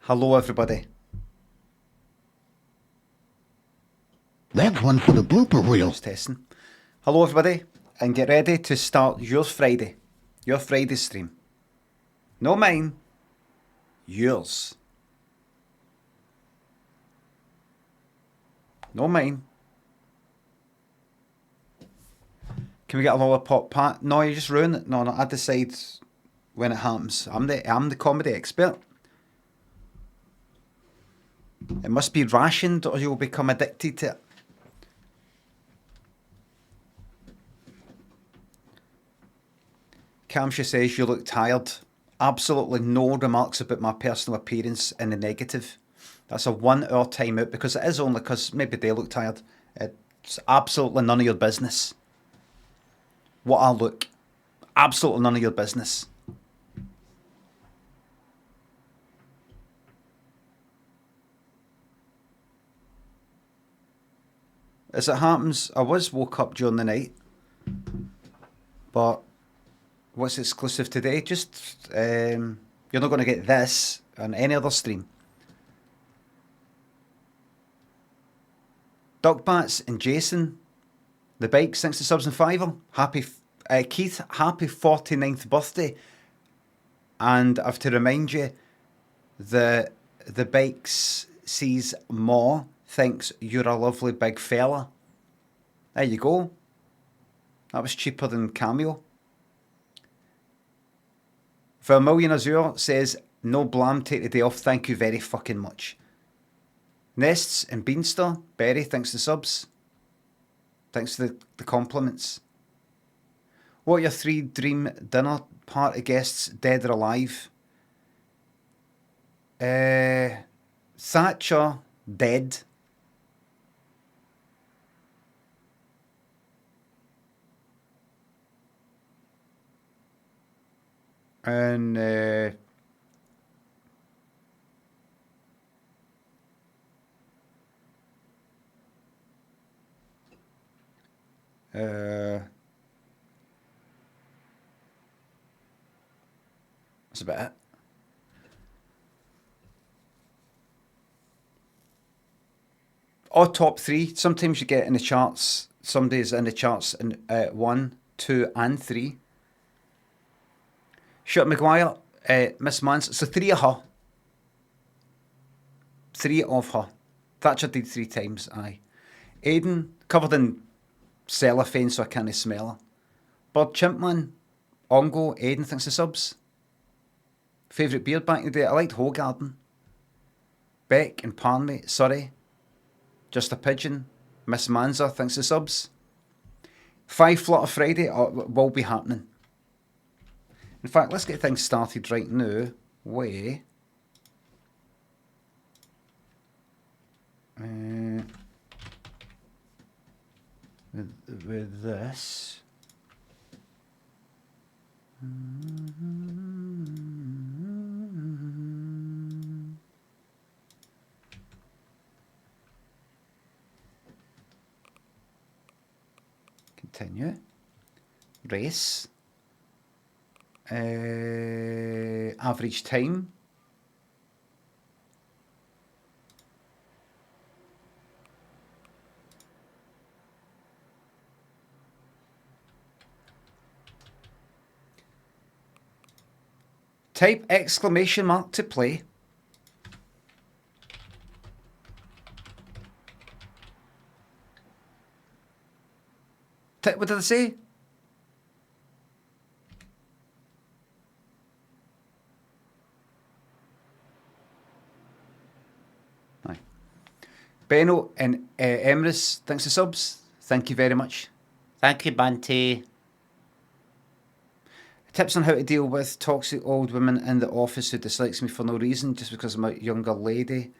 Hello, everybody. That one for the blooper reel. Just testing. Hello, everybody, and get ready to start your Friday stream. No mine, yours. No mine. Can we get a lollipop, Pat? No, you just ruin it. No, I decide when it happens. I'm the comedy expert. It must be rationed, or you'll become addicted to it. Kamsha says you look tired. Absolutely no remarks about my personal appearance in the negative. That's a 1 hour time out because it is only because maybe they look tired. It's absolutely none of your business. What I look. Absolutely none of your business. As it happens, I was woke up during the night. But what's exclusive today? Just, you're not going to get this on any other stream. Duckbats and Jason, the bikes, thanks to subs and fiver. Happy, Keith, happy 49th birthday. And I have to remind you, the bikes sees more, thinks you're a lovely big fella. There you go. That was cheaper than Cameo. Vermillion Azure says, no blam, take the day off, thank you very fucking much. Nests and Beanstar, Berry, thanks to subs. Thanks to the compliments. What are your 3 dream dinner party guests, dead or alive? Thatcher, dead. And that's about it. Or top 3. Sometimes you get in the charts. Somebody's in the charts in 1, 2, and 3. Shut Maguire, Miss Mans. So 3 of her. 3 of her. Thatcher did 3 times, aye. Aiden, covered in cellophane so I can't smell her. Bird Chimpman, Ongo, Aiden, thanks for subs. Favourite beard back in the day? I liked Hogarden. Beck and Parnley, Surrey. Just a Pigeon, Miss Manza, thanks for subs. 5 Flutter Friday will be happening. In fact, let's get things started right now with this. Continue. Race. Average time. Type exclamation mark to play. What did I say? Aye. Benno and Emrys, thanks for subs. Thank you very much. Thank you, Banty. Tips on how to deal with toxic old women in the office who dislikes me for no reason, just because I'm a younger lady.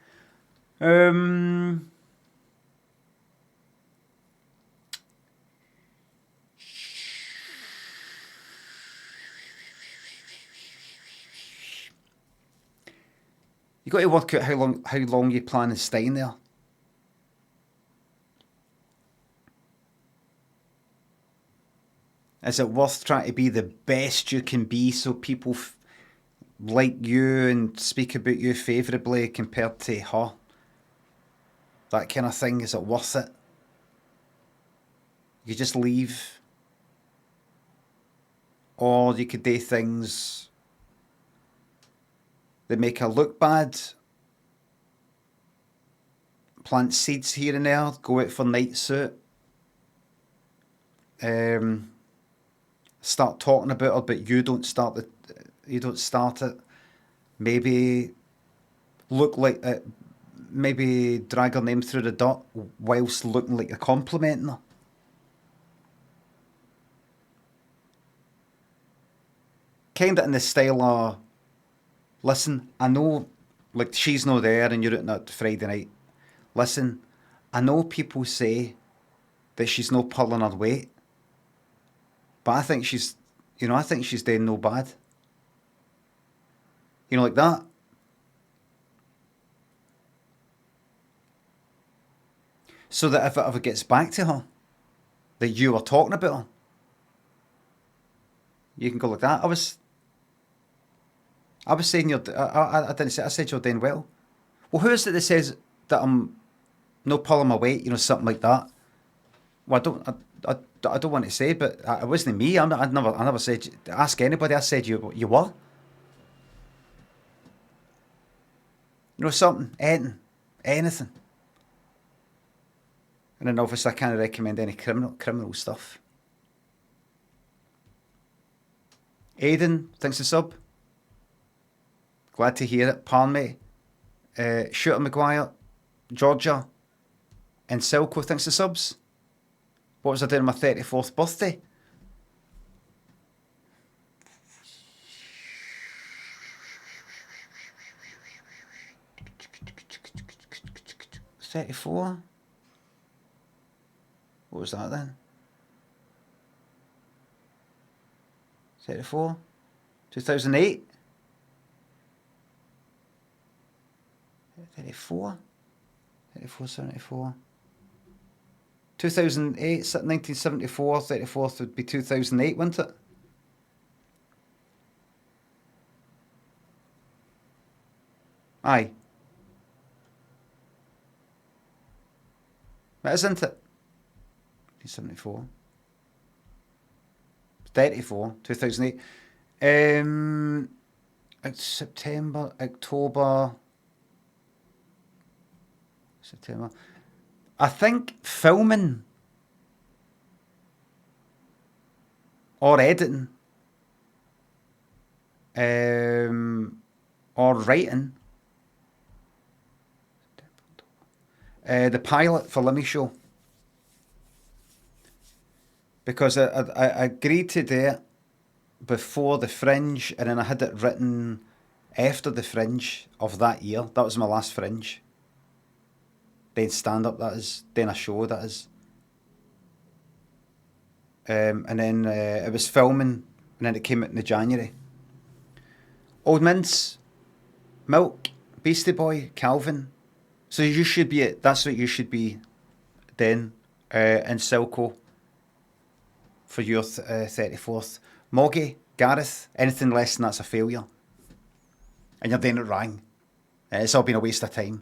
You got to work out how long you plan on staying there. Is it worth trying to be the best you can be so people like you and speak about you favourably compared to her? That kind of thing, is it worth it? You just leave. Or you could do things that make her look bad. Plant seeds here and there, go out for night suit. Start talking about her, but you don't start it. Maybe look like it. Maybe drag her name through the dirt whilst looking like you're complimenting her. Kind of in the style of, listen, I know, like, she's not there and you're out on that Friday night. Listen, I know people say that she's not pulling her weight, but I think she's doing no bad. You know, like that. So that if it ever gets back to her, that you were talking about her, you can go like that. I was saying I didn't say, I said you're doing well. Well, who is it that says that I'm not pulling my weight? You know, something like that. Well, I don't want to say, but it wasn't me. I never said. Ask anybody. I said you were. You know, something, anything. And then obviously I can't recommend any criminal stuff. Aidan, thanks a sub. Glad to hear it. Palmy, Shooter Maguire, Georgia, and Silco, thanks a subs. What was I doing on my 34th birthday? $34? What was that then? 34? 2008? 34? 34, 74. 2008, 1974, 34th would be 2008, wouldn't it? Aye. That isn't it? 1974. 34, 2008. September, October, September. I think filming or editing or writing the pilot for Limmy show, because I agreed to do it before the Fringe, and then I had it written after the Fringe of that year. That was my last Fringe. Then stand-up, that is. Then a show, that is. And then it was filming, and then it came out in the January. Old Mints, Milk, Beastie Boy, Calvin. So you should be, that's what you should be then, in Silco for your 34th. Moggy, Gareth, anything less than that's a failure. And you're doing it wrong. It's all been a waste of time.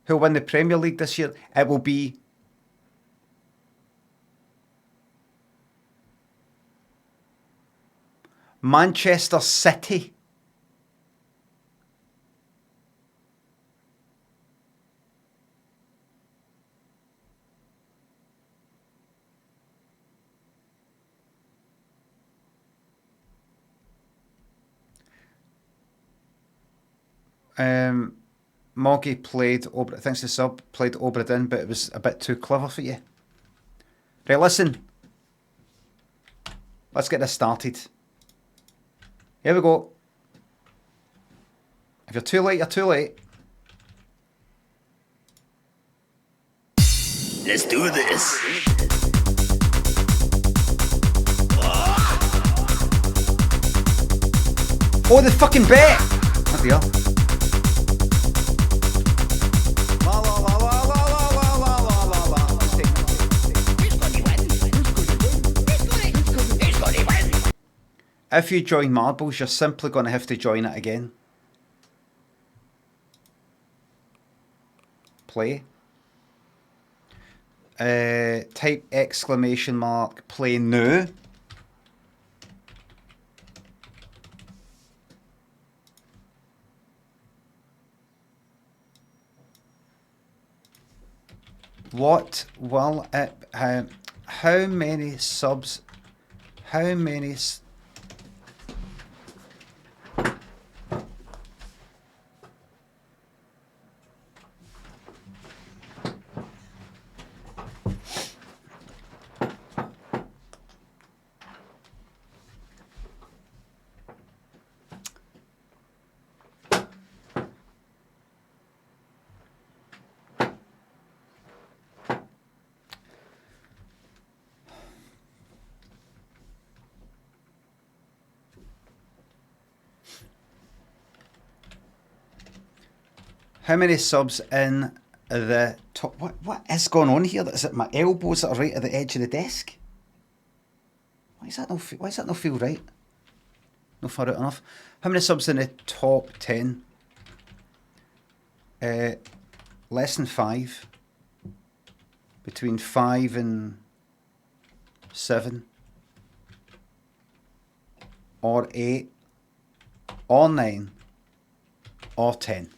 Who'll win the Premier League this year? It will be Manchester City. Moggy played thanks to sub, played Obradin, but it was a bit too clever for you. Right, listen. Let's get this started. Here we go. If you're too late, you're too late. Let's do this. Oh, the fucking bet! Oh dear. If you join Marbles, you're simply going to have to join it again. Play. Type exclamation mark play now. What will it, how many subs, how many, how many subs in the top? What is going on here? Is it my elbows that are right at the edge of the desk? Why does that not feel right? Not far out enough. How many subs in the top 10? Less than 5. Between 5 and 7. Or 8. Or 9. Or 10.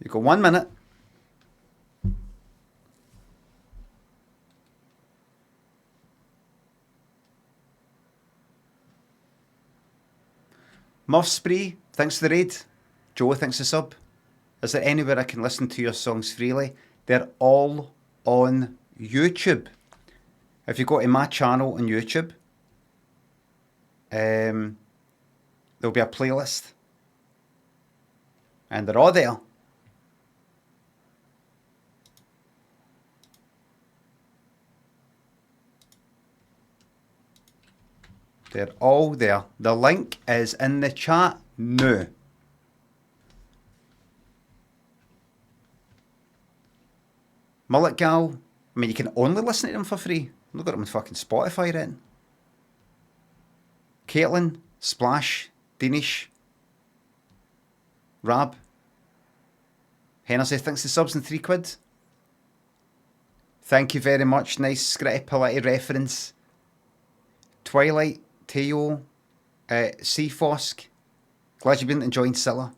You got 1 minute. Muff Spree, thanks for the raid. Joe, thanks for the sub. Is there anywhere I can listen to your songs freely? They're all on YouTube. If you go to my channel on YouTube, there'll be a playlist. And they're all there. They're all there. The link is in the chat now. Mullet Gal, I mean, you can only listen to them for free. Look at them on fucking Spotify, right? Caitlin, Splash, Danish, Rab, Hennessy, thanks to subs and £3. Thank you very much. Nice, scritty, polite reference. Twilight, Teo, Seafosk, glad you've been enjoying Scylla.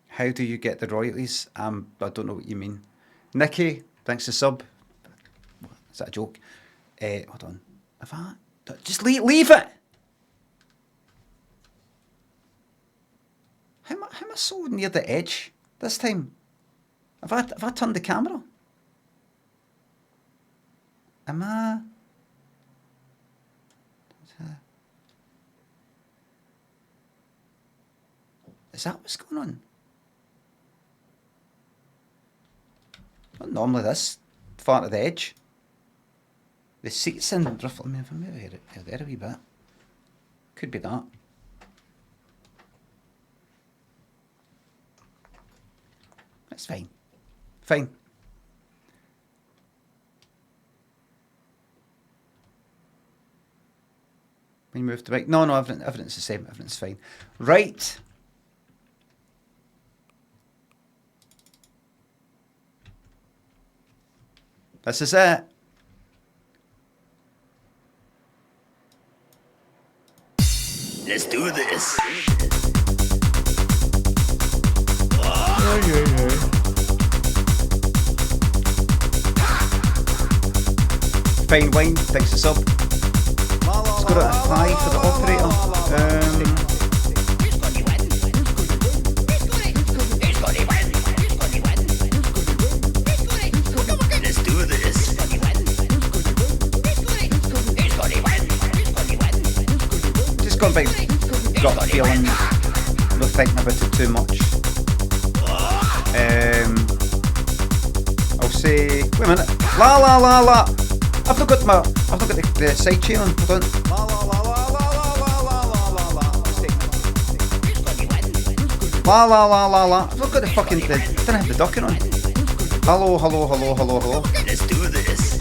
How do you get the royalties? I don't know what you mean. Nikki, thanks for sub. Is that a joke? Hold on. Just leave it. How am I so near the edge this time? Have I turned the camera? Am I? Is that what's going on? Not normally this far to the edge. The seat's in roughly, maybe there a wee bit. Could be that. That's fine. Fine. When you move to right. No, everything's the same. Everything's fine. Right. This is it. Let's do this. Fine wine, thanks for sub. Let's go to a 5 for the operator. Let's do this. Just gone by gut feeling, not thinking about it too much. I'll say, wait a minute. La la la la. I've not got the side chain on. Hold on. La la la la la la la la la la la. La la la la la. I've not got the fucking... I don't have the ducking on. Hello, hello, hello, hello, hello. Let's do this.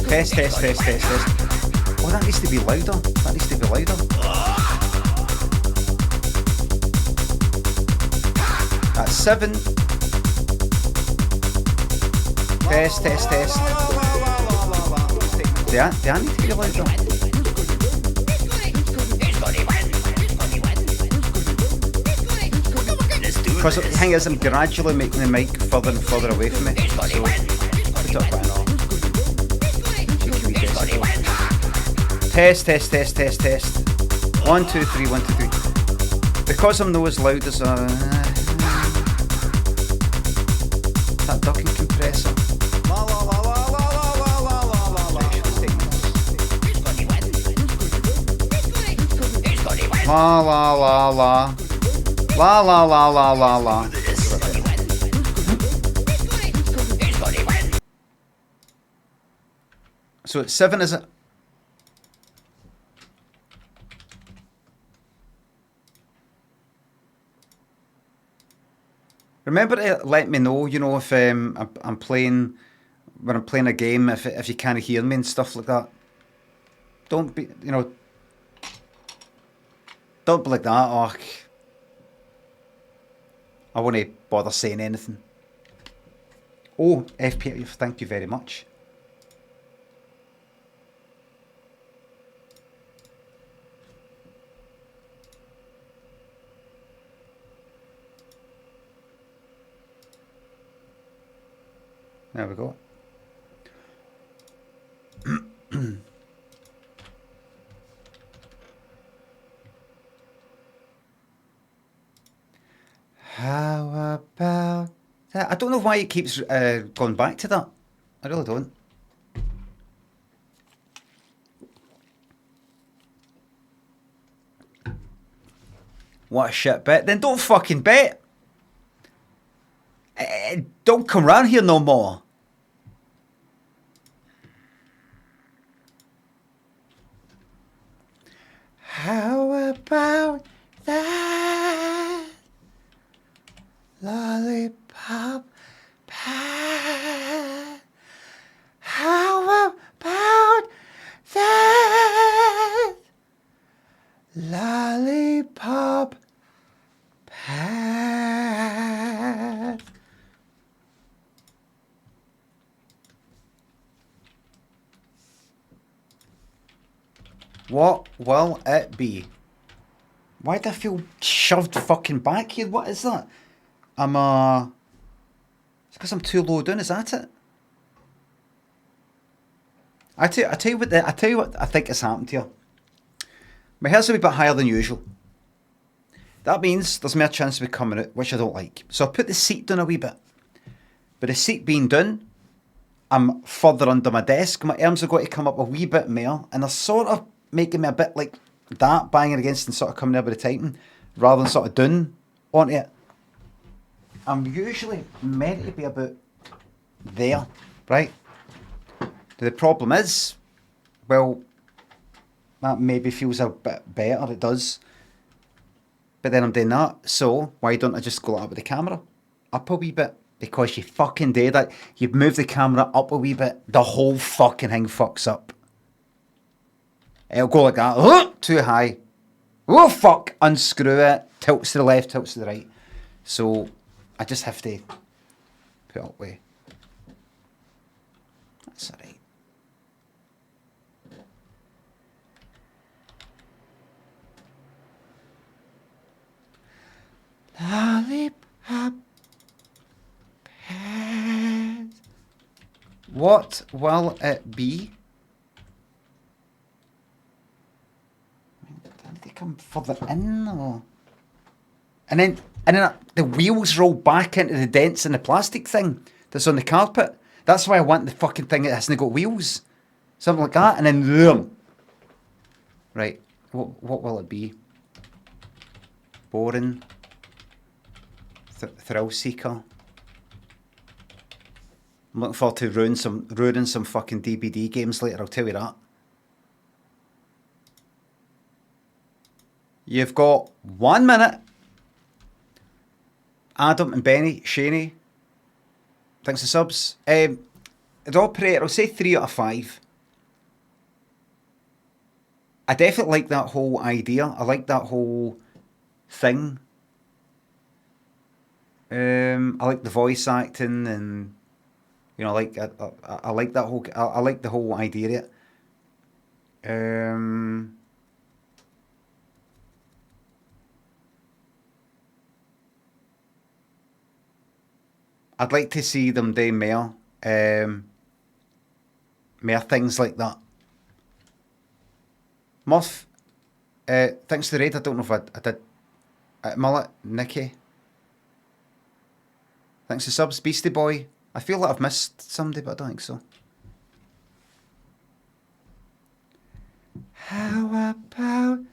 Test, test, test, test, test. Oh, that needs to be louder. That needs to be louder. That's 7. Test, test, test. Do I need to be louder? Because the thing is, I'm gradually making the mic further and further away from me. So, put it up by now. Test, test, test, test, test. 1, 2, 3, 1, 2, 3. Because I'm not as loud as that ducking compressor. La la la la la la la la la la. La la la la. La la la la la la. So it's 7, is it? Remember to let me know, you know, if I'm playing, when I'm playing a game, if you can't hear me and stuff like that. Don't be, you know, don't be like that. Oh, I won't bother saying anything. Oh, FP, thank you very much. There we go. How about that? I don't know why it keeps going back to that. I really don't. What a shit bet. Then don't fucking bet. Don't come round here no more. How about that lollipop pad? How about that lollipop pad? What will it be? Why do I feel shoved fucking back here? What is that? It's because I'm too low down, is that it? I tell you what I think has happened here. My hair's a wee bit higher than usual. That means there's more chance of me coming out, which I don't like. So I put the seat down a wee bit. But the seat being down, I'm further under my desk. My arms are going to come up a wee bit more, and they're sort of making me a bit like that, banging against and sort of coming over the typing, rather than sort of down onto it. I'm usually meant to be about there, right? The problem is, well, that maybe feels a bit better, it does. But then I'm doing that, so why don't I just go up with the camera? Up a wee bit. Because you fucking did that. You move the camera up a wee bit, the whole fucking thing fucks up. It'll go like that. Oh, too high. Oh, fuck. Unscrew it. Tilts to the left, tilts to the right. So, I just have to put it up way. That's alright. Lollipop pad. What will it be? Did they come further in or? And then the wheels roll back into the dents in the plastic thing that's on the carpet. That's why I want the fucking thing that hasn't got wheels. Something like that, and then boom. Right. What will it be? Boring. Thrill seeker. I'm looking forward to ruining some fucking DBD games later, I'll tell you that. You've got 1 minute. Adam and Benny, Shaney, thanks for subs. The operator, I'll say 3 out of 5. I definitely like that whole idea. I like that whole thing. I like the voice acting, and you know, I like that whole. I like the whole idea of it. I'd like to see them do more things like that. Muff, thanks to the raid. I don't know if I did. Mullet, Nicky, thanks to subs. Beastie Boy. I feel like I've missed somebody, but I don't think so. How about that?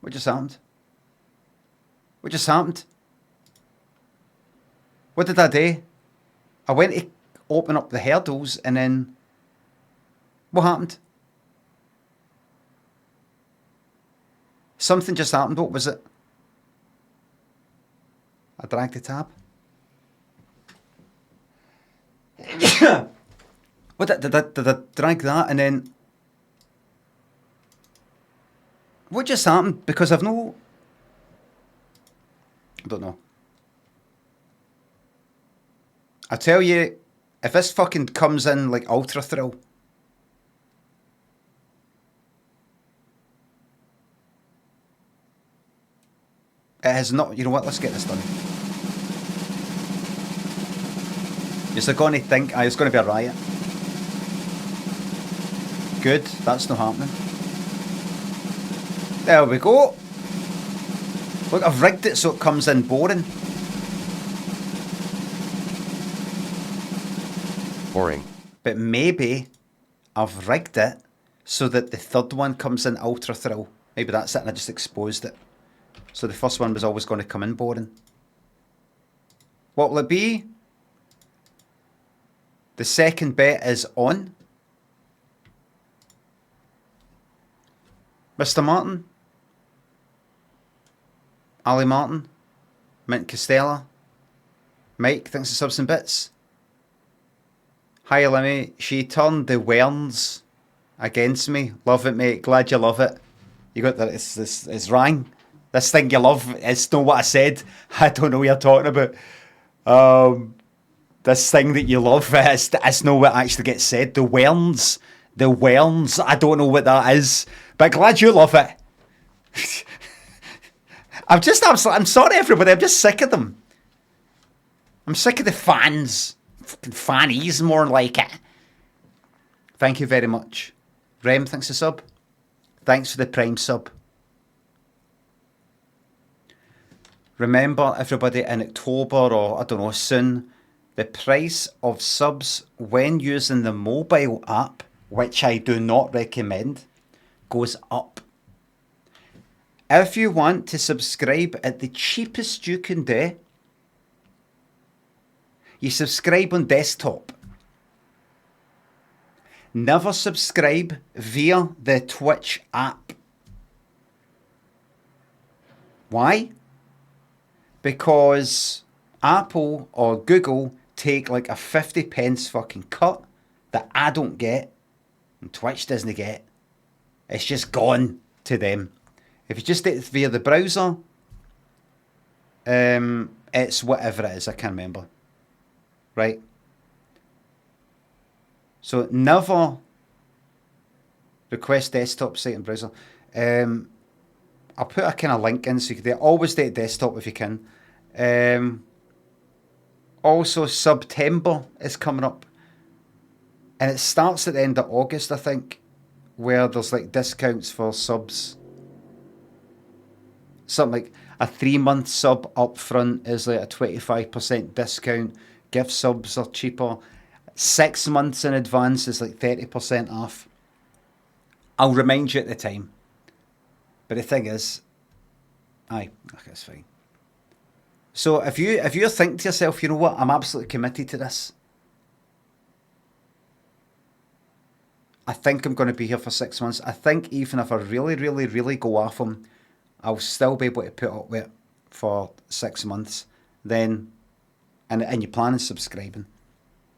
What just happened? What just happened? What did I do? I went to open up the Heardles and then what happened? Something just happened. What was it? I dragged the tab. What did I drag that and then what just happened? Because I've no... I don't know. I tell you, if this fucking comes in like Ultra Thrill, it has not... You know what? Let's get this done. You're going to think it's going to be a riot. Good. That's not happening. There we go. Look, I've rigged it so it comes in boring. Boring. But maybe I've rigged it so that the third one comes in Ultra Thrill. Maybe that's it and I just exposed it. So the first one was always going to come in boring. What will it be? The second bet is on. Mr. Martin. Ali Martin. Mint Costella. Mike, thanks for subs and bits. Hi Limmy, she turned the Werns against me. Love it, mate. Glad you love it. You got that? It's rang. This thing you love is not what I said. I don't know what you're talking about. This thing that you love is not what actually gets said. The Werns. I don't know what that is, but glad you love it. I'm sorry everybody. I'm just sick of them. I'm sick of the fans. Fucking fannies, more like it. Thank you very much. Rem, thanks for sub. Thanks for the Prime sub. Remember, everybody, in October or I don't know, soon, the price of subs when using the mobile app, which I do not recommend, goes up. If you want to subscribe at the cheapest you can do, you subscribe on desktop. Never subscribe via the Twitch app. Why? Because Apple or Google take like a 50 pence fucking cut that I don't get and Twitch doesn't get. It's just gone to them. If you just do it via the browser, it's whatever it is, I can't remember. Right? So never request desktop site and browser. I'll put a kind of link in so you can always do it desktop if you can. Also, September is coming up. And it starts at the end of August, I think, where there's like discounts for subs. Something like a 3-month sub up front is like a 25% discount. Gift subs are cheaper. 6 months in advance is like 30% off. I'll remind you at the time. But the thing is, okay, it's fine. So if you think to yourself, you know what, I'm absolutely committed to this. I think I'm going to be here for 6 months. I think even if I really, really, really go off them, I'll still be able to put up with it for 6 months. Then, and you plan on subscribing,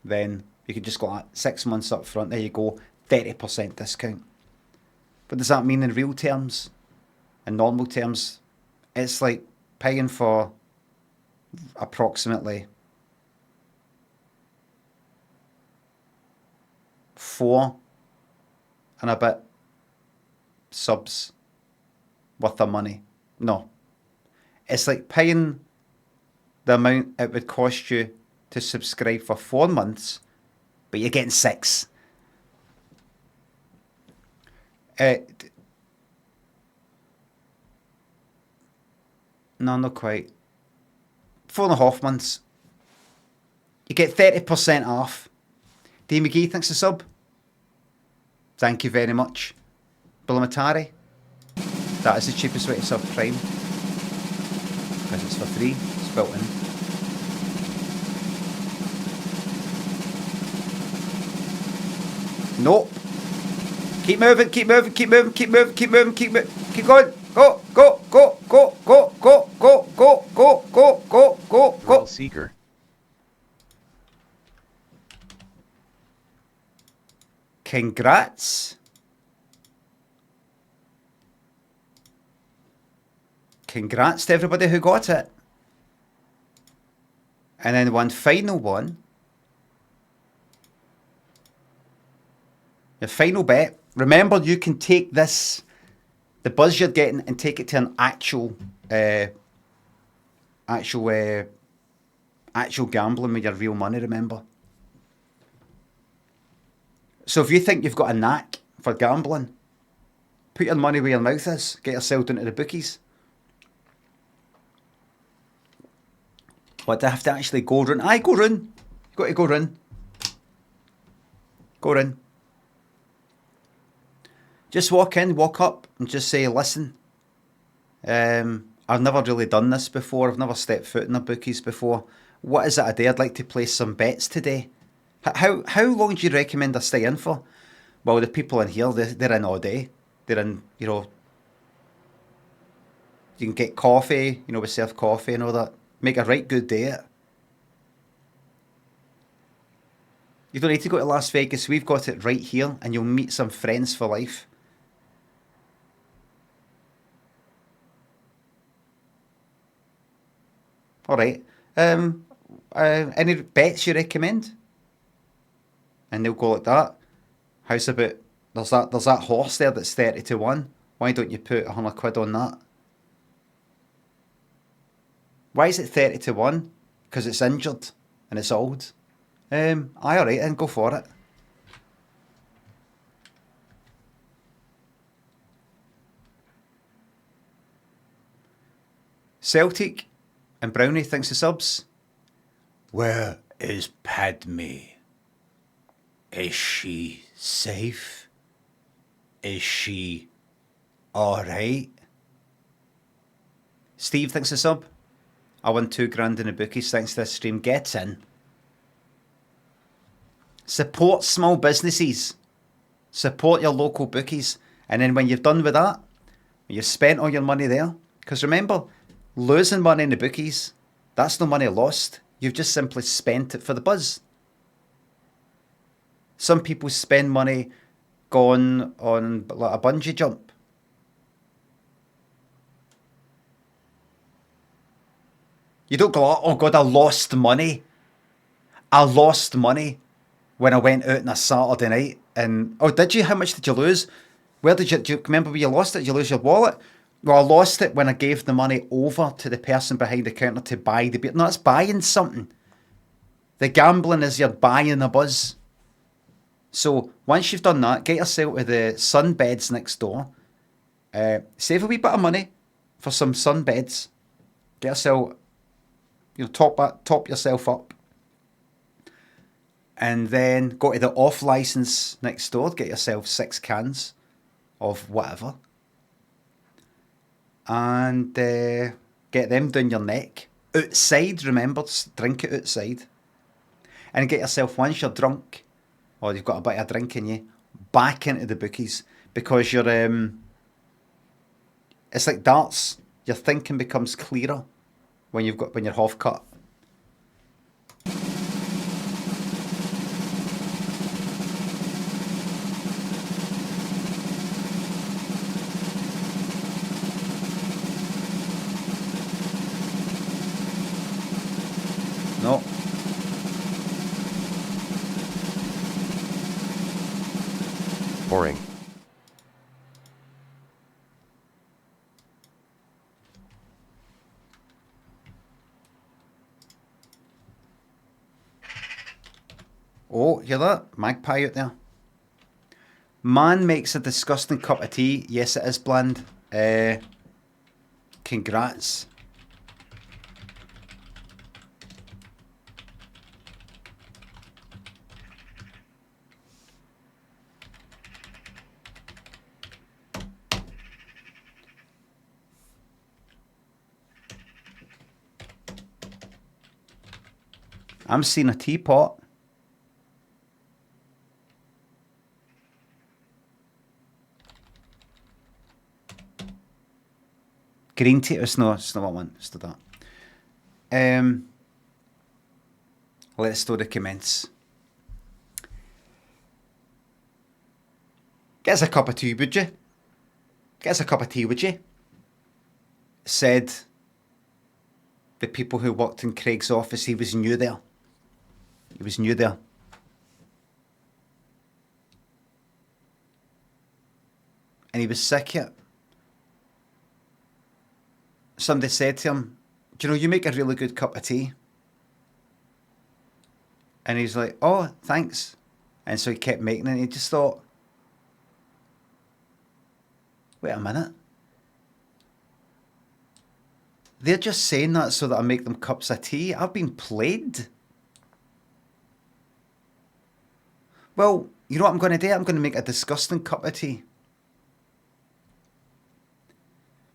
then you could just go at 6 months up front. There you go, 30% discount. What does that mean in real terms? In normal terms, it's like paying for approximately 4 and a bit subs worth of money. No. It's like paying the amount it would cost you to subscribe for 4 months, but you're getting 6. No, not quite. 4.5 months. You get 30% off. D McGee thinks a sub. Thank you very much. Billamatari. That is the cheapest way to sub Prime. Because it's for free. It's built in. Nope. Keep moving, keep moving, keep moving, keep moving, keep moving, keep moving. Keep going. Go, go, go, go, go, go, go, go, go, go, go, go, go. Seeker. Congrats. Congrats to everybody who got it. And then one final one. Your final bet. Remember, you can take this, the buzz you're getting, and take it to an actual gambling with your real money, remember. So if you think you've got a knack for gambling, put your money where your mouth is. Get yourself down to the bookies. What, do I have to actually go run? Aye, go run. You've got to go run. Go run. Just walk in, walk up, and just say, listen, I've never really done this before. I've never stepped foot in the bookies before. What is it I do? I'd like to place some bets today. How long do you recommend I stay in for? Well, the people in here, they're in all day. They're in, you can get coffee, we serve coffee and all that. Make a right good day it. You don't need to go to Las Vegas. We've got it right here, and you'll meet some friends for life. All right. Any bets you recommend? And they'll go like that. How's about there's that horse there that's 30-1. Why don't you put £100 on that? Why is it 30-1? Because it's injured and it's old. Aye, alright, then go for it. Celtic and Brownie thinks the subs. Where is Padme? Is she safe? Is she alright? Steve thinks the sub. I won £2,000 in the bookies thanks to this stream. Get in. Support small businesses. Support your local bookies. And then when you've done with that, when you've spent all your money there, because remember, losing money in the bookies, that's no money lost. You've just simply spent it for the buzz. Some people spend money going on like a bungee jump. You don't go, oh God, I lost money. I lost money when I went out on a Saturday night. And, oh, did you? How much did you lose? Where do you remember where you lost it? Did you lose your wallet? Well, I lost it when I gave the money over to the person behind the counter to buy the beer. No, it's buying something. The gambling is you're buying a buzz. So once you've done that, get yourself to the sunbeds next door. Save a wee bit of money for some sunbeds. Get yourself, top yourself up. And then go to the off license next door. Get yourself 6 cans of whatever. And get them down your neck. outside, remember, drink it outside. And get yourself, once you're drunk, or you've got a bit of drink in you, back into the bookies. Because you're, it's like darts. Your thinking becomes clearer when you're half cut. No. Boring. Oh, hear that? Magpie out there. Man makes a disgusting cup of tea. Yes, it is bland. Congrats. I'm seeing a teapot. Green tea. It's not what I want. It's not that. Let the story commence. Get us a cup of tea, would you? Get us a cup of tea, would you? Said the people who worked in Craig's office. He was new there. He was new there. And he was sick of it. Somebody said to him, do you know, you make a really good cup of tea? And he's like, oh, thanks. And so he kept making it. And he just thought, wait a minute. They're just saying that so that I make them cups of tea. I've been played. Well, you know what I'm going to do? I'm going to make a disgusting cup of tea.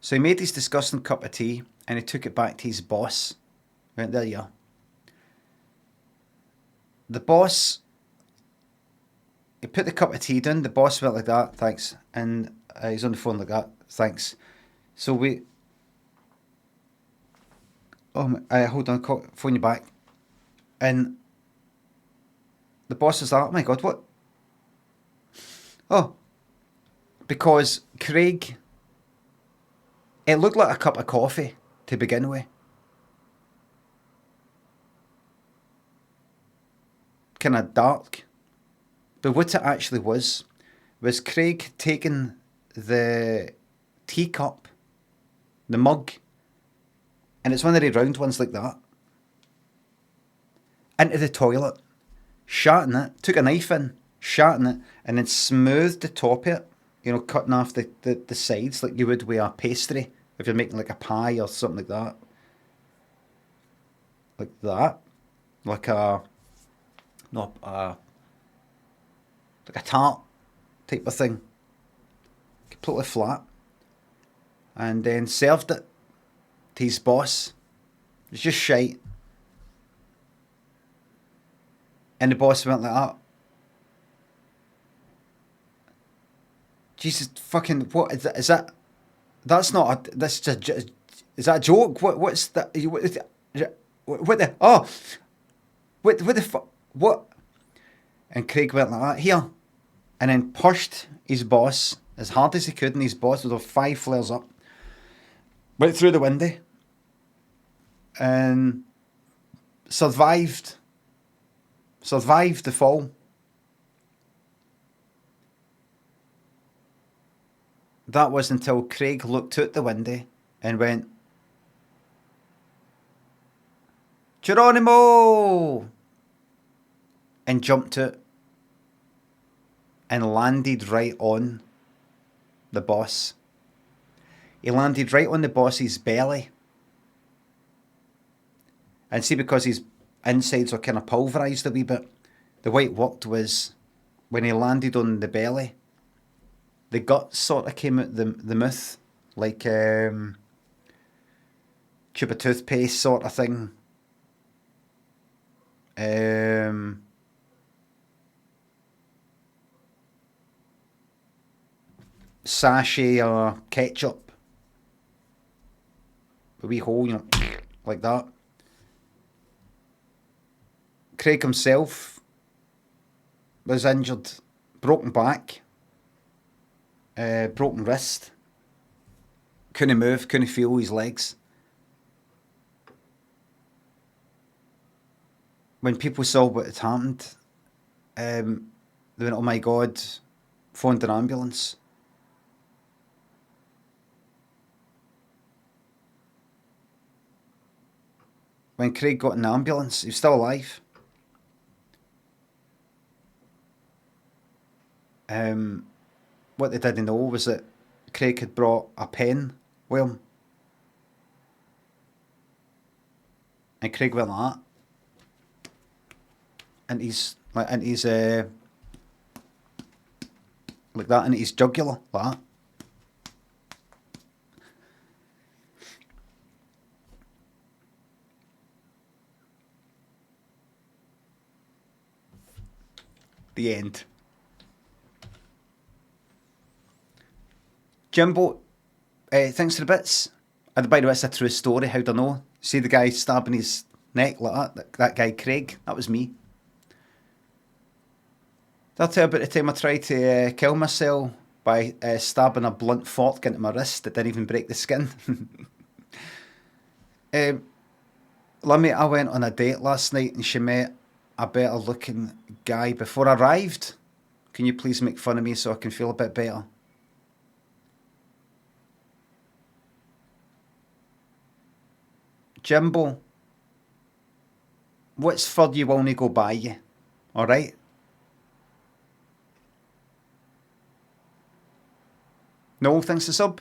So he made his disgusting cup of tea and he took it back to his boss. Went, there you are. The boss, he put the cup of tea down. The boss went like that, thanks. And he's on the phone like that, thanks. So hold on, phone you back. And the boss is like, oh my God, what? Oh, because Craig, it looked like a cup of coffee to begin with. Kind of dark. But what it actually was Craig taking the teacup, the mug, and it's one of the round ones like that, into the toilet, shat in it, took a knife in, shat in it, and then smoothed the top of it, you know, cutting off the sides like you would with a pastry if you're making like a pie or something like that. Like that. Like a tart type of thing. Completely flat. And then served it to his boss. It's just shite. And the boss went like that. Jesus fucking, what is that? That's not a, that's just, is that a joke? What's that? What the, oh, what the fuck, what? And Craig went like that, here. And then pushed his boss as hard as he could, and his boss was with 5 flares up. Went through the window. And survived the fall. That was until Craig looked out the window and went, Geronimo! And jumped out and landed right on the boss. He landed right on the boss's belly. And see, because his insides were kind of pulverised a wee bit, the way it worked was when he landed on the belly, the guts sort of came out the mouth, like tube of toothpaste sort of thing. Sachet or ketchup. A wee hole, you know, like that. Craig himself was injured, broken back, broken wrist. Couldn't move, couldn't feel his legs. When people saw what had happened, they went, "Oh my God," phoned an ambulance. When Craig got in the ambulance, he was still alive. What they didn't know was that Craig had brought a pen with him. And Craig went like that. And he's like into his like that, into his jugular, like that. The end. Jimbo, thanks for the bits. And by the way, it's a true story. How'd I know? See the guy stabbing his neck like that? That guy Craig, that was me. Did I tell you about the time I tried to kill myself by stabbing a blunt fork into my wrist that didn't even break the skin? Limmy, I went on a date last night and she met a better looking guy before I arrived. Can you please make fun of me so I can feel a bit better? Jimbo, what's for you only go by you? Alright? No, thanks to sub.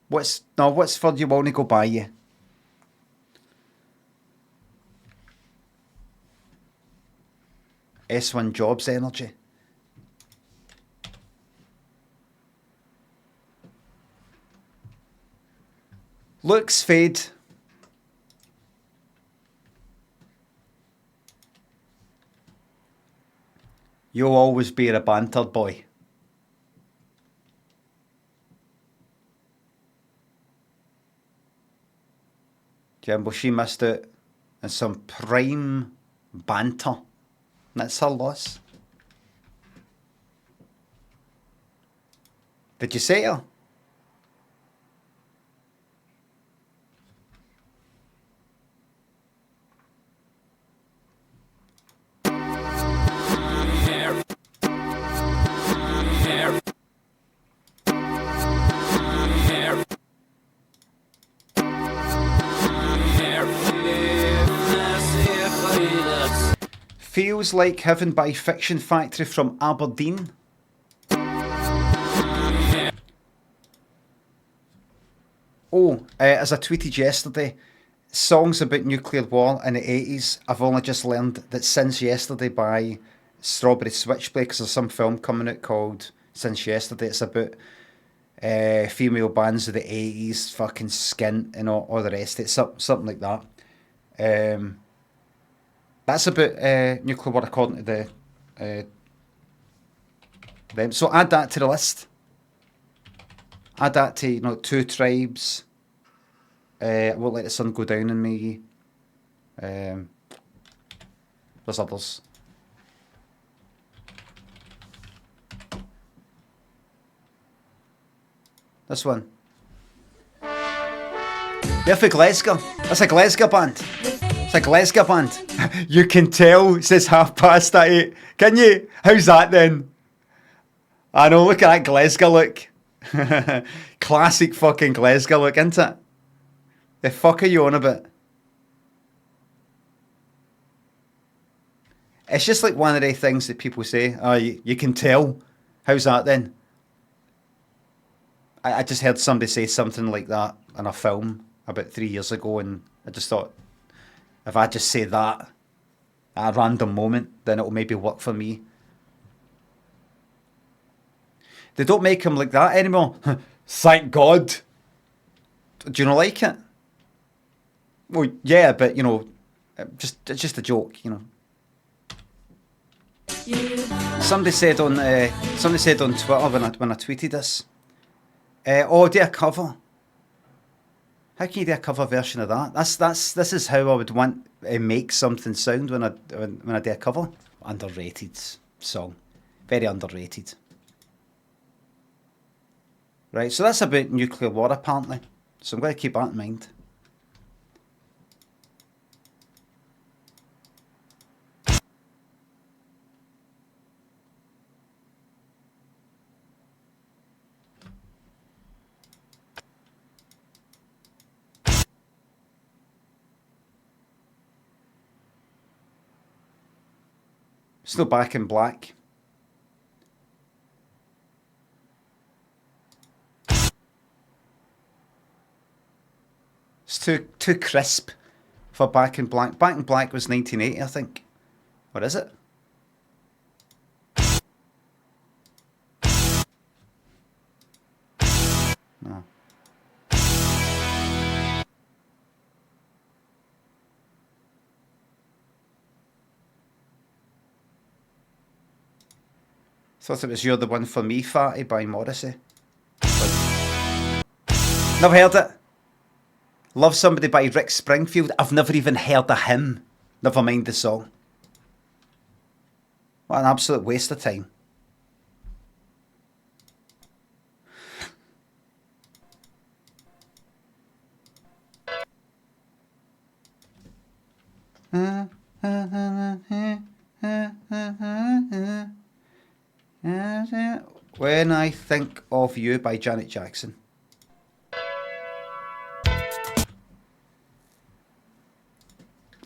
What's for you only go by you? S1 Jobs energy. Looks fade. You'll always be a banter boy. Jimbo, she missed out on some prime banter. That's her loss. Did you say her? Feels Like Heaven by Fiction Factory from Aberdeen. Oh, as I tweeted yesterday, songs about nuclear war in the 80s, I've only just learned that Since Yesterday by Strawberry Switchblade, because there's some film coming out called Since Yesterday. It's about female bands of the 80s, fucking Skint and all the rest. It's something like that. That's about nuclear war according to them. So add that to the list. Add that to, Two Tribes. I Won't Let the Sun Go Down on Me. There's others. This one. They're for Glasgow. That's a Glasgow band. It's a Glasgow band. You can tell, it says 8:30. Can you? How's that then? I know, look at that Glasgow look. Classic fucking Glasgow look, isn't it? The fuck are you on about? It's just like one of the things that people say, oh, you can tell. How's that then? I just heard somebody say something like that in a film about 3 years ago, and I just thought, if I just say that at a random moment, then it'll maybe work for me. They don't make him like that anymore. Thank God. Do you not like it? Well, yeah, but you know, it's just a joke, you know. Somebody said on Twitter when I tweeted this, oh, do a cover. How can you do a cover version of that? This is how I would want to make something sound when I do a cover. Underrated song, very underrated. Right, so that's about nuclear war apparently. So I'm going to keep that in mind. It's no Back in Black. It's too crisp for Back in Black. Back in Black was 1980, I think. Or is it? No. Thought it was You're the One for Me, Fatty by Morrissey. Never heard it. Love Somebody by Rick Springfield. I've never even heard of him. Never mind the song. What an absolute waste of time. When I Think of You by Janet Jackson.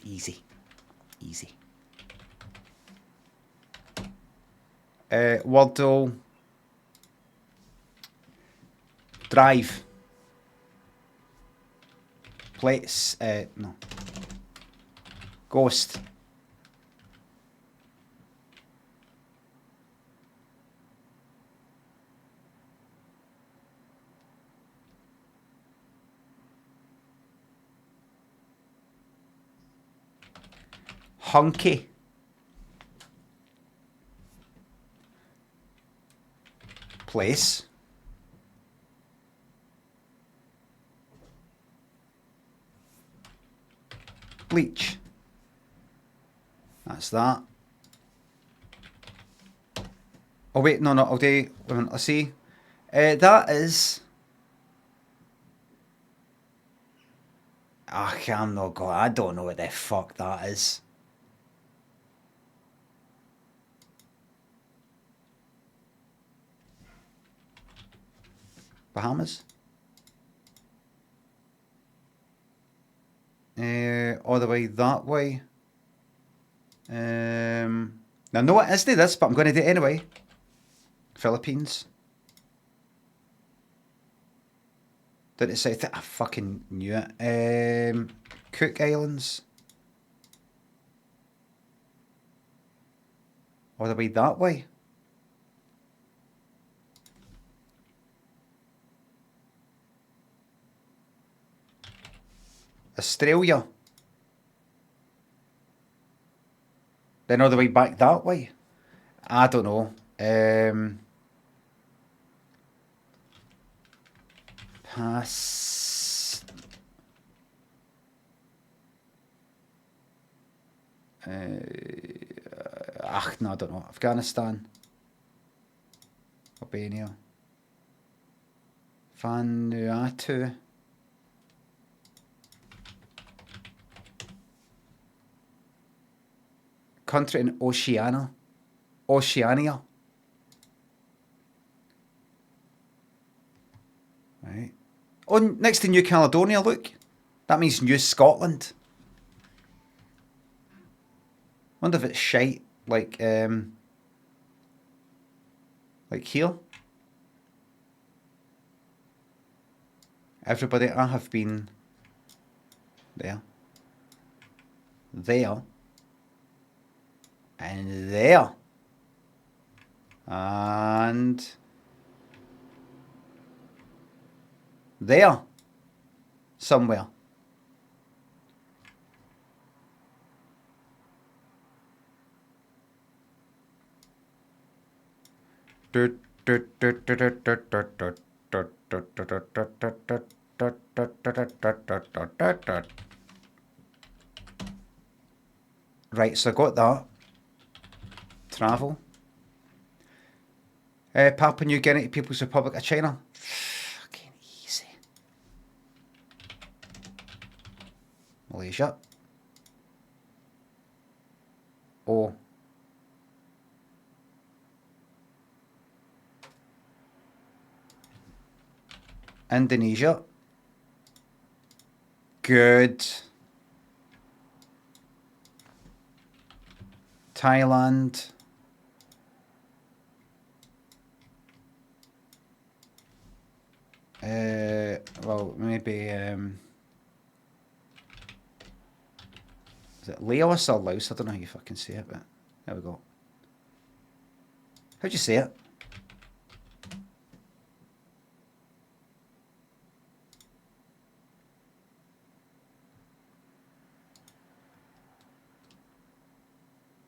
Easy. Easy. Wordle Drive. Place. No. Ghost. Hunky. Place. Bleach. That's that. Oh wait, no, I'll do. Wait a minute, let's see. That is. I'm not going. I don't know what the fuck that is. Bahamas. All the way that way. Now, no, it isn't this, but I'm going to do it anyway. Philippines. Did it say? I fucking knew it. Cook Islands. All the way that way. Australia. Then all the way back that way. I don't know. Pass. No, I don't know. Afghanistan. Albania. Vanuatu. Country in Oceania. Right. Oh, next to New Caledonia, look. That means New Scotland. Wonder if it's shite like here. Everybody, I have been there. There. And there. And There. Somewhere. Right, so I got that. Travel. Papua New Guinea, People's Republic of China. Fucking easy. Malaysia. Oh. Indonesia. Good. Thailand. Well, maybe, is it Laos or Laos? I don't know how you fucking say it, but there we go. How'd you say it?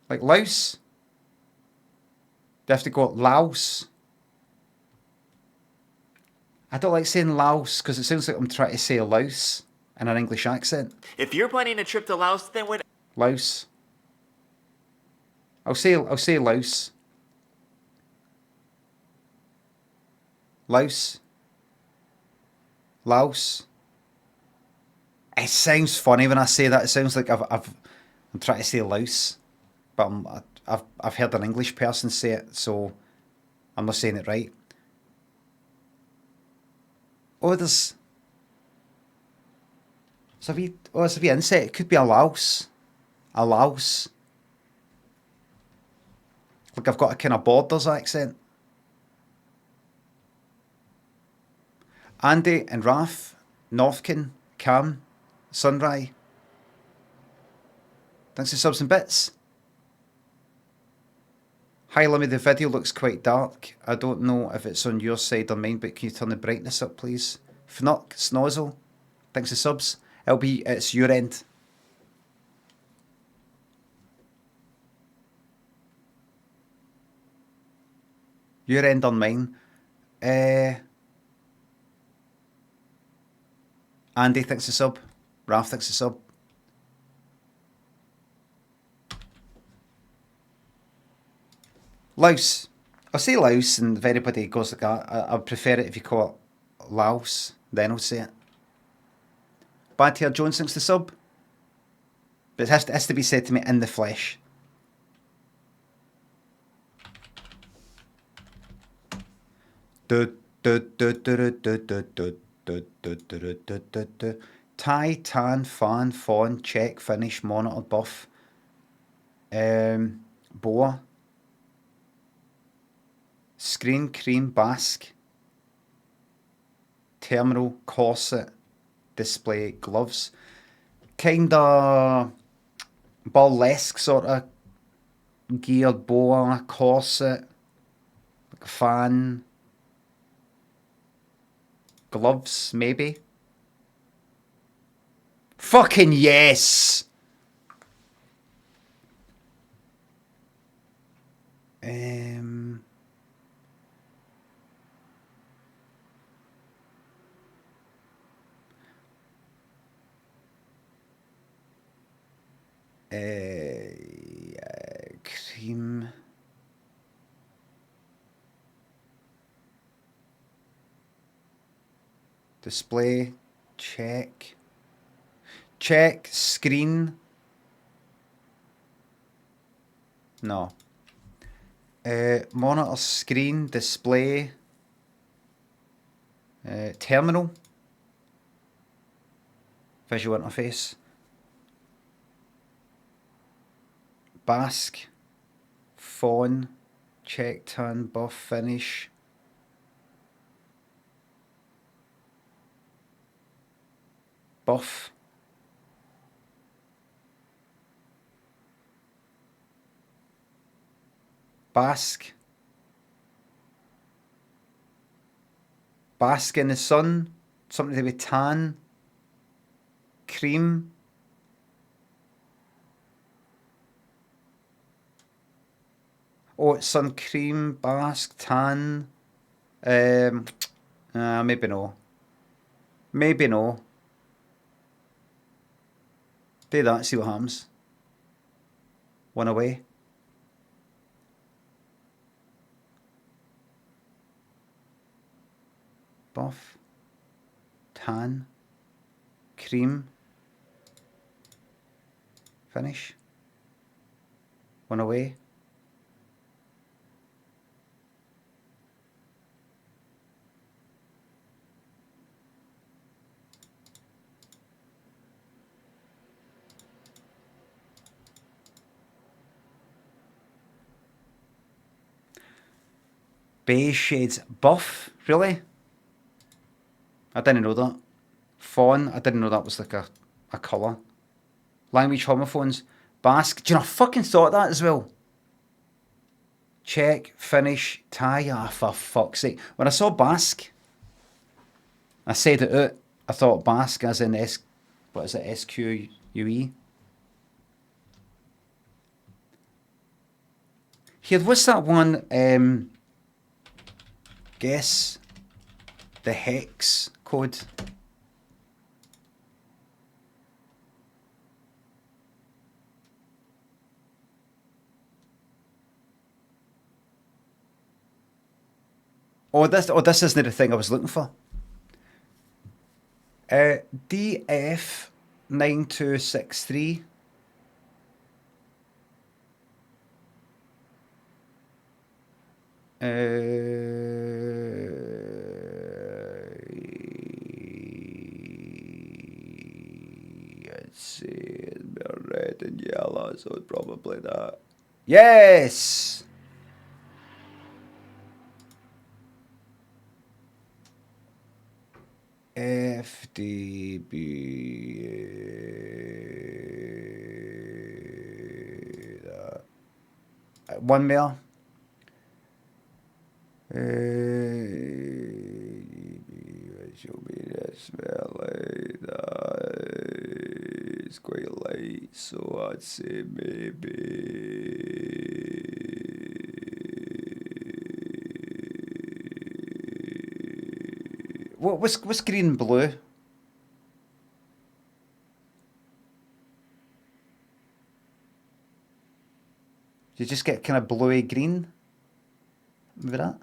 Like Laos? Do I have to go Laos? I don't like saying Laos because it sounds like I'm trying to say Laos in an English accent. If you're planning a trip to Laos, then what? Laos. I'll say Laos. Laos. Laos. It sounds funny when I say that. It sounds like I'm trying to say Laos, but I've heard an English person say it, so I'm not saying it right. Oh, there's a wee insect. It could be a louse. A louse. Like I've got a kind of Borders accent. Andy and Raf, Northkin, Cam, Sunray. Thanks for subs and bits. Hi Limmy, the video looks quite dark. I don't know if it's on your side or mine, but can you turn the brightness up, please? Fnuck, Snozzle, thanks for subs. It's your end. Your end on mine. Andy, thanks for sub. Ralph, thanks for sub. Laos. I'll say Laos, and if anybody goes like that, I'd prefer it if you call it Laos, then I'll say it. Bad Hair Jones, thanks for sub. But it has to be said to me in the flesh. Tie, tan, fan, fawn, check, finish, monitor, buff. Boa. Screen, cream, basque. Terminal, corset, display, gloves. Kinda burlesque sort of geared boa, corset, like a fan. Gloves, maybe. Fucking yes! Cream. Display, check. Check, screen. No. Monitor, screen, display. Terminal. Visual interface. Basque. Fawn. Check, turn, buff, finish. Buff. Bask. Bask in the sun. something to do with tan, cream. Oh, sun cream, Basque, tan. Maybe no. Maybe no. Do that, see what happens. One away. Buff. Tan. Cream. Finish. One away. Beige shades. Buff? Really? I didn't know that. Fawn? I didn't know that was like a colour. Language homophones. Basque? Do you know, I fucking thought that as well. Check, finish, tie. Ah, for fuck's sake. When I saw Basque, I said it out. I thought Basque as in what is it, SQUE? Here, what's that one? Guess the hex code. This isn't the thing I was looking for. DF9263. Let's see, it's red and yellow, so it's probably that. Yes! FDB. One more. Show me this it's quite light, so I'd say maybe what's green and blue? You just get kind of bluey green with that?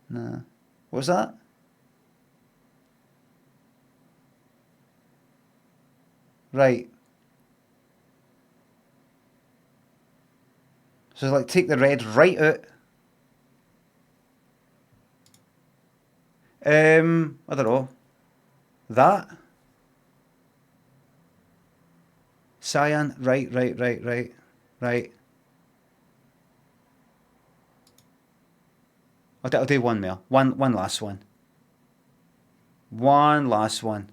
No. What was that? Right. So like take the red right out. I don't know. That. Cyan. Right. I'll do one more. One last one. One last one.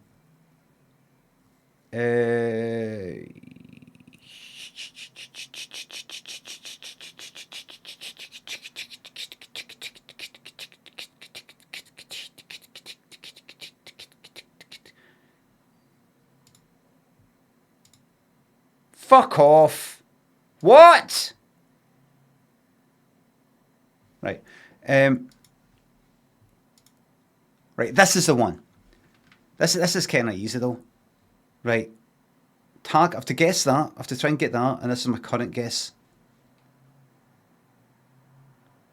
Fuck off. What? Right. Right, this is the one. This is kind of easy though. Right. Tag, I have to guess that. I have to try and get that, and this is my current guess.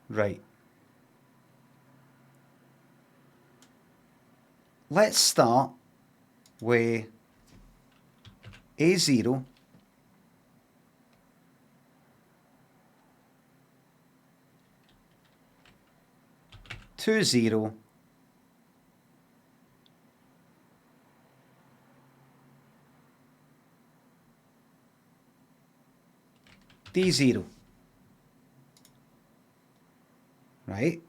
Right. Let's start with A0. Two zero. D0. Right?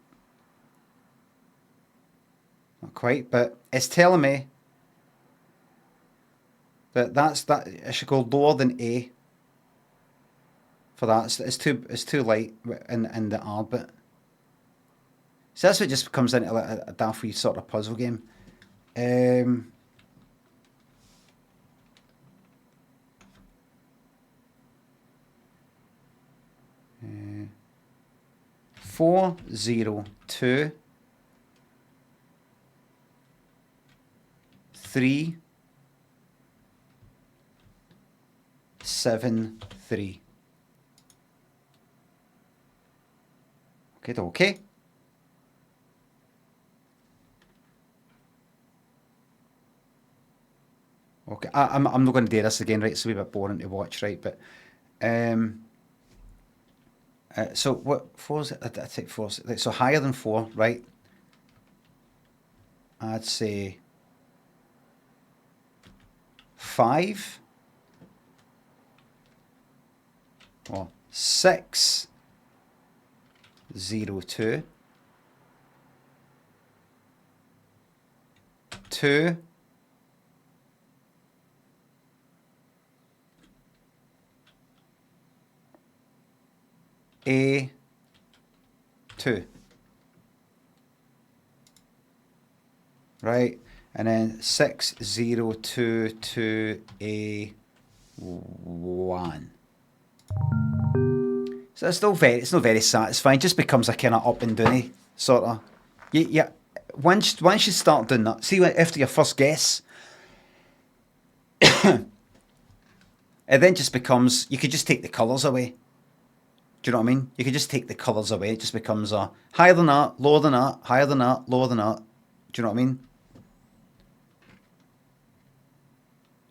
Not quite, but it's telling me that I should go lower than A for that. It's too light in the R bit. So that's what just comes into like a daft wee sort of puzzle game. Um, 402 373. Okay. Okay, I'm not going to do this again, right? It's a wee bit boring to watch, right? But so what 4 is it? I take 4. So higher than 4, right? I'd say 5 or 602 2 A 2, right? And then 6022 A 1. So it's not very satisfying. It just becomes a kind of up and downy sort of. Yeah. Once you start doing that, see after your first guess, it then just becomes you could just take the colours away. Do you know what I mean? You could just take the colours away. It just becomes a higher than that, lower than that, higher than that, lower than that. Do you know what I mean?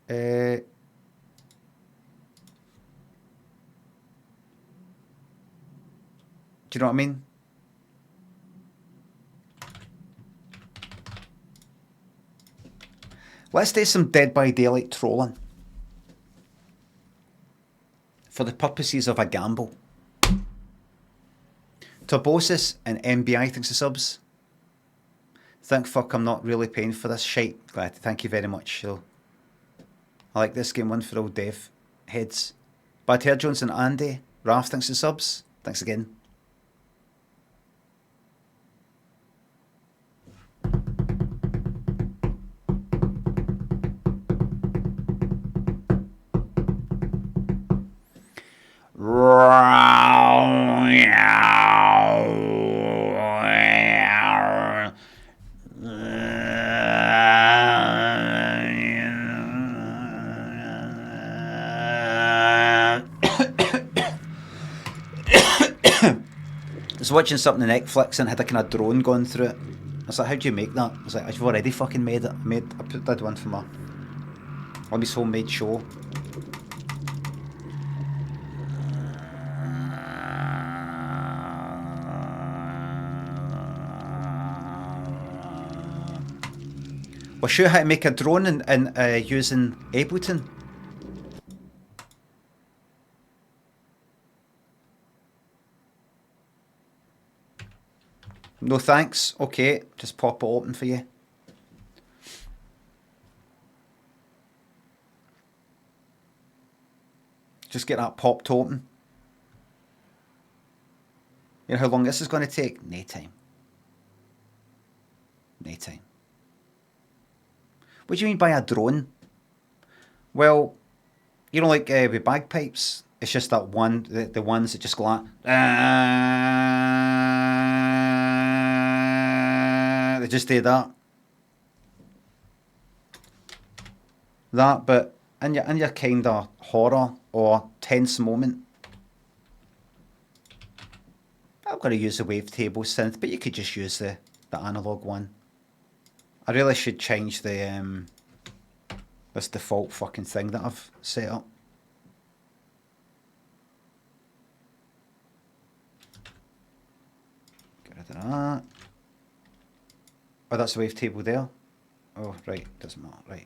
Do you know what I mean? Let's do some Dead by Daylight trolling for the purposes of a gamble. Turbosis and MBI thanks for subs. Thank fuck I'm not really paying for this shite. Glad. Thank you very much. So, I like this game one for all dev heads. Bad Hair Johnson, Andy, Raf thanks for subs. Thanks again. I was watching something on Netflix and had a kind of drone going through it. I was like, how do you make that? I was like, I've already fucking made it. I did one for my Limmy's homemade show. We'll show you how to make a drone and using Ableton. No thanks. Okay, just pop it open for you. Just get that popped open. You know how long this is going to take? No time. No time. What do you mean by a drone? Well, you know, like with bagpipes, it's just that one, the ones that just go like, they just do that. That, but in your kind of horror or tense moment, I'm going to use the wavetable synth, but you could just use the analog one. I really should change the this default fucking thing that I've set up. Get rid of that. Oh, that's the wavetable there. Oh, right, doesn't matter, right.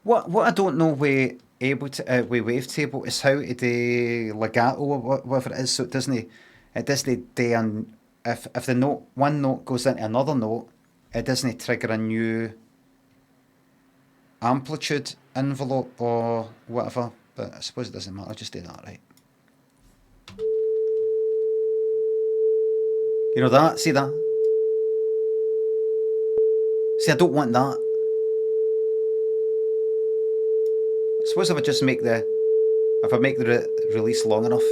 What I don't know with with Wavetable is how to do legato or whatever it is, so it doesn't do if the one note goes into another note, it doesn't trigger a new amplitude envelope or whatever. But I suppose it doesn't matter. Just do that, right? You know that? See that? See, I don't want that. I suppose if I just make the release long enough.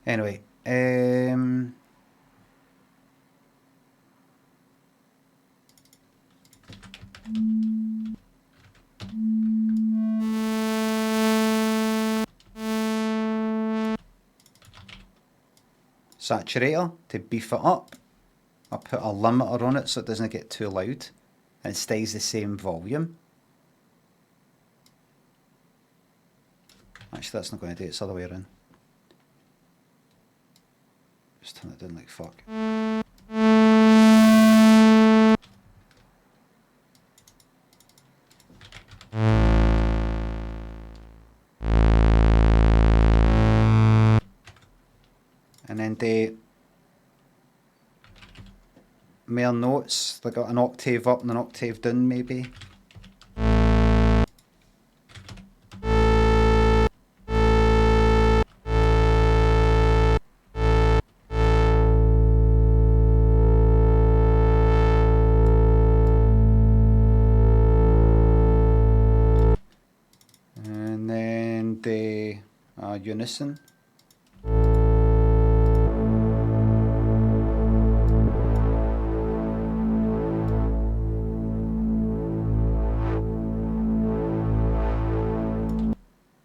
Anyway, saturator to beef it up. I'll put a limiter on it so it doesn't get too loud and it stays the same volume. Actually, that's not going to do it, it's the other way around. Just turn it down like fuck. And then do more notes, like an octave up and an octave down maybe. And then the unison.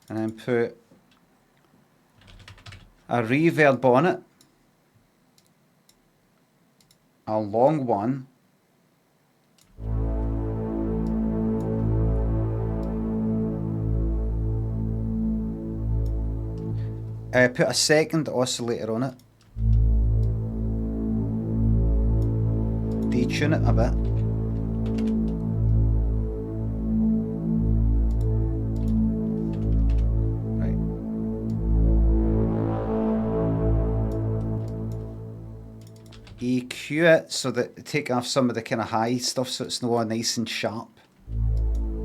And then put a reverb on it, a long one, put a second oscillator on it, detune it a bit. EQ it so that take off some of the kind of high stuff so it's not nice and sharp.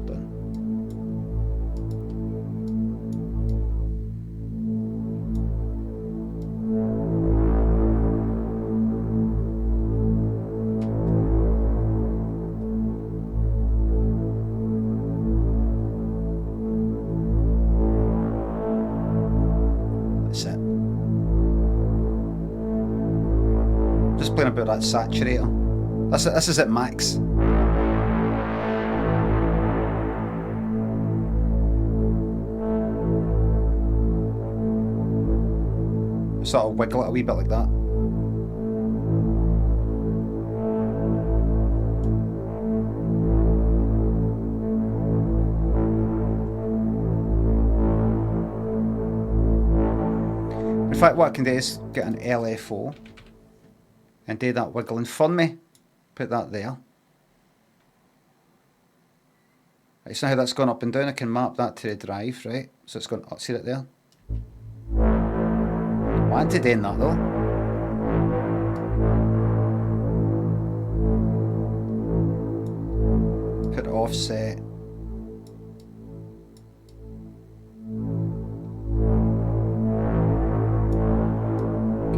Done. That's it. Just playing about that saturator. This is at max. Sort of wiggle it a wee bit like that. In fact, what I can do is get an LFO and do that wiggling for me. Put that there. Right, so how that's gone up and down, I can map that to the drive, right? So it's going up, see it there? I want to do that though. Put offset.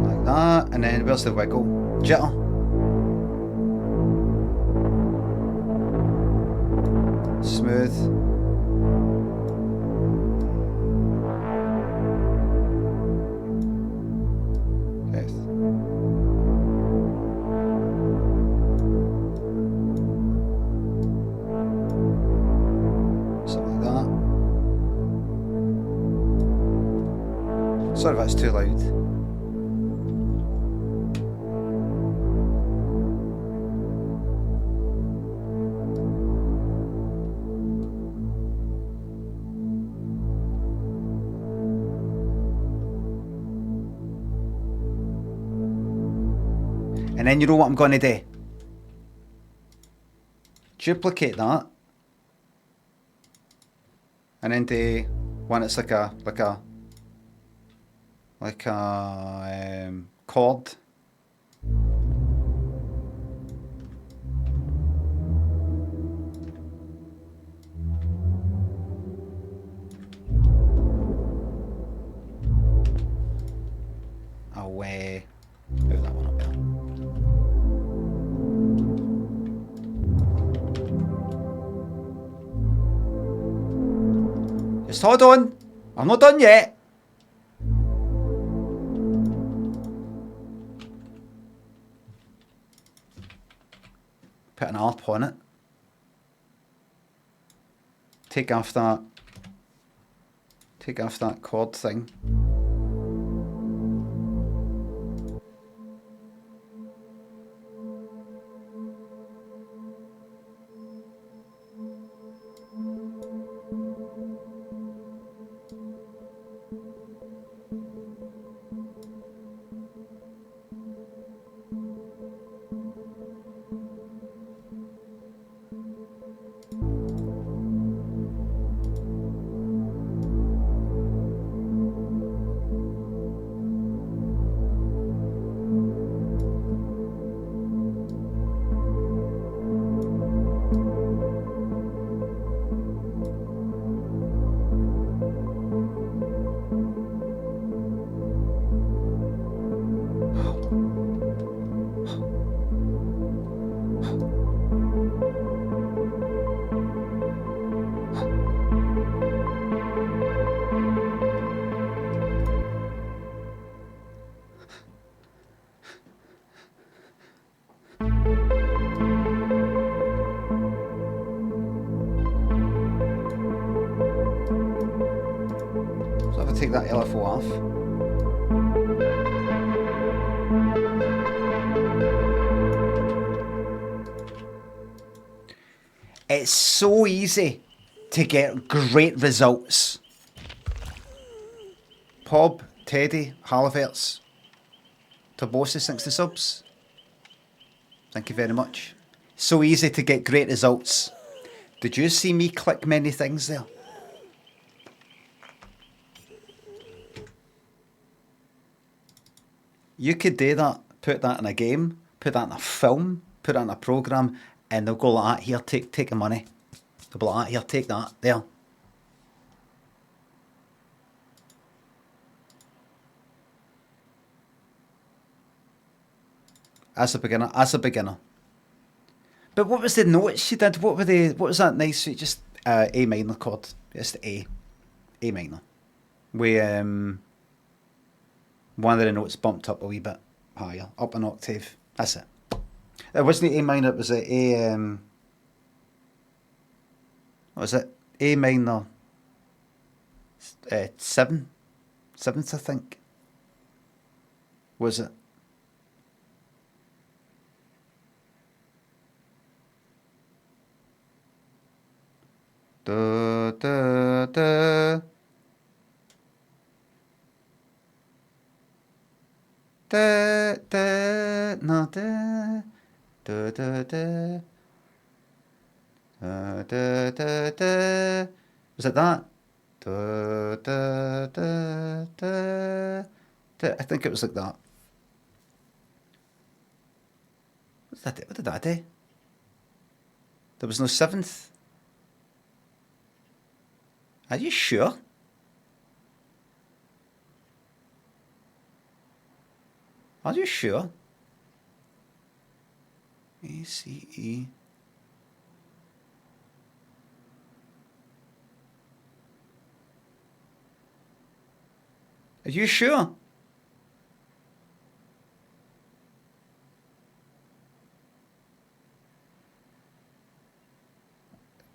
Like that, and then where's the wiggle? Jitter. Smooth. Fifth. Something like that. Sorry if that's too loud. And then you know what I'm going to do? Duplicate that. and then do one that's like a chord. I'll move that one up there. Just hold on. I'm not done yet. Put an ARP on it. Take off that chord thing. So if I take that LFO off. It's so easy to get great results. Pob, Teddy, Haliverts, Tobosis, thanks to subs. Thank you very much. So easy to get great results. Did you see me click many things there? You could do that, put that in a game, put that in a film, put that in a program, and they'll go like that, here, take the money. They'll be like that, here, take that, there. As a beginner. But what was the notes she did? What was that nice, just A minor chord, just A minor. With one of the notes bumped up a wee bit higher, up an octave. That's it. It wasn't A minor, it was a what was it? A minor 7th, I think. Was it? Da da da. Da da no da da da da da da da. Was it that? Da da da da da. I think it was like that. What did that do? There was no 7th. Are you sure? Are you sure? A-C-E. Are you sure?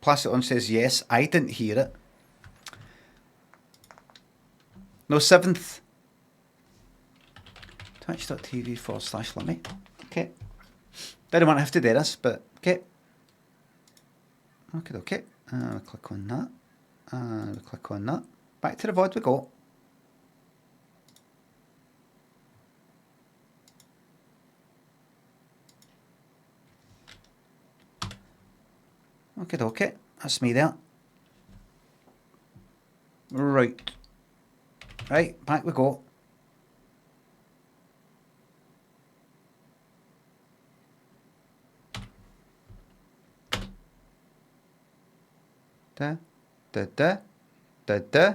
Placid On says yes. I didn't hear it. No 7th. Twitch.tv/Limmy. Okay. Didn't want to have to do this, but okay. Okay. We'll click on that. We'll click on that. Back to the VOD we go. Okay. That's me there. Right. Right, back we go. Da, da, da, da, da,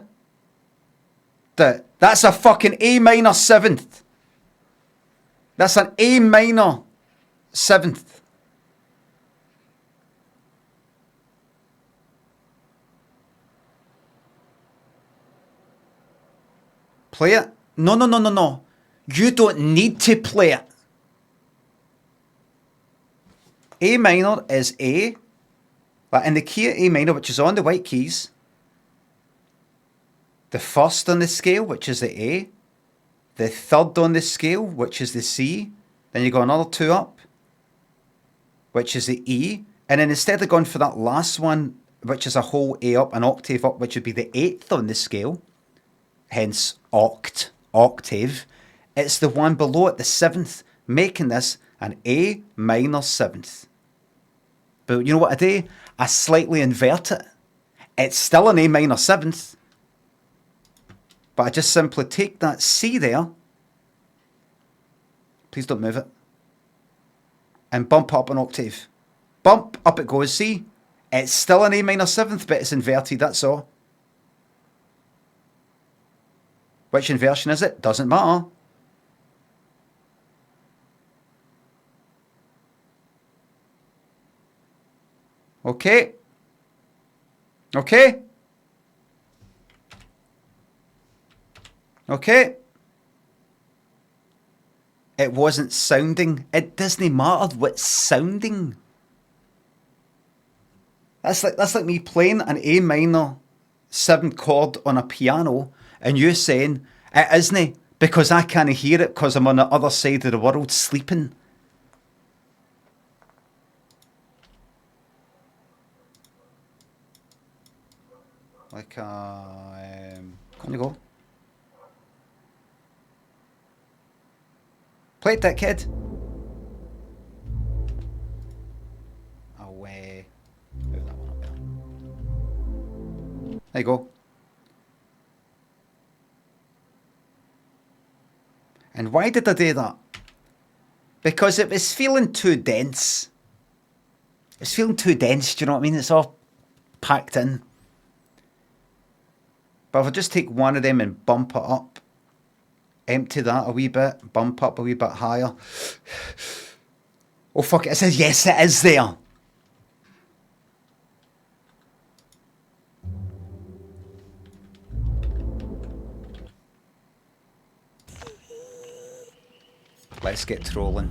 da. That's a fucking A minor seventh. That's an A minor seventh. Play it? No, no, no, no, no. You don't need to play it. A minor is A. Like in the key of A minor, which is on the white keys. The first on the scale, which is the A. The third on the scale, which is the C. Then you go another 2 up, which is the E. And then instead of going for that last one, which is a whole A up, an octave up, which would be the 8th on the scale, hence octave, it's the one below it, the 7th, making this an A minor 7th. But you know what I do? I slightly invert it. It's still an A minor 7th, but I just simply take that C there, please don't move it, and bump up an octave. Bump, up it goes, see? It's still an A minor 7th, but it's inverted, that's all. Which inversion is it? Doesn't matter. Okay. Okay. Okay. It wasn't sounding. It doesn't matter what's sounding. That's like me playing an A minor 7th chord on a piano and you saying, it isn't because I can't hear it because I'm on the other side of the world sleeping. Like, can you go? Play it, that kid. Away. Move that one up there. There you go. And why did I do that? Because it was feeling too dense. It's feeling too dense, do you know what I mean? It's all packed in. But if I just take one of them and bump it up, empty that a wee bit, bump up a wee bit higher. Oh fuck it, it says yes it is there. Let's get trolling.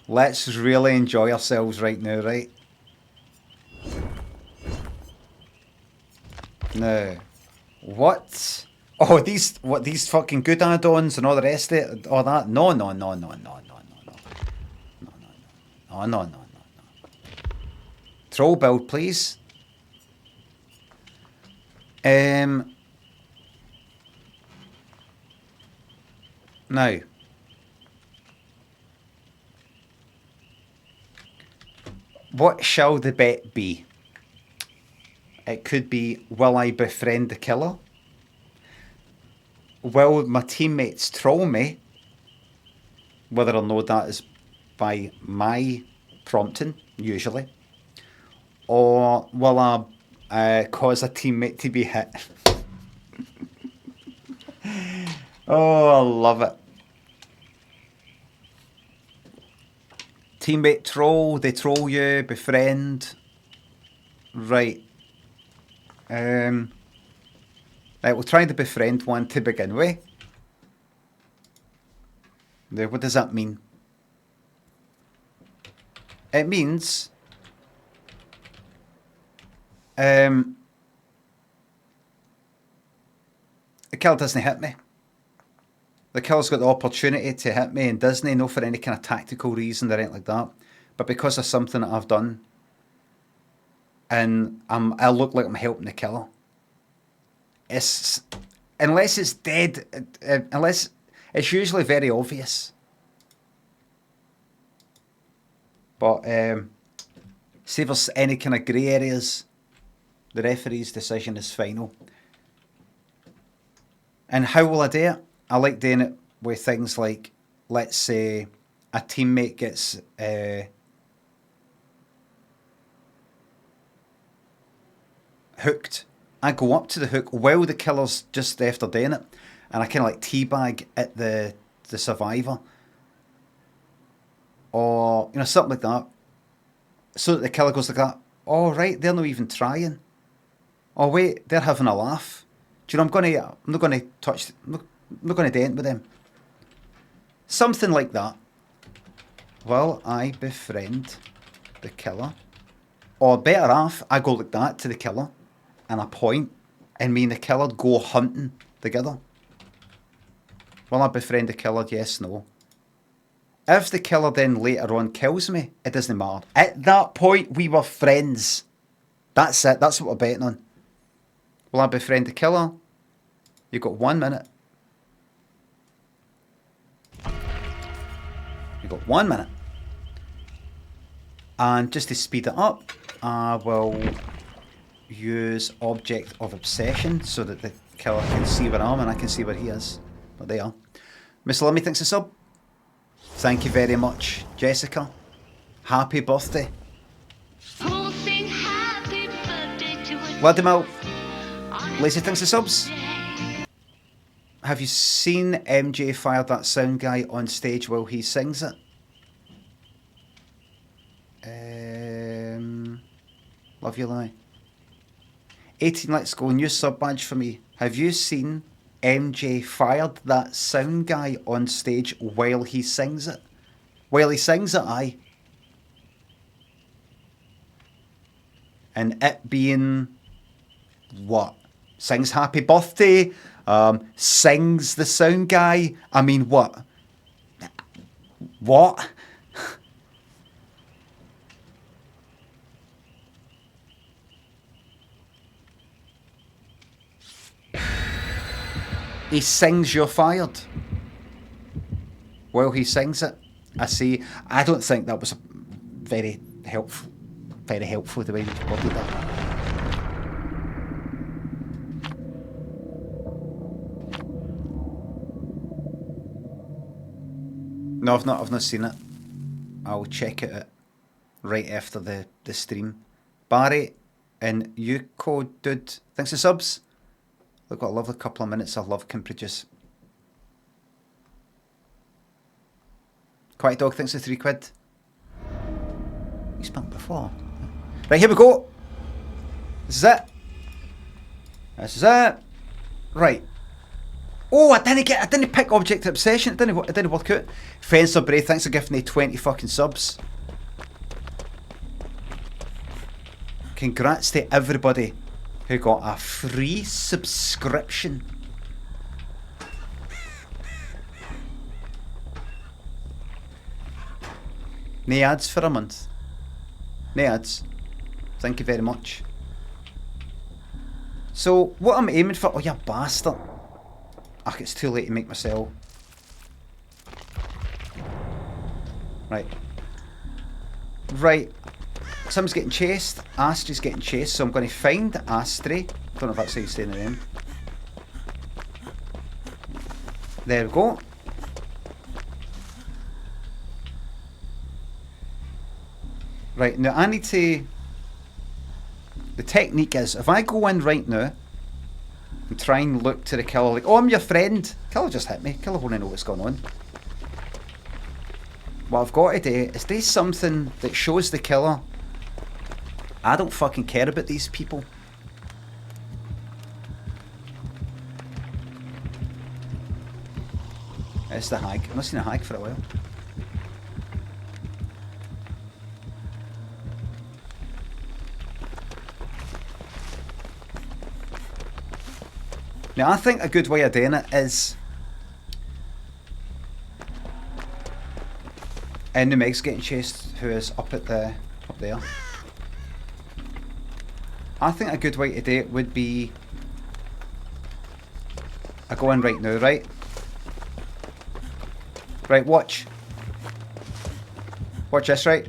Let's really enjoy ourselves right now, right? Now, what? Oh, these fucking good add-ons and all the rest of it, all that? No. Troll build, please. Now, what shall the bet be? It could be, will I befriend the killer? Will my teammates troll me? Whether or not that is by my prompting, usually. Or will I cause a teammate to be hit? Oh, I love it. Teammate troll, they troll you, befriend. Right. Right, we'll try the befriend one to begin with. Now, what does that mean? It means the kill doesn't hit me. The kill's got the opportunity to hit me and doesn't, no for any kind of tactical reason or anything like that. But because of something that I've done, and I look like I'm helping the killer. Unless it's dead, unless it's usually very obvious. But See if there's any kind of grey areas. The referee's decision is final. And how will I do it? I like doing it with things like, let's say a teammate gets hooked. I go up to the hook while the killer's just after doing it, and I kind of like teabag at the survivor, or you know, something like that, so that the killer goes like that. Oh right, they're not even trying. Oh wait, they're having a laugh. Do you know? I'm not gonna touch. I'm not gonna dent with them. Something like that. Will I befriend the killer? Or better off, I go like that to the killer, and I point, and me and the killer go hunting together. Will I befriend the killer? Yes, no. If the killer then later on kills me, it doesn't matter. At that point, we were friends. That's it. That's what we're betting on. Will I befriend the killer? You've got 1 minute. You've got 1 minute. And just to speed it up, I will use Object of Obsession so that the killer can see where I am and I can see where he is. But they are. Miss Limmy thinks a sub. Thank you very much, Jessica. Happy birthday. Vladimir, Lacey thinks the subs. Have you seen MJ fire that sound guy on stage while he sings it? Love you, lie. 18, let's go. New sub badge for me. Have you seen MJ fired that sound guy on stage while he sings it? While he sings it, aye. And it being what? Sings happy birthday, sings the sound guy. I mean, what? What? He sings "You're Fired" while he sings it. I see. I don't think that was very helpful. Very helpful the way he recorded that. No, I've not seen it. I'll check it out right after the stream. Barry and Yuko Dude, thanks for subs. They've got a lovely couple of minutes of love can produce. Quiet Dog thinks the £3. You spent before. Right, here we go. This is it. This is it. Right. Oh, I didn't pick Object of Obsession. It didn't work out. Fencer Bray, thanks for giving me 20 fucking subs. Congrats to everybody who got a free subscription. No ads for a month. No ads. Thank you very much. So, what I'm aiming for... Oh, you bastard. Ach, it's too late to make myself. Right. Right. Someone's getting chased. Astray's getting chased, so I'm going to find Astray. Don't know if that's how you say the name. There we go. Right, now I need to... The technique is, if I go in right now and try and look to the killer like, oh, I'm your friend. Killer just hit me. Killer won't know what's going on. What I've got to do is do something that shows the killer I don't fucking care about these people. It's the hag. I've not seen a hag for a while. Now I think a good way of doing it is the Meg's getting chased, who is up there. I think a good way to do it would be I go in right now, right? Right, watch. Watch this, right?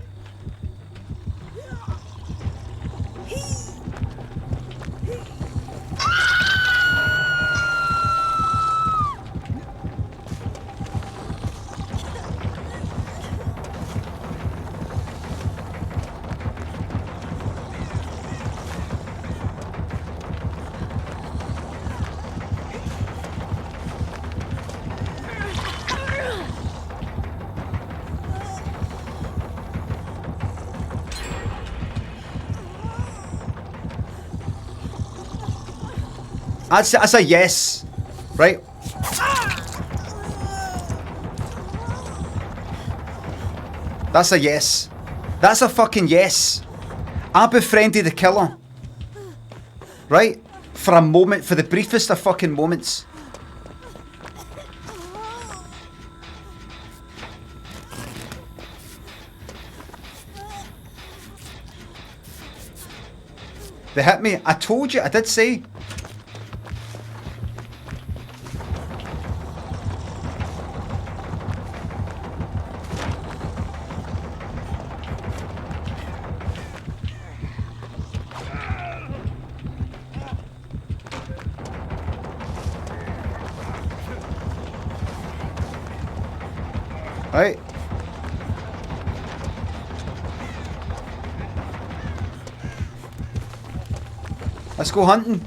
That's a yes. Right? That's a yes. That's a fucking yes. I befriended the killer. Right? For a moment, for the briefest of fucking moments. They hit me. I told you. I did say. Right. Let's go hunting.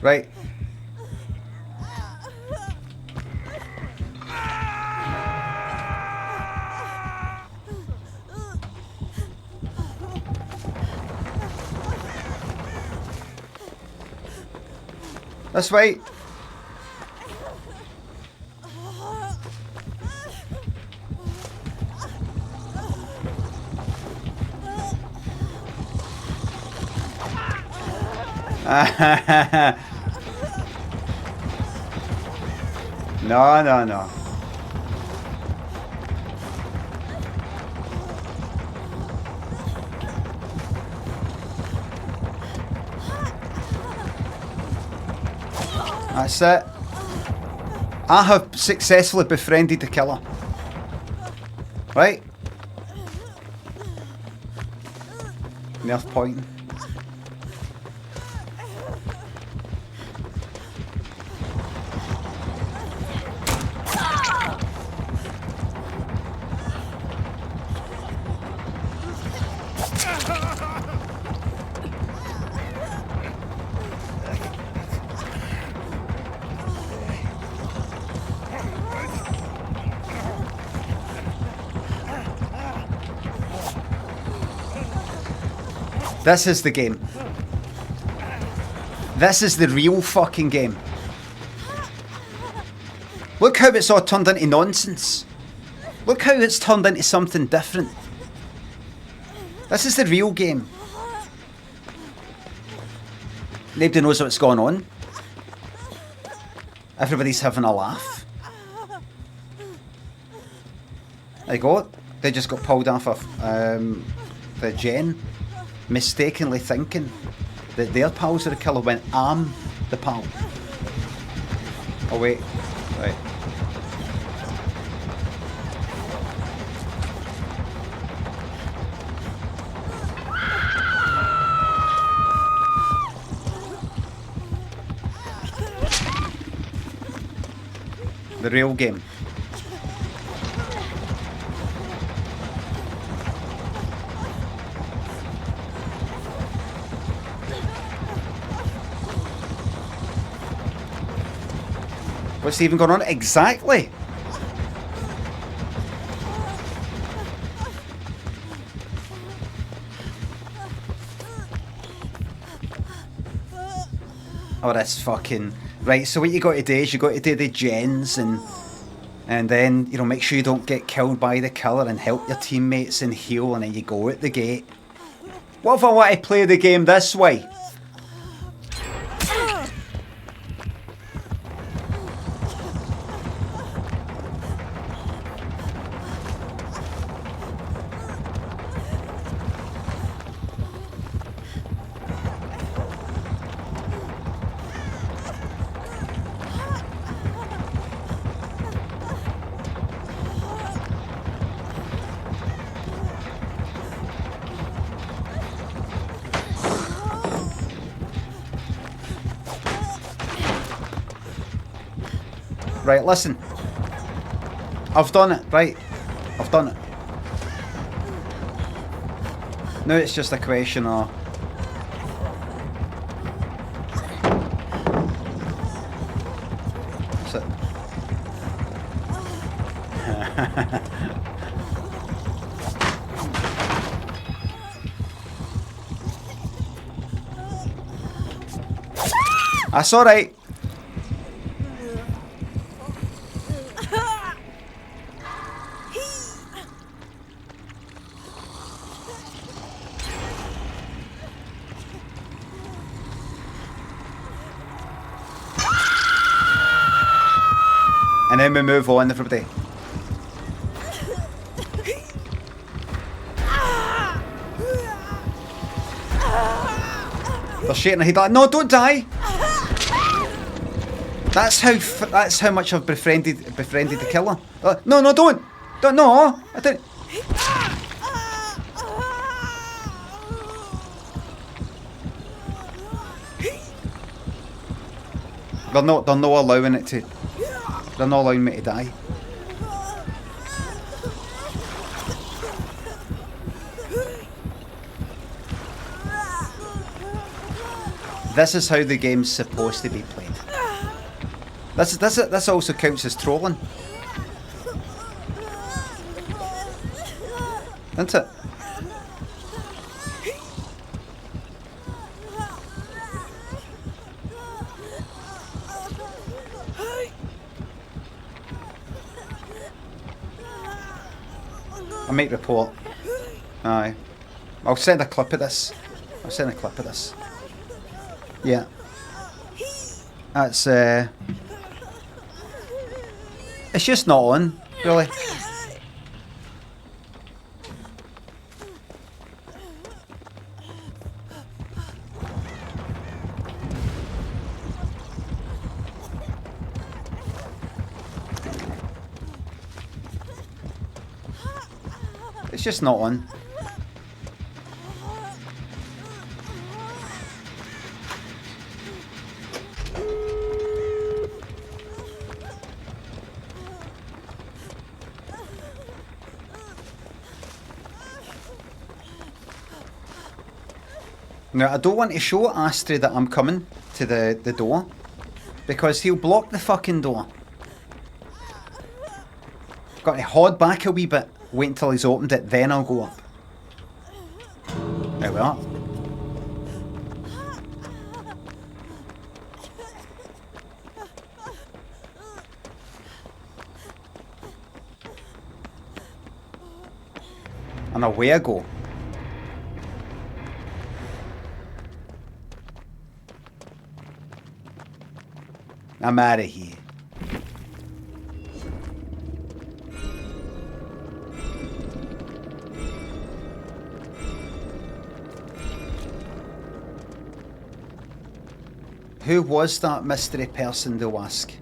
Right. Let's wait. No, no, no. That's it. I have successfully befriended the killer. Right? Enough pointing. This is the game. This is the real fucking game. Look how it's all turned into nonsense. Look how it's turned into something different. This is the real game. Nobody knows what's going on. Everybody's having a laugh. There you go. They just got pulled off of the gen, mistakenly thinking that their pals are the killer when I'm the pal. Oh wait, right. The real game. What's even going on? Exactly. Oh, that's fucking right. So what you got to do is you got to do the gens and then you know make sure you don't get killed by the killer and help your teammates and heal, and then you go at the gate. What if I want to play the game this way? Right, listen. I've done it, right? I've done it. Now it's just a question of... That's it. That's alright. And then we move on, everybody. They're shaking their head like, no, don't die. That's how much I've befriended the killer. No, don't, no, I didn't. They're not allowing it to. They're not allowing me to die. This is how the game's supposed to be played. This also counts as trolling. Isn't it? I might report. Aye. I'll send a clip of this. Yeah. That's it's just not on, really. It's just not on. Now, I don't want to show Astrid that I'm coming to the door, because he'll block the fucking door. Got to hold back a wee bit, wait until he's opened it, then I'll go up. There we are. And away I go. I'm out of here. Who was that mystery person, they'll ask?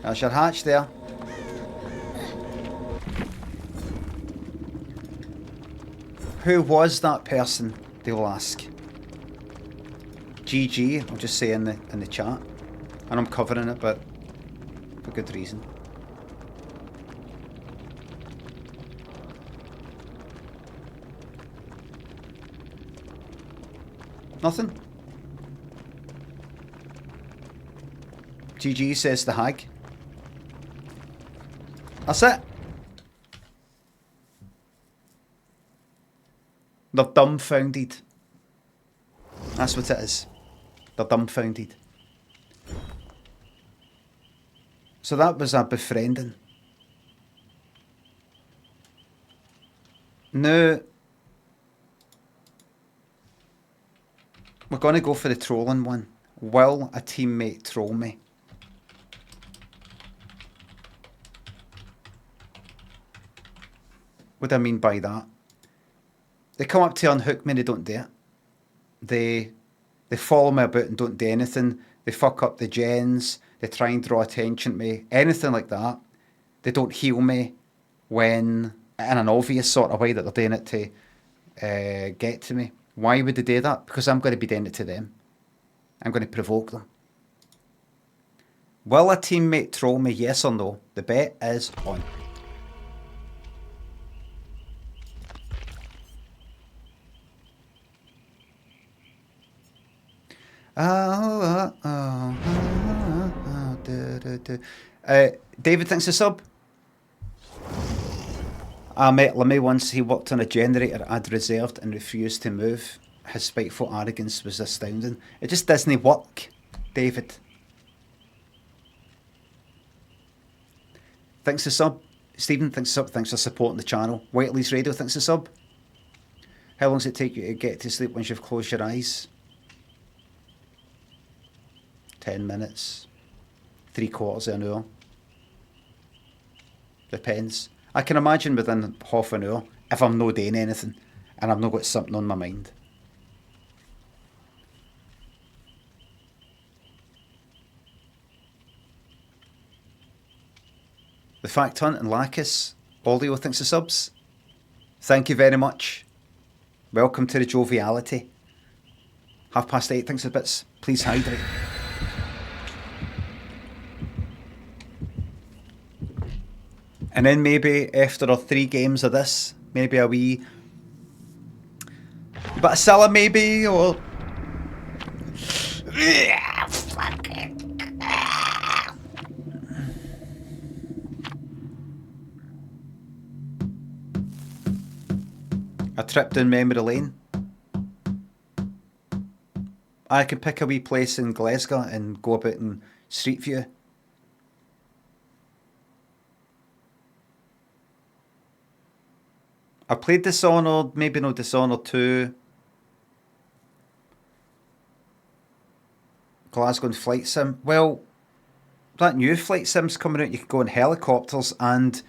There's your hatch there. Who was that person, they will ask. GG, I'll just say in the chat. And I'm covering it, but for good reason. Nothing? GG says the hag. That's it. They're dumbfounded. That's what it is. They're dumbfounded. So that was a befriending. Now, we're going to go for the trolling one. Will a teammate troll me? What do I mean by that? They come up to unhook me and they don't do it. They follow me about and don't do anything. They fuck up the gens. They try and draw attention to me. Anything like that. They don't heal me when, in an obvious sort of way that they're doing it to get to me. Why would they do that? Because I'm going to be doing it to them. I'm going to provoke them. Will a teammate troll me, yes or no? The bet is on. David thinks a sub. I met Limmy once. He worked on a generator I'd reserved and refused to move. His spiteful arrogance was astounding. It just doesn't work, David. Thanks a sub. Stephen thinks a sub. Thanks for supporting the channel. Whiteley's Radio thinks a sub. How long does it take you to get to sleep once you've closed your eyes? 10 minutes. 3/4 of an hour. Depends. I can imagine within half an hour, if I'm not doing anything and I've not got something on my mind. The Fact Hunt and Lacus, Audio thinks of subs. Thank you very much. Welcome to the joviality. 8:30 thinks of bits. Please hydrate. And then maybe after our 3 games of this, maybe a wee bit of Silla maybe, or... a trip down memory lane. I could pick a wee place in Glasgow and go about in Street View. I played Dishonored, maybe no Dishonored 2. Glasgow and Flight Sim. Well, that new Flight Sim's coming out. You can go in helicopters, and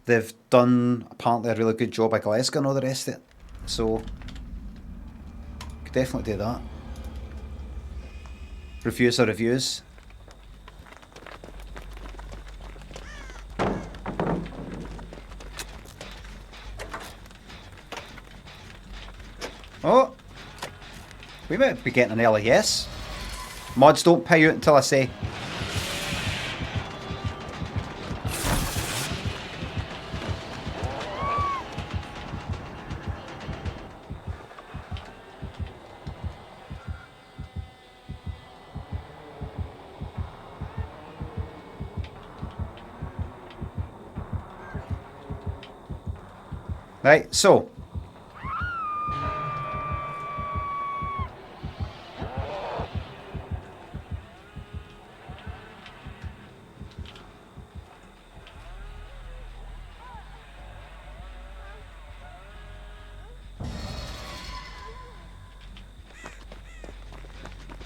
they've done apparently a really good job at Glasgow and all the rest of it. So, could definitely do that. Reviews are reviews. Oh, we might be getting an early yes. Mods, don't pay out until I say. Right, so.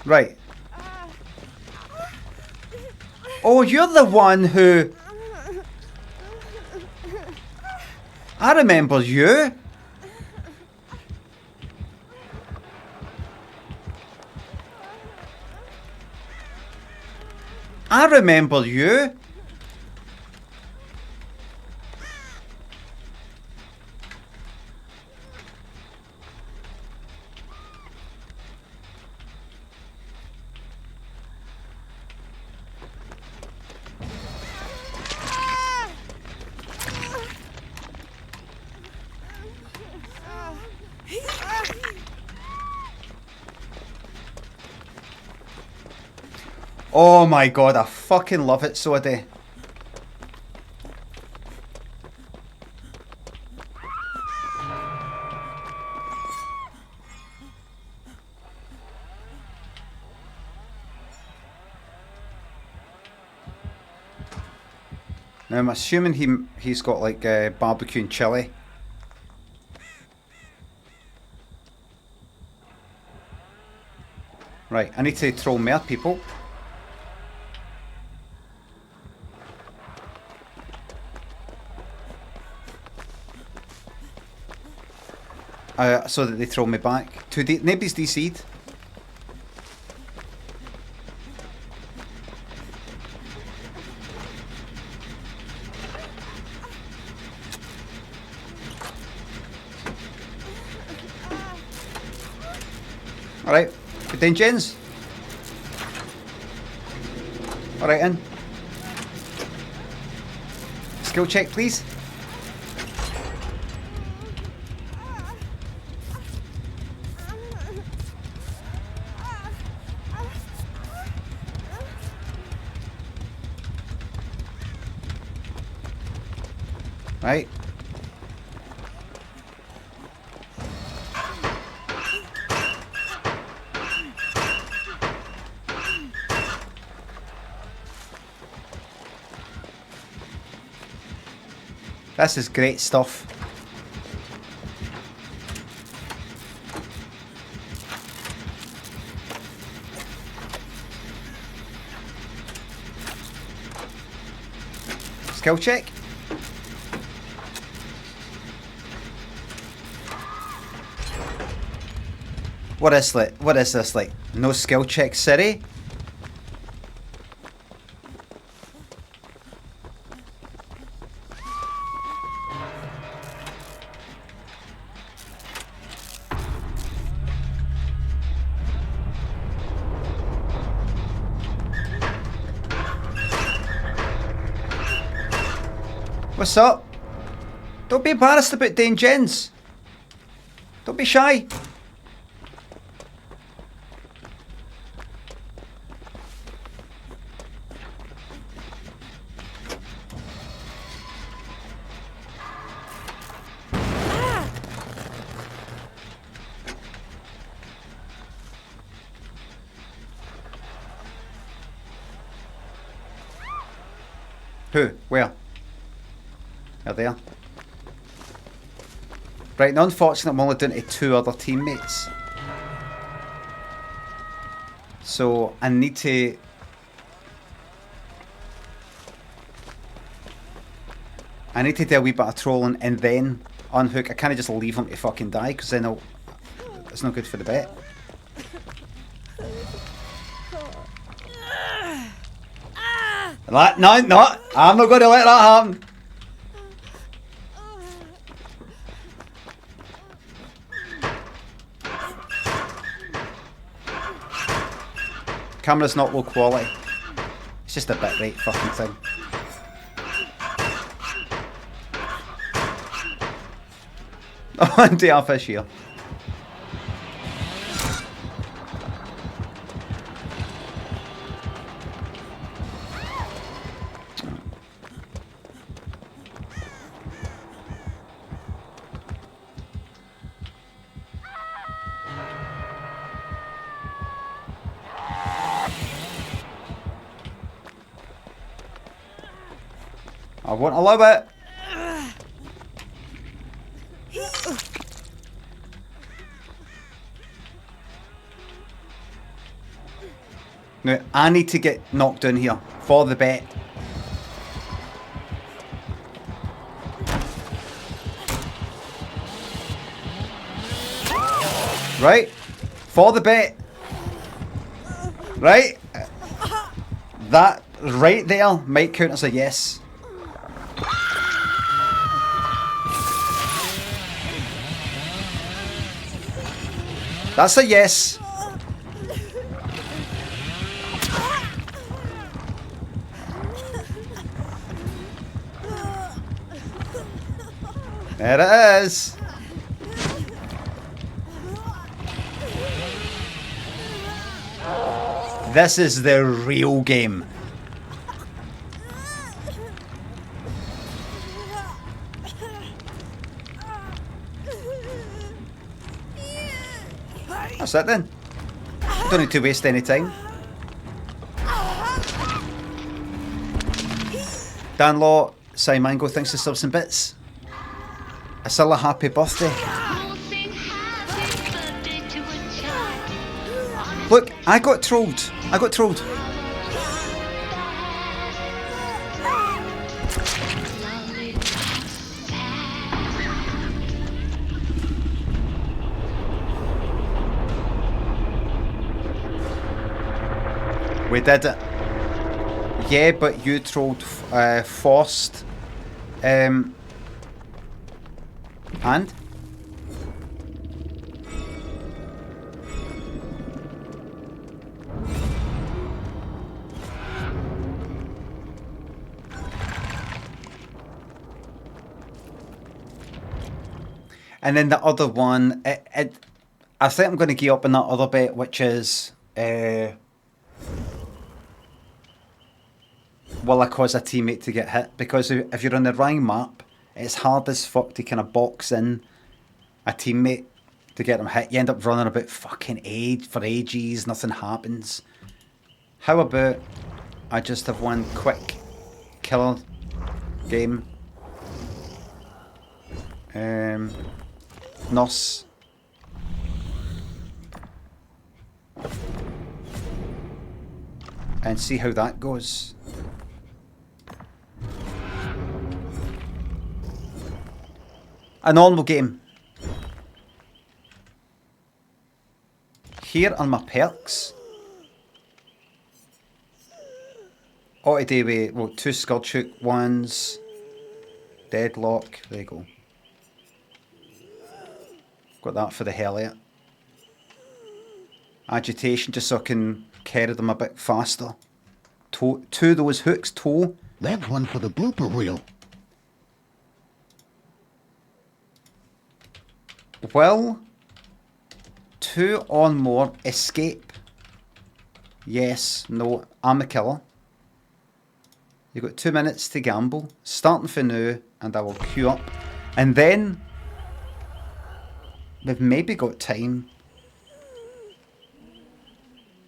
Right. Oh, you're the one who... I remember you. I remember you. Oh my god, I fucking love it, so I do. Now I'm assuming he's got like barbecue and chili. Right, I need to troll more people. So that they throw me back. Nobody's DC'd. Alright, good day, gents. Alright, in. Skill check, please. Right. This is great stuff. Skill check. What is this like? No skill check city? What's up? Don't be embarrassed about doing gens. Don't be shy. Who? Where? Are there? Right, now unfortunately I'm only doing it to 2 other teammates. So I need to... do a wee bit of trolling and then unhook. I can't just leave him to fucking die because then it's not good for the bet. No, I'm not going to let that happen. Camera's not low quality. It's just a bit rate fucking thing. Oh, and the fish here. I won't allow it. Now, I need to get knocked down here for the bet. Right? For the bet. Right? That right there might count as a yes. That's a yes. There it is. This is the real game. That's it then. Don't need to waste any time. Dan Law, Simango, thanks for subs and bits. Asilla, happy birthday. Look, I got trolled. I got trolled. We did it. Yeah, but you trolled Forced. And? And then the other one, I think I'm going to give up on that other bit, which is, will I cause a teammate to get hit? Because if you're on the wrong map, it's hard as fuck to kind of box in a teammate to get them hit. You end up running about fucking for ages, nothing happens. How about I just have one quick killer game? Nos. And see how that goes. A normal game. Here are my perks. Ought to do with, well, 2 Skullchook ones. Deadlock. There you go. Got that for the hell of it. Agitation, just so I can carry them a bit faster. 2 of those hooks, toe. That's one for the blooper reel. Will 2 or more escape? Yes, no, I'm a killer. You've got 2 minutes to gamble, starting for now, and I will queue up. And then, we've maybe got time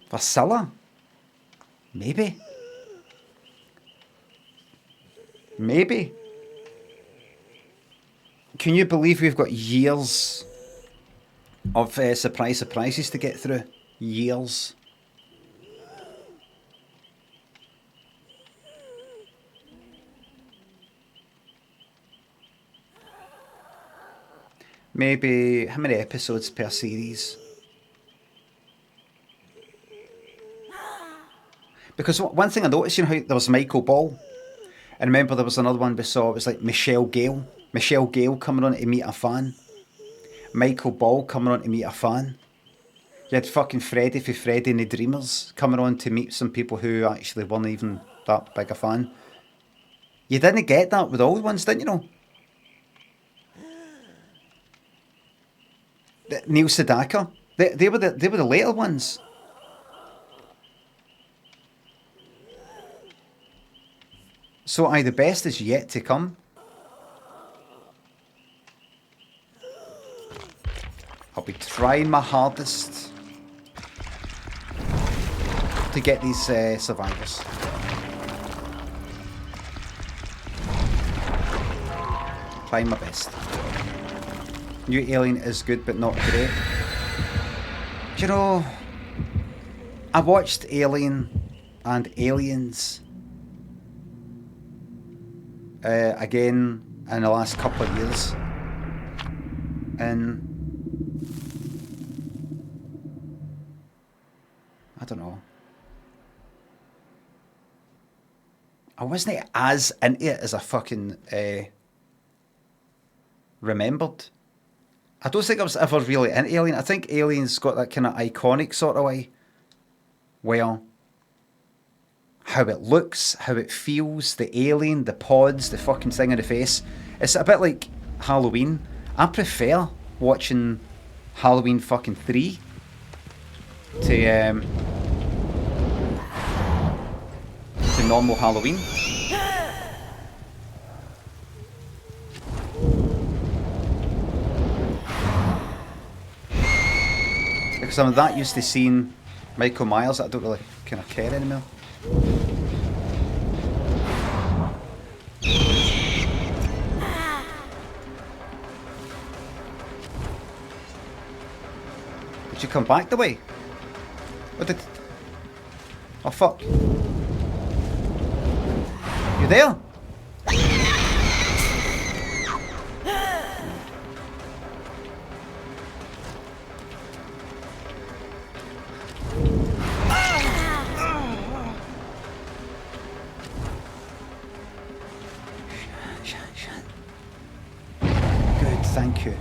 for Scylla. Maybe. Maybe. Can you believe we've got years of surprises to get through? Years. Maybe, how many episodes per series? Because one thing I noticed, you know how there was Michael Ball? And remember there was another one we saw, it was like Michelle Gale. Michelle Gale coming on to meet a fan. Michael Ball coming on to meet a fan. You had fucking Freddie for Freddie and the Dreamers coming on to meet some people who actually weren't even that big a fan. You didn't get that with the old ones, didn't you know? Neil Sedaka. They were the later ones. So aye, the best is yet to come. I'll be trying my hardest to get these survivors. Trying my best. New Alien is good but not great. Do you know, I watched Alien and Aliens again in the last couple of years, and I don't know, I wasn't as into it as I fucking remembered. I don't think I was ever really into Alien. I think Alien's got that kind of iconic sort of way, where how it looks, how it feels, the alien, the pods, the fucking thing in the face. It's a bit like Halloween. I prefer watching Halloween fucking 3 to normal Halloween. Because I'm that used to seeing Michael Myers that I don't really kind of care anymore. Did you come back the way? What did... Oh fuck. You there? Good, thank you.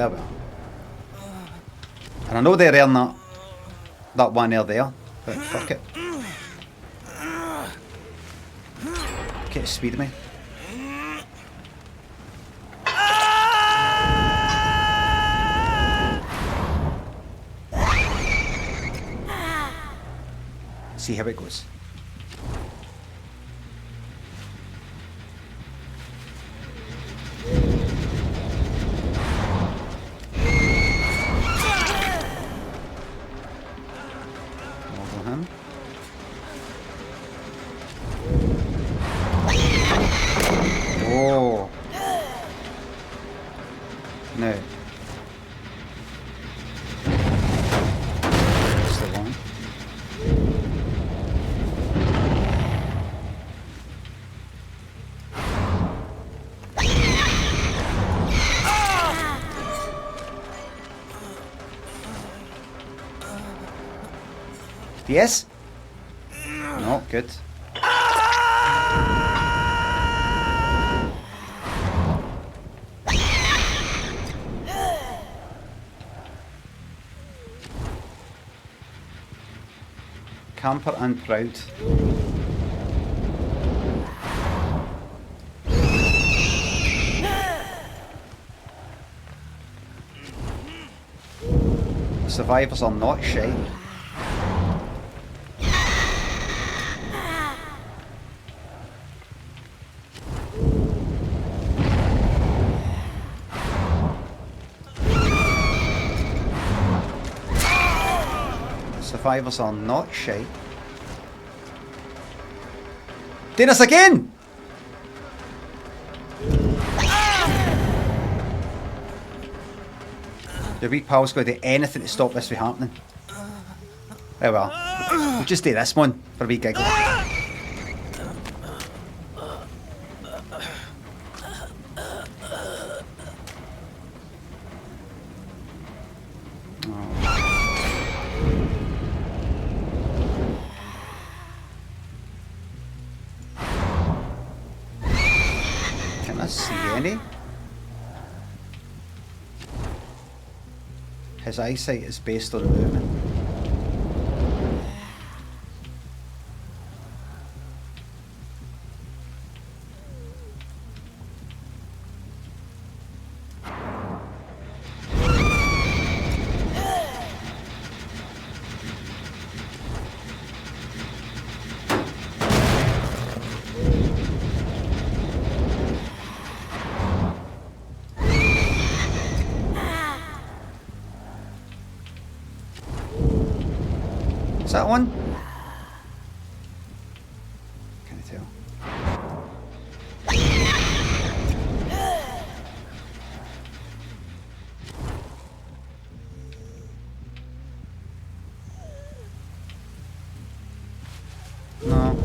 There we are. And I know they're in that one there, but fuck it. Get speed me. See how it goes. Over him. Oh. No. That's the one. Yes? No, good. Camper and proud. Survivors are not shy. Survivors are not shy. Doing this again! Your wee pal's going to do anything to stop this from happening. There we are. We'll just do this one for a wee giggle. See any? His eyesight is based on movement. Is that one? Can't tell. No.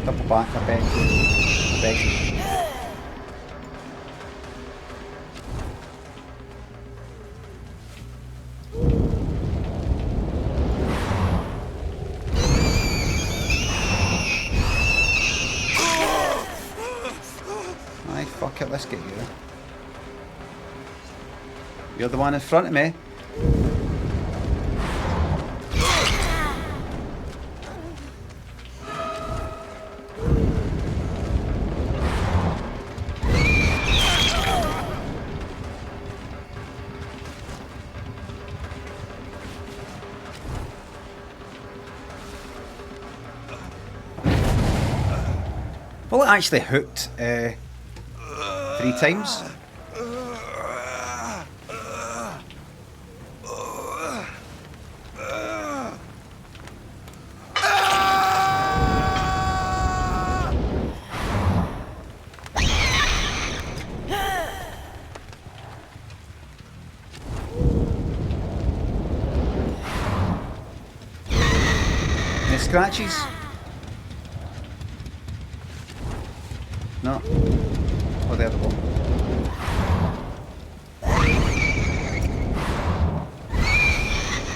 Double back, I beg you. I beg you. Aye, fuck it, let's get you. You're the one in front of me. Well, it actually hooked 3 times. Any scratches? No. Oh, there we go.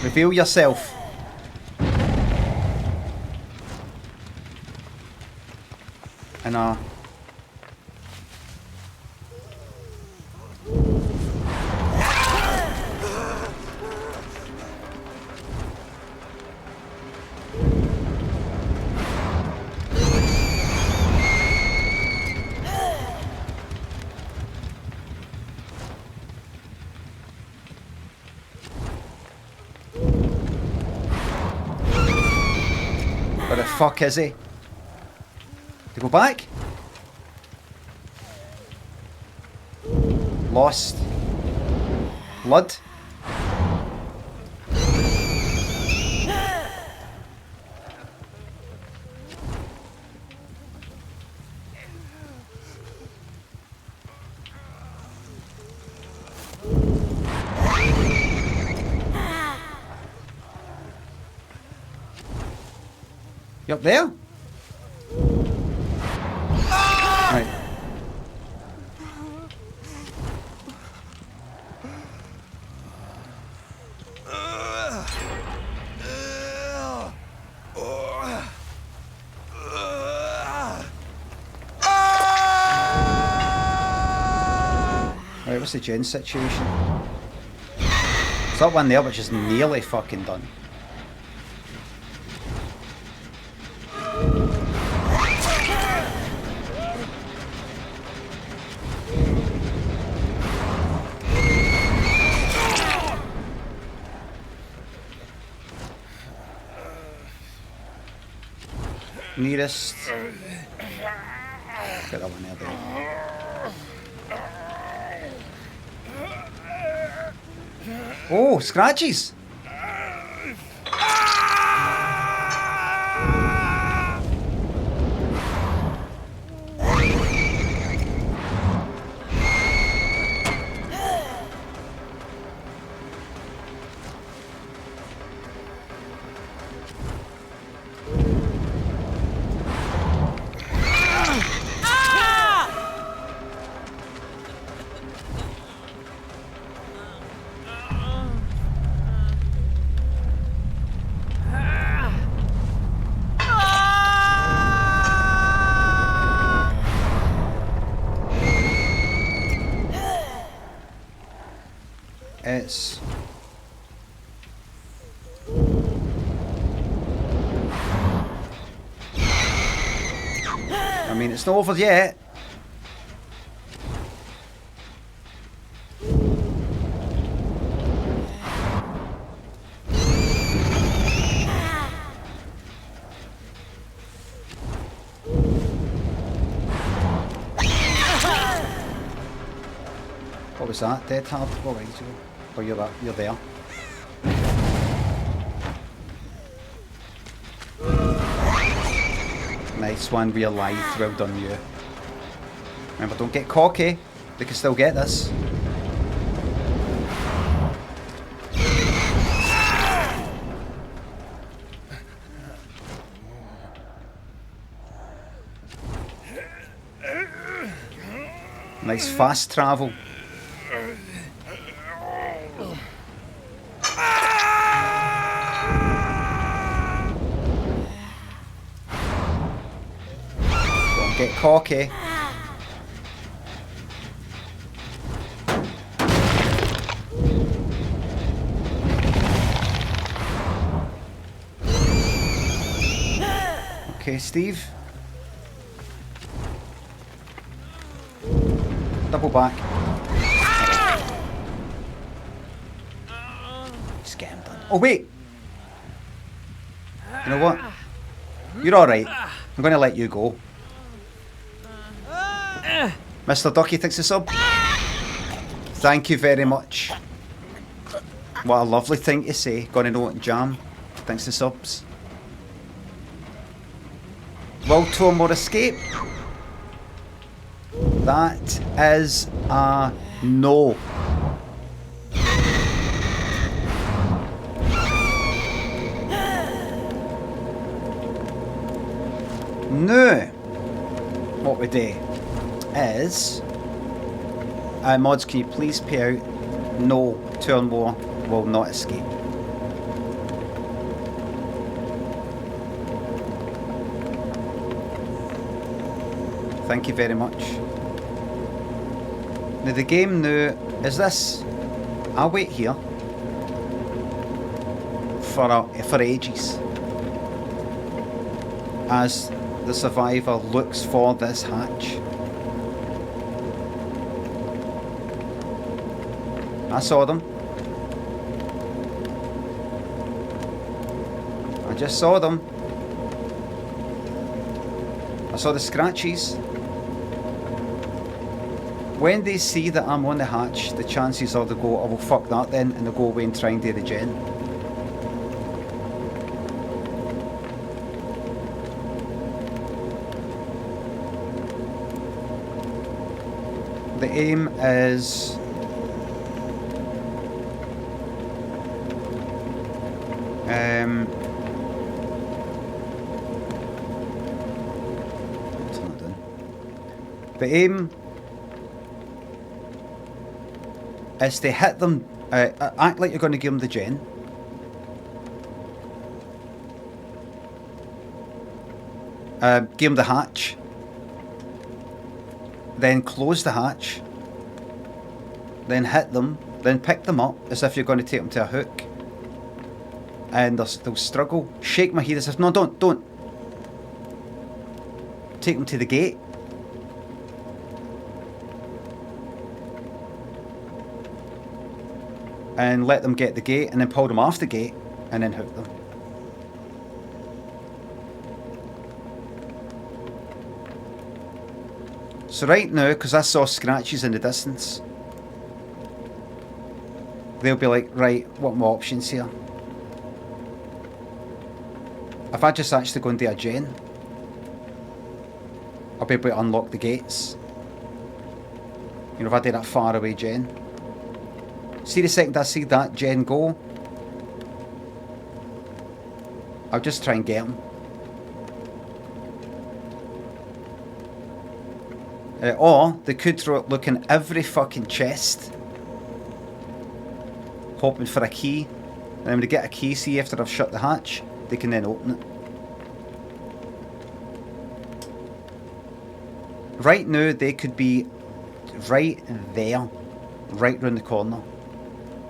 Reveal yourself. And where the fuck is he? To go back? Lost. Blood. You up there? Right. Right, what's the Jen situation? There's that one there which is nearly fucking done. Nearest. Get that one there, there. Oh, scratches! It's I mean, it's not over yet. What was that? Dead hard? Oh, right, oh, you're there. Nice one, we're live. Well done, you. Remember, don't get cocky. They can still get this. Nice fast travel. Don't get cocky. Okay, Steve. Double back. Just get him done. Oh wait! You know what? You're alright. I'm gonna let you go. Mr. Ducky thinks a sub. Thank you very much. What a lovely thing to say. Gonna know what Jam thinks the subs. Will Tomor escape? That is a no. No. What we do? is... mods, can you please pay out? No, 2 or more will not escape. Thank you very much. Now the game now is this. I'll wait here for ages as the survivor looks for this hatch. I saw them. I just saw them. I saw the scratches. When they see that I'm on the hatch, the chances are they go, oh well fuck that then, and they'll go away and try and do the gen. The aim is... what's that doing? The aim is to hit them, act like you're going to give them the gen. Give them the hatch. Then close the hatch. Then hit them. Then pick them up as if you're going to take them to a hook. And they'll struggle. Shake my head as if, no, don't. Take them to the gate. And let them get the gate, and then pull them off the gate, and then hook them. So right now, because I saw scratches in the distance, they'll be like, right, what are my options here? If I just actually go and do a gen, I'll be able to unlock the gates. You know, if I do that far away gen. See the second I see that gen go, I'll just try and get him. Or they could look in every fucking chest, hoping for a key. And then when they get a key, see after I've shut the hatch, they can then open it. Right now they could be right there, right round the corner,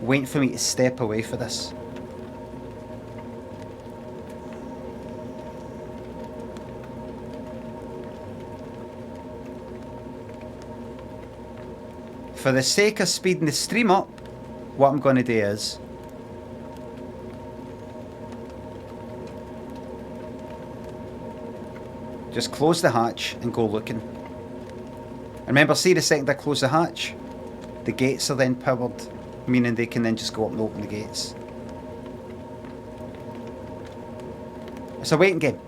waiting for me to step away for this. For the sake of speeding the stream up, what I'm going to do is just close the hatch and go looking. And remember, see the second I close the hatch, the gates are then powered, meaning they can then just go up and open the gates. It's a waiting game.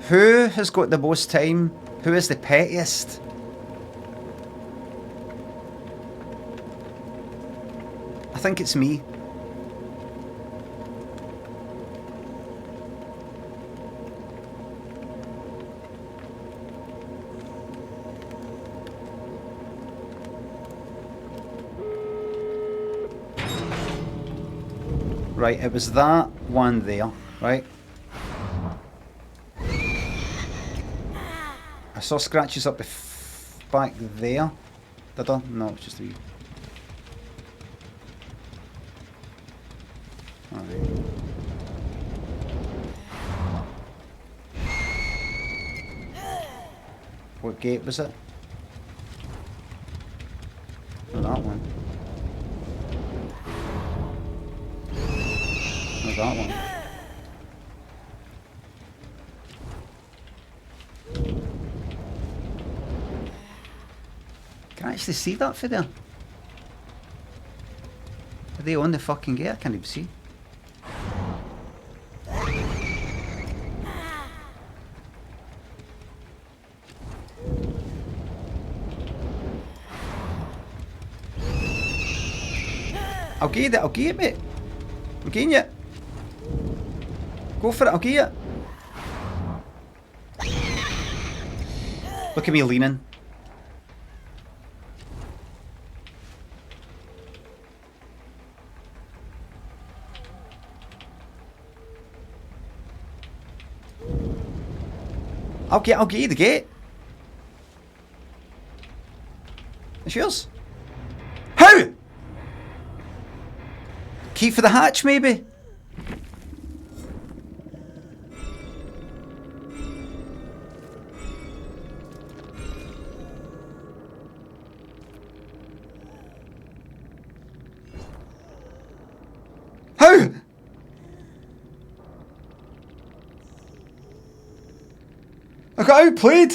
Who has got the most time? Who is the pettiest? I think it's me. Right, it was that one there, right? I saw scratches up back there. Did I? No, it's just a wee. Alright. What gate was it? Oh, that one. Oh, that one. Can I actually see that for there? Are they on the fucking gate? I can't even see. I'll get it, mate. I'm getting it. Go for it, I'll get it. Look at me leaning. I'll get you the gate. It's yours. How? Key for the hatch, maybe? How? I got outplayed.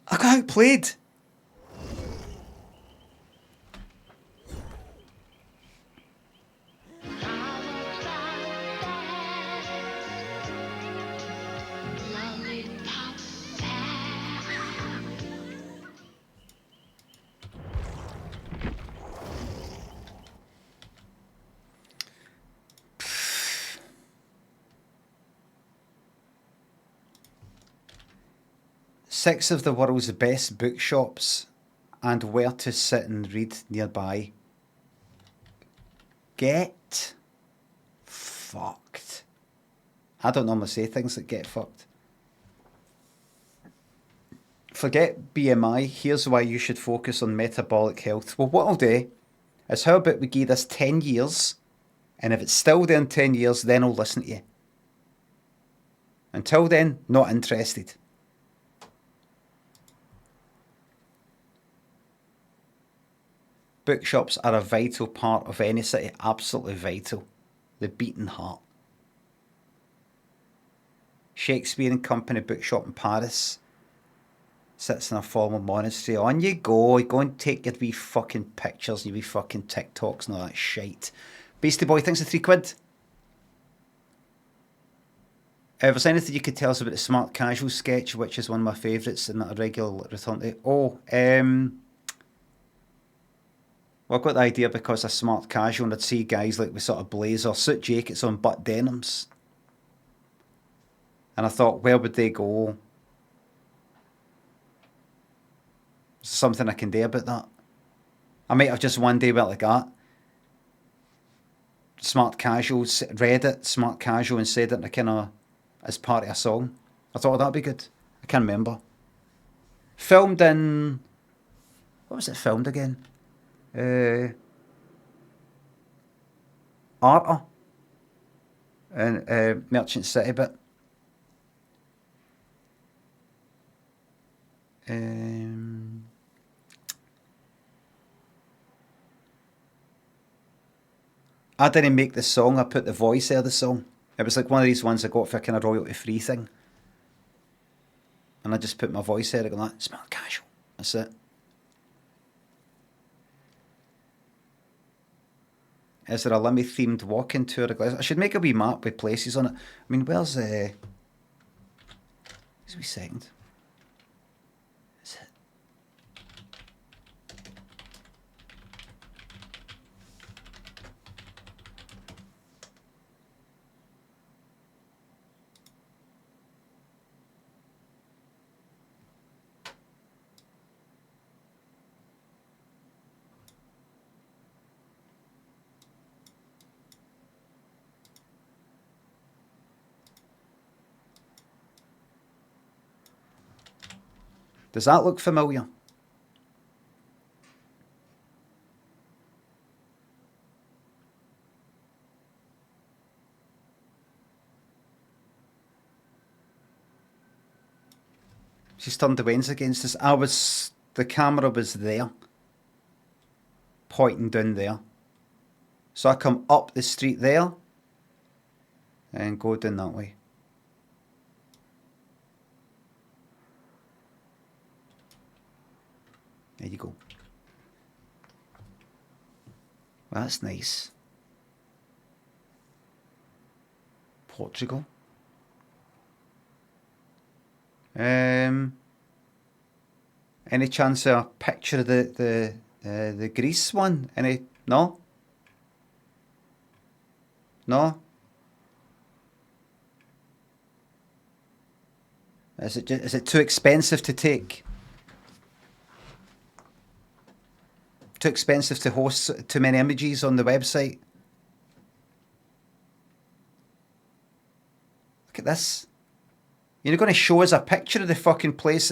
I got outplayed. Six of the world's best bookshops and where to sit and read nearby. Get fucked. I don't normally say things that get fucked. Forget BMI, here's why you should focus on metabolic health. Well, what I'll do is, how about we give this 10 years, and if it's still there in 10 years, then I'll listen to you. Until then, not interested. Bookshops are a vital part of any city, absolutely vital. The beating heart. Shakespeare and Company bookshop in Paris sits in a former monastery. On you go and take your wee fucking pictures and your wee fucking TikToks and all that shite. Beastie Boy, thanks for £3. If there's anything you could tell us about the Smart Casual sketch, which is one of my favourites and that I regularly return to. Well, I got the idea because of Smart Casual, and I'd see guys like with sort of blazer, suit jackets on, but denims. And I thought, where would they go? Something I can do about that. I might have just one day went like that. Smart Casual, read it, Smart Casual, and said it in a kind of, as part of a song. I thought, that'd be good. I can't remember. Filmed in... What was it filmed again? Arta and Merchant City, but I didn't make the song, I put the voice of the song. It was like one of these ones I got for a kind of royalty free thing, and I just put my voice there, going like, Smart Casual, that's it. Is there a Limmy themed walking tour? I should make a wee map with places on it. I mean, where's just a wee second. Is it? Does that look familiar? She's turned the lens against us. The camera was there, pointing down there. So I come up the street there and go down that way. There you go. Well, that's nice. Portugal. Any chance of a picture of the Greece one? No? No? Is it too expensive to take? Too expensive to host too many images on the website? Look at this. You're going to show us a picture of the fucking place.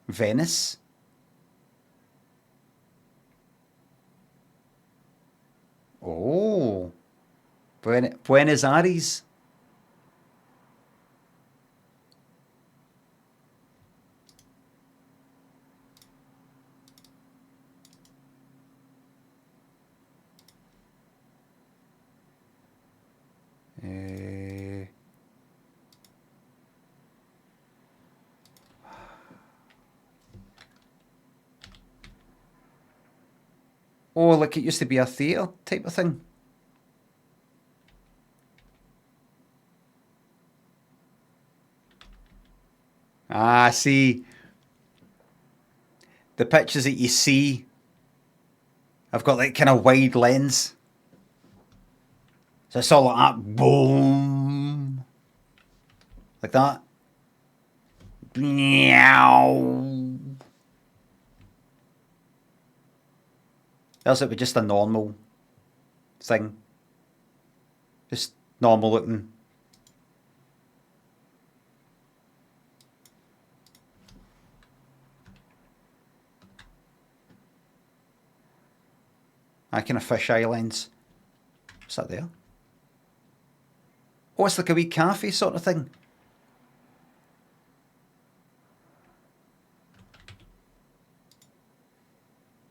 Venice? Oh. Buenos Aires. Oh, like it used to be a theatre type of thing. Ah, see. The pictures that you see, I've got like kind of wide lens. So it's all like that. Boom. Like that. Meow. There's it with just a normal thing. Just normal looking. I kind of fisheye lens. What's that there? Oh, it's like a wee cafe sort of thing.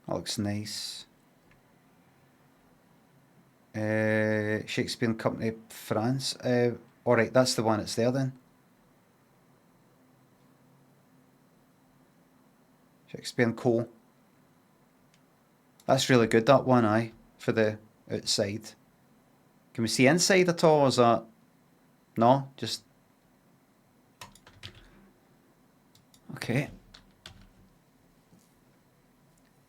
That looks nice. Shakespeare Company, France. Alright, that's the one that's there then. Shakespeare & Co. That's really good, that one, aye, for the outside. Can we see inside at all, or is that... No, just... Okay.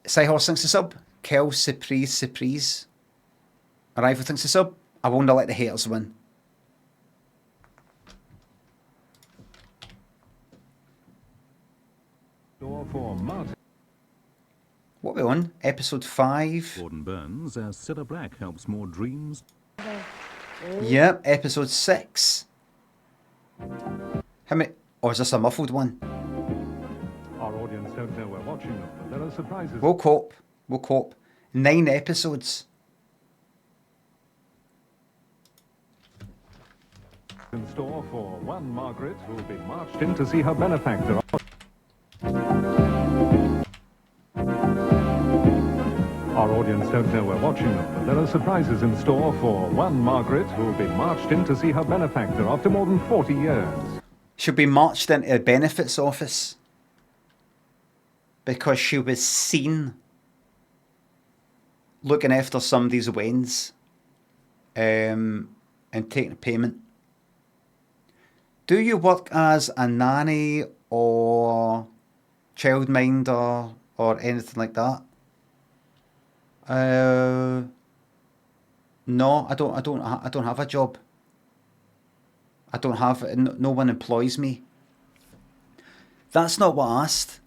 Cyhorse thinks a sub. Kel Surprise. Arrival thinks a sub. I won't let the haters win. What are we on? Episode 5. Gordon Burns as Cilla Black helps more dreams. Yep, episode 6. How many? Oh, is this a muffled one? Our audience don't know we're watching them, but there are surprises. We'll cope. 9 episodes. In store for one Margaret who will be marched in to see her benefactor. Our audience don't know we're watching them, but there are surprises in store for one Margaret who will be marched in to see her benefactor after more than 40 years. She'll be marched into a benefits office because she was seen looking after somebody's weddings and taking payment. Do you work as a nanny or childminder or anything like that? No, I don't have a job. I don't have, no one employs me. That's not what I asked.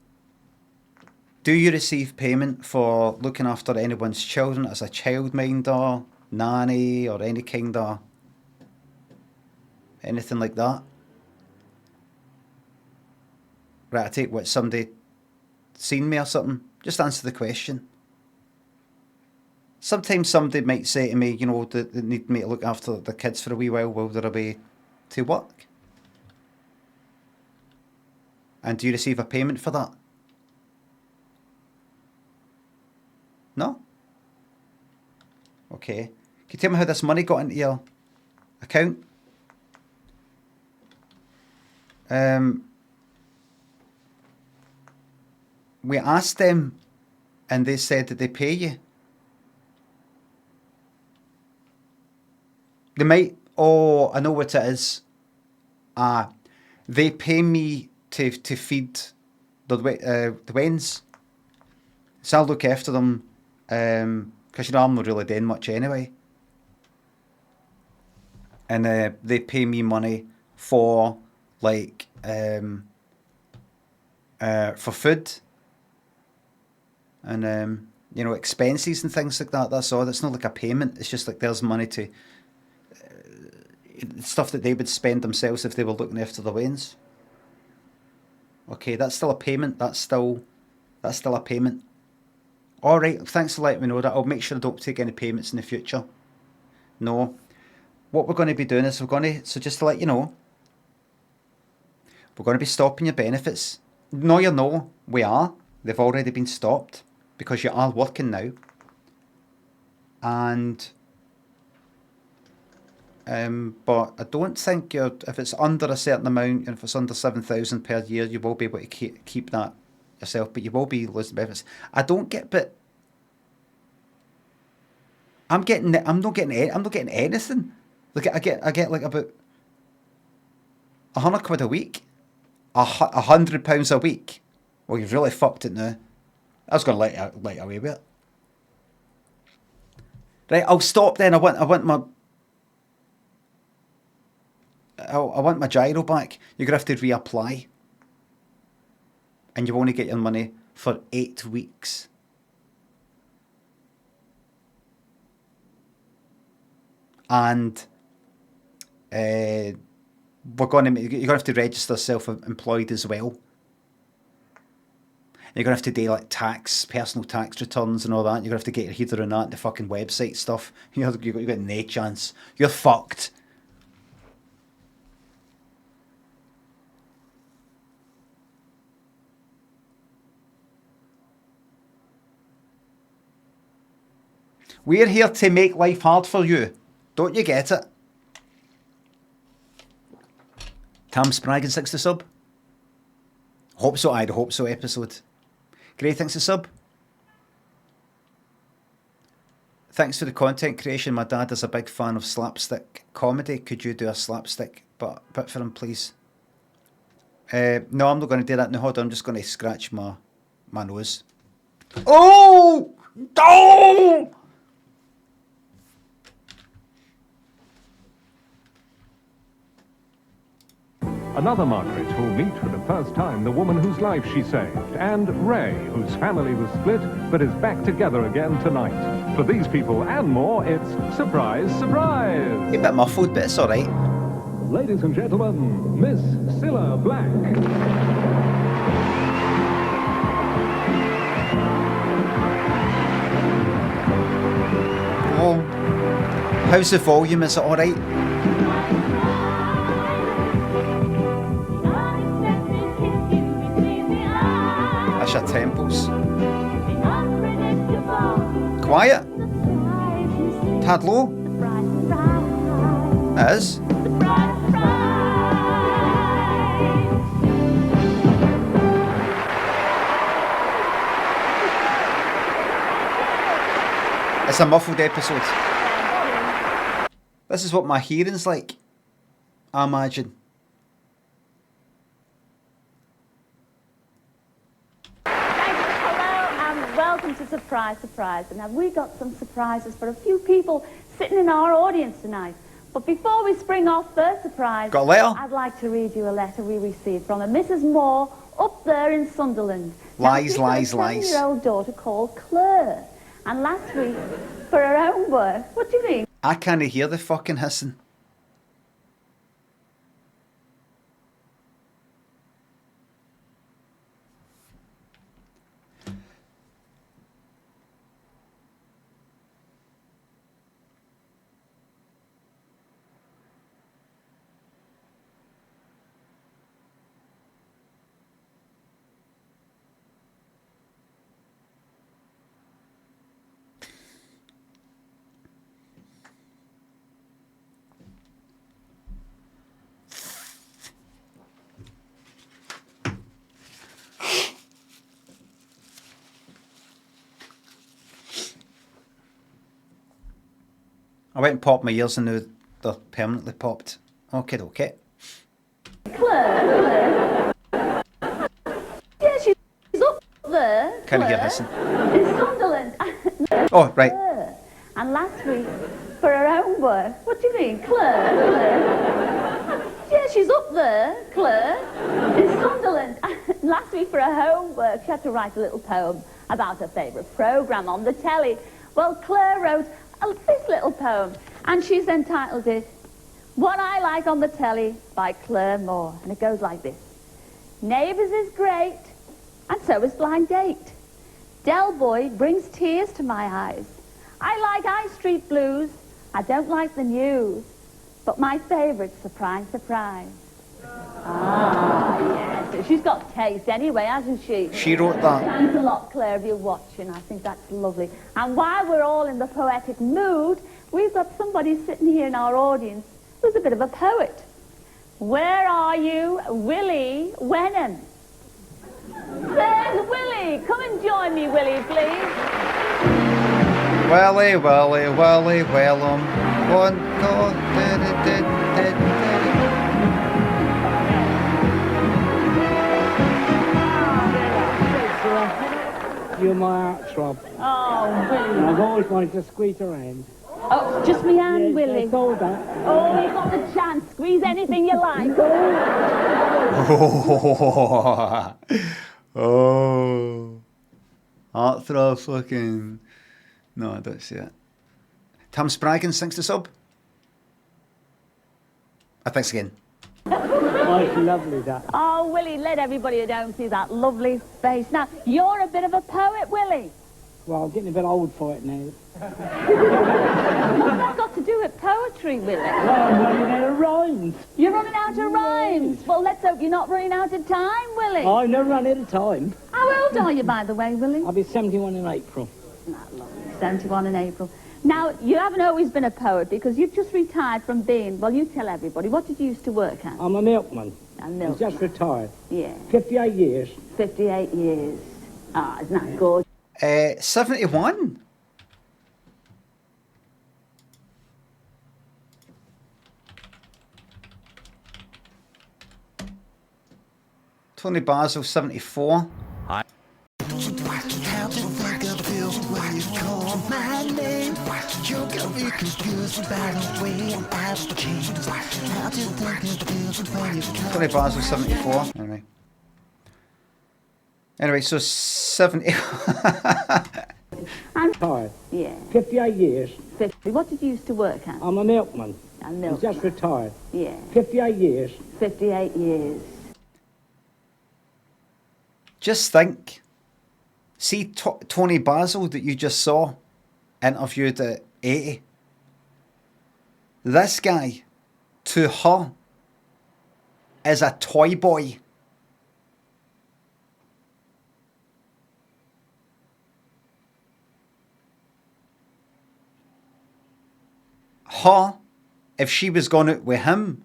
Do you receive payment for looking after anyone's children as a childminder, nanny, or any kind of anything like that? Right, I take what, somebody seen me or something? Just answer the question. Sometimes somebody might say to me, you know, they need me to look after the kids for a wee while they're away to work. And do you receive a payment for that? No? Okay. Can you tell me how this money got into your account? We asked them and they said that they pay you. They might, oh, I know what it is. They pay me to feed the wens. So I'll look after them Because you know I'm not really doing much anyway. And they pay me money for like for food and you know, expenses and things like that. That's all. It's not like a payment. It's just like there's money to stuff that they would spend themselves if they were looking after the lanes. Okay, that's still a payment. That's still a payment. All right. Thanks for letting me know that. I'll make sure I don't take any payments in the future. No. What we're going to be doing is so just to let you know, we're going to be stopping your benefits. No, you know, we are. They've already been stopped because you are working now. And but I don't think if it's under a certain amount, and if it's under 7,000 per year, you will be able to keep that yourself, but you will be losing benefits. I don't get, but I'm not getting anything. Look, I get like about £100 a week, £100 a week. Well, you've really fucked it now. I was going to let you away with it. Right, I'll stop then. I want my gyro back. You're going to have to reapply. And you only get your money for 8 weeks. And you're going to have to register self-employed as well. You're going to have to do like personal tax returns and all that. You're going to have to get your header on that and the fucking website stuff. You've got no chance. You're fucked. We're here to make life hard for you. Don't you get it? Tam Spraggan 6 to sub. Hope so, I'd hope so episode. Great, thanks to sub. Thanks for the content creation. My dad is a big fan of slapstick comedy. Could you do a slapstick bit for him, please? No, I'm not going to do that. No, hold on. I'm just going to scratch my nose. Oh! Oh! Another Margaret who'll meet for the first time the woman whose life she saved, and Ray, whose family was split but is back together again tonight. For these people and more, it's Surprise, Surprise! A bit muffled, but it's alright. Ladies and gentlemen, Miss Cilla Black. Oh, how's the volume? Is it alright? That's your temples. Quiet. Tad low. It is. It's a muffled episode. This is what my hearing's like, I imagine. Welcome to Surprise, Surprise. And have we got some surprises for a few people sitting in our audience tonight. But before we spring off first surprise, got a letter? I'd like to read you a letter we received from a Mrs. Moore up there in Sunderland. Lies, now, lies, she's got a lies. 10-year-old daughter called Claire. And last week, for her own work, what do you mean? I can't hear the fucking hissing. I went and popped my ears and now they're permanently popped. Okay, okay. Claire? Yeah, she's up there. Can't hear Claire, hissing. in Sunderland. Oh, right. Claire. And last week, for her homework, what do you mean, Claire? Yeah, she's up there, Claire, in Sunderland. Last week for her homework, she had to write a little poem about her favourite programme on the telly. Well, Claire wrote this little poem, and she's entitled it, What I Like on the Telly by Claire Moore. And it goes like this. Neighbours is great, and so is Blind Date. Del Boy brings tears to my eyes. I like High Street Blues. I don't like the news. But my favourite, surprise, surprise. Ah, yes. So she's got taste anyway, hasn't she? She wrote that. Thanks a lot, Claire, if you're watching. I think that's lovely. And while we're all in the poetic mood, we've got somebody sitting here in our audience who's a bit of a poet. Where are you, Willie Wenham? There's Willie. Come and join me, Willie, please. Willie, Willie, Willie, Wellham. One, go, You're my heartthrob. Oh, Willie. I've always wanted to squeeze around. Oh, just me hand, Willie. It's all that. Oh, you've got the chance. Squeeze anything you like. Oh. Heartthrob fucking... No, I don't see it. Tom Spraggan sings the sub. Thanks again. Oh, it's lovely, that. Oh, Willie, let everybody at home see that lovely face. Now, you're a bit of a poet, Willie. Well, I'm getting a bit old for it now. What's that got to do with poetry, Willie? Well, I'm running out of rhymes. You're running out of rhymes. Well, let's hope you're not running out of time, Willie. I never run out of time. How old are you, by the way, Willie? I'll be 71 in April. Isn't that lovely? 71 in April. Now, you haven't always been a poet because you've just retired from being, well, you tell everybody, what did you used to work at? I'm a milkman. A I'm milkman. just retired. Yeah. 58 years. 58 years. Ah, isn't that good? 71. Tony Basil, 74. Tony Basil, 74. Anyway, so 70. And Retired. yeah. 58 years. 50. What did you used to work at? I'm a milkman. A I'm milkman. just retired. Yeah. 58 years. 58 years. Just think. See Tony Basil that you just saw interviewed at 80. This guy, to her, is a toy boy. Her, if she was gone out with him,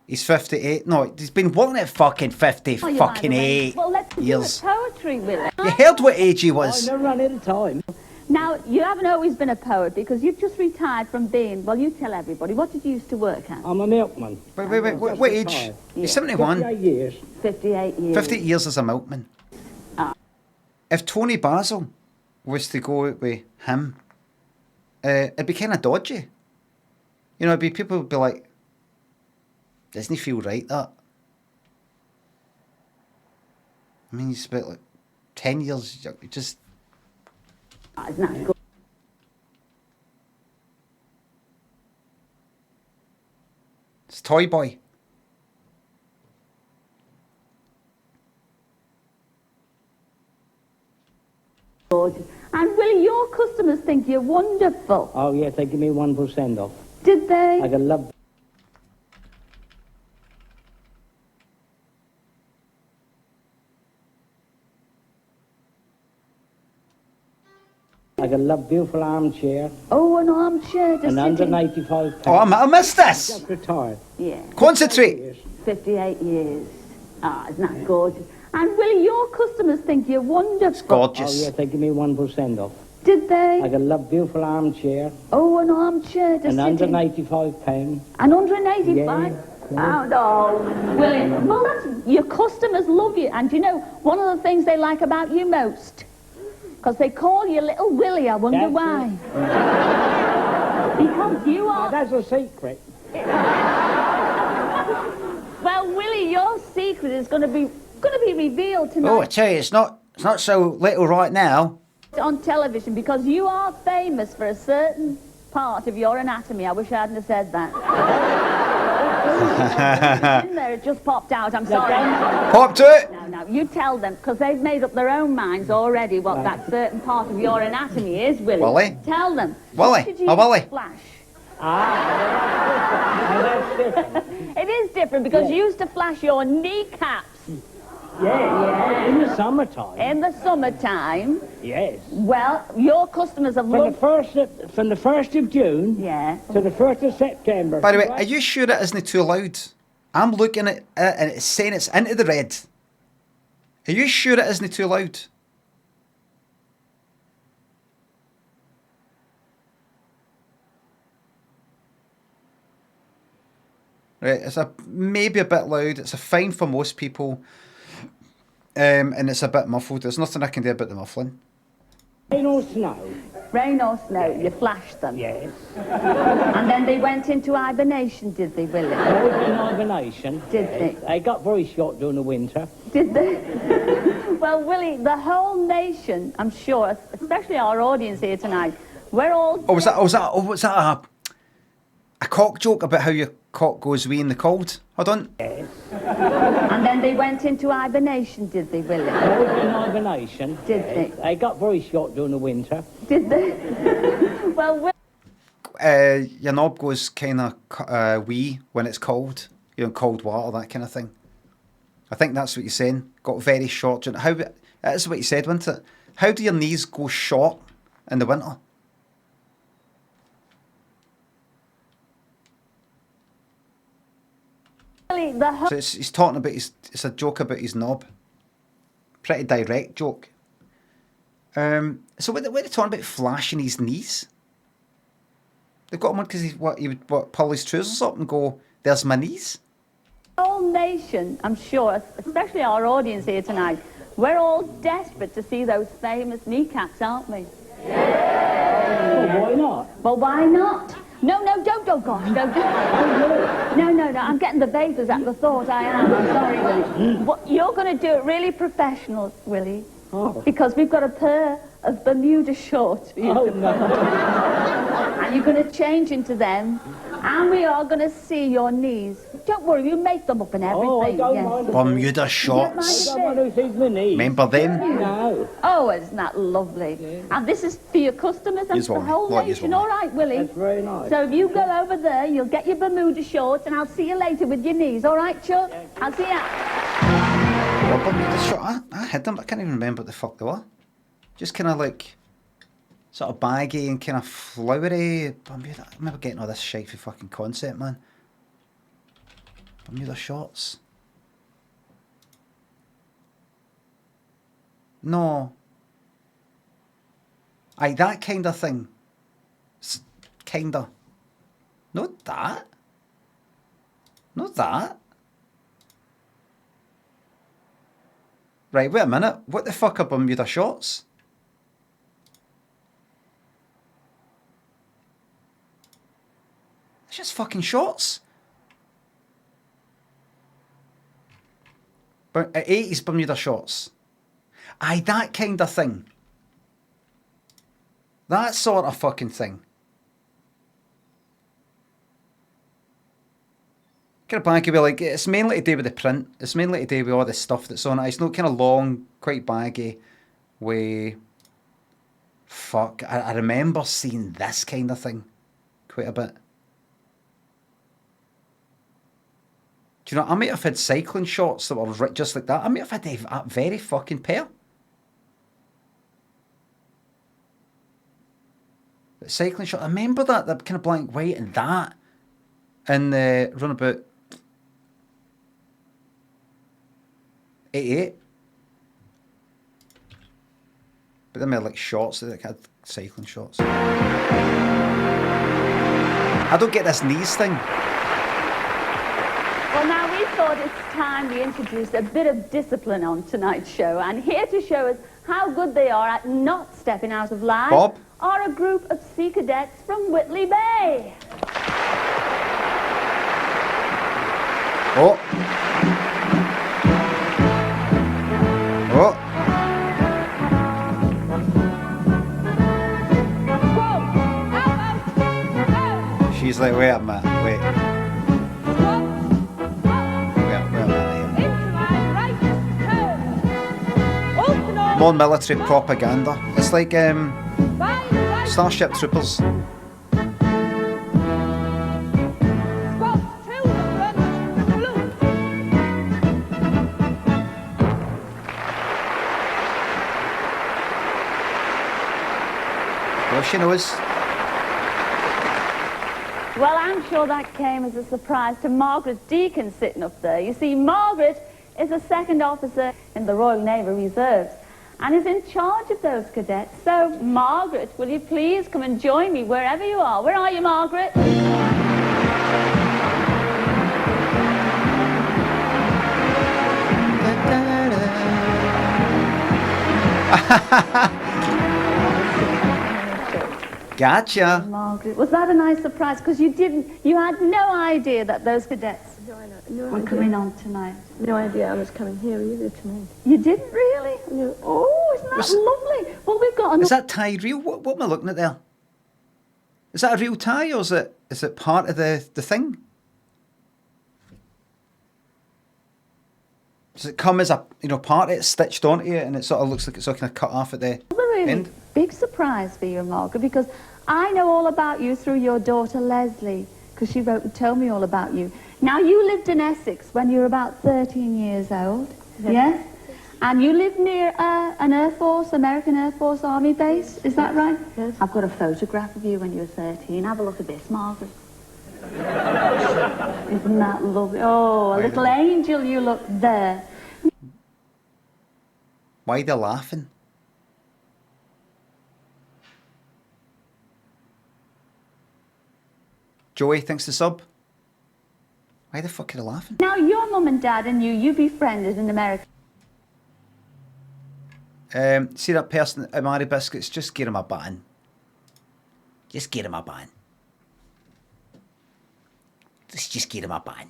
he's 58. No, he's been working at fucking 50 Oh, you fucking might have 8 well, let's do years. poetry, Willie. You heard what age he I was. never run out of time. Now, you haven't always been a poet because you've just retired from being, well, you tell everybody, what did you used to work at? I'm a milkman. Wait, what age? retired. He's 71. 58 years. 58 years. 50 years as a milkman. Ah. If Tony Basil was to go out with him, it'd be kind of dodgy. You know, people would be like, doesn't he feel right, that? I mean, he's about like 10 years, just... Ah, isn't that good? It's Toy Boy. Gorgeous. And Willie, your customers think you're wonderful. Oh, yes, they give me 1% off. Did they? I can love... I can love beautiful armchair. Oh, an armchair to And sit in. £185. Oh, I missed this! Just retired. Yeah. Concentrate! 58 years. Ah, isn't that gorgeous? And Willie, your customers think you're wonderful. It's gorgeous. Oh, yes, they give me 1% off. Did they? I can love beautiful armchair. Oh, an armchair to And sit in. £185. And 185? Yeah. Oh, no. Willie, well, your customers love you. And you know, one of the things they like about you most, Because they call you Little Willie, I wonder That's why. Because you Now, are... that's a secret. Well, Willie, your secret is going to be revealed tonight. Oh, I tell you, it's not so little right now. On television, because you are famous for a certain part of your anatomy. I wish I hadn't have said that. In there, it just popped out. I'm sorry. Pop to it. No, you tell them, because they've made up their own minds already what that certain part of your anatomy is, Willie. Willie? Tell them. Willie. What did you Oh, Willie. Flash. That's different. It is different, because you used to flash your kneecaps Yeah, in the summertime. in the summertime. Yes. Well, your customers have loved... From the 1st of June Yeah. to the 1st of September. By the way, are you sure it isn't too loud? I'm looking at it and it's saying it's into the red. Are you sure it isn't too loud? Right, it's maybe a bit loud. It's a fine for most people. And it's a bit muffled. There's nothing I can do about the muffling. Rain or snow? Rain or snow, you flashed them. Yes. And then they went into hibernation, did they, Willie? They was in hibernation. Did they? They got very short during the winter. Did they? Well, Willie, the whole nation, I'm sure, especially our audience here tonight, we're all... Was that a cock joke about how your cock goes wee in the cold? Hold on. Yes. And then they went into hibernation, did they, Willie? They was in hibernation. Did they? They got very short during the winter. Did they? Well, Your knob goes kind of wee when it's cold. You know, cold water, that kind of thing. I think that's what you're saying. Got very short. How? That's what you said, wasn't it? How do your knees go short in the winter? Willie, the whole... So he's talking about it's a joke about his knob. Pretty direct joke. So what they're talking about flashing his knees? They've got him on because he would pull his trousers up and go, "There's my knees." whole nation, I'm sure, especially our audience here tonight, we're all desperate to see those famous kneecaps, aren't we? Well, why not? Well, why not? No, don't, oh gosh, no, no, I'm getting the vapors at the thought, I am, I'm sorry, Willie. What, you're going to do it really professional, Willie, because we've got a pair of Bermuda shorts for you. Oh, no. And you're going to change into them, and we are going to see your knees. Don't worry, you make them up and everything. Oh, I don't yes. mind. Bermuda I shorts. don't want to see my knees. Remember them? No. Oh, isn't that lovely? Yeah. And this is for your customers and Here's for the one. whole Like, here's nation. one. All right, Willie? That's very nice. So if you go over there, you'll get your Bermuda shorts, and I'll see you later with your knees. All right, Chuck? Yeah, I'll see you. What Bermuda shorts? I had them, but I can't even remember what the fuck they were. Just kind of like, sort of baggy and kind of flowery. Bermuda. I remember getting all this shite for fucking concept, man. Bermuda shorts. No. Aye, that kind of thing. Kinda. Not that. Not that. Right, wait a minute. What the fuck are Bermuda shorts? It's just fucking shorts. But 80s Bermuda shorts. Aye, that kind of thing. That sort of fucking thing. Kind of baggy, like, it's mainly to do with the print. It's mainly to do with all the stuff that's on it. It's not kind of long, quite baggy. Fuck, I remember seeing this kind of thing quite a bit. Do you know, I might have had cycling shorts that were just like that. I might have had a very fucking pair. The cycling shorts, I remember that kind of blank white and that. And run about 88. But then they had like shorts, they had cycling shorts. I don't get this knees thing. Well, now we thought it's time we introduced a bit of discipline on tonight's show, and here to show us how good they are at not stepping out of line Bob? are a group of sea cadets from Whitley Bay. Oh. Oh. She's like, wait a minute, wait. Wait a minute here. More military propaganda. It's like Starship Troopers. Well, she knows. Well, I'm sure that came as a surprise to Margaret Deacon sitting up there. You see, Margaret is a second officer in the Royal Naval Reserves and is in charge of those cadets. So, Margaret, will you please come and join me wherever you are? Where are you, Margaret? Gotcha. Margaret, was that a nice surprise? Because you had no idea that those cadets were coming on tonight. No idea I was coming here either tonight. You didn't really? No. Oh, isn't that lovely? Well, we've got Is that tie real? What am I looking at there? Is that a real tie, or is it part of the thing? Does it come as a part of it stitched onto it, and it sort of looks like it's sort of cut off at the really end? big surprise for you, Margaret, because I know all about you through your daughter Leslie, because she wrote and told me all about you. Now, you lived in Essex when you were about 13 years old, yes? And you lived near an Air Force, American Air Force Army base, is that right? Yes. I've got a photograph of you when you were 13. Have a look at this, Margaret. Isn't that lovely? Oh, a little angel you look there. Why are they laughing? Joey thinks the sub. Why the fuck are they laughing? Now, your mum and dad and you befriended an American. See that person at Mary Biscuits? Just get him a button. Just get him a button. Just get him a button.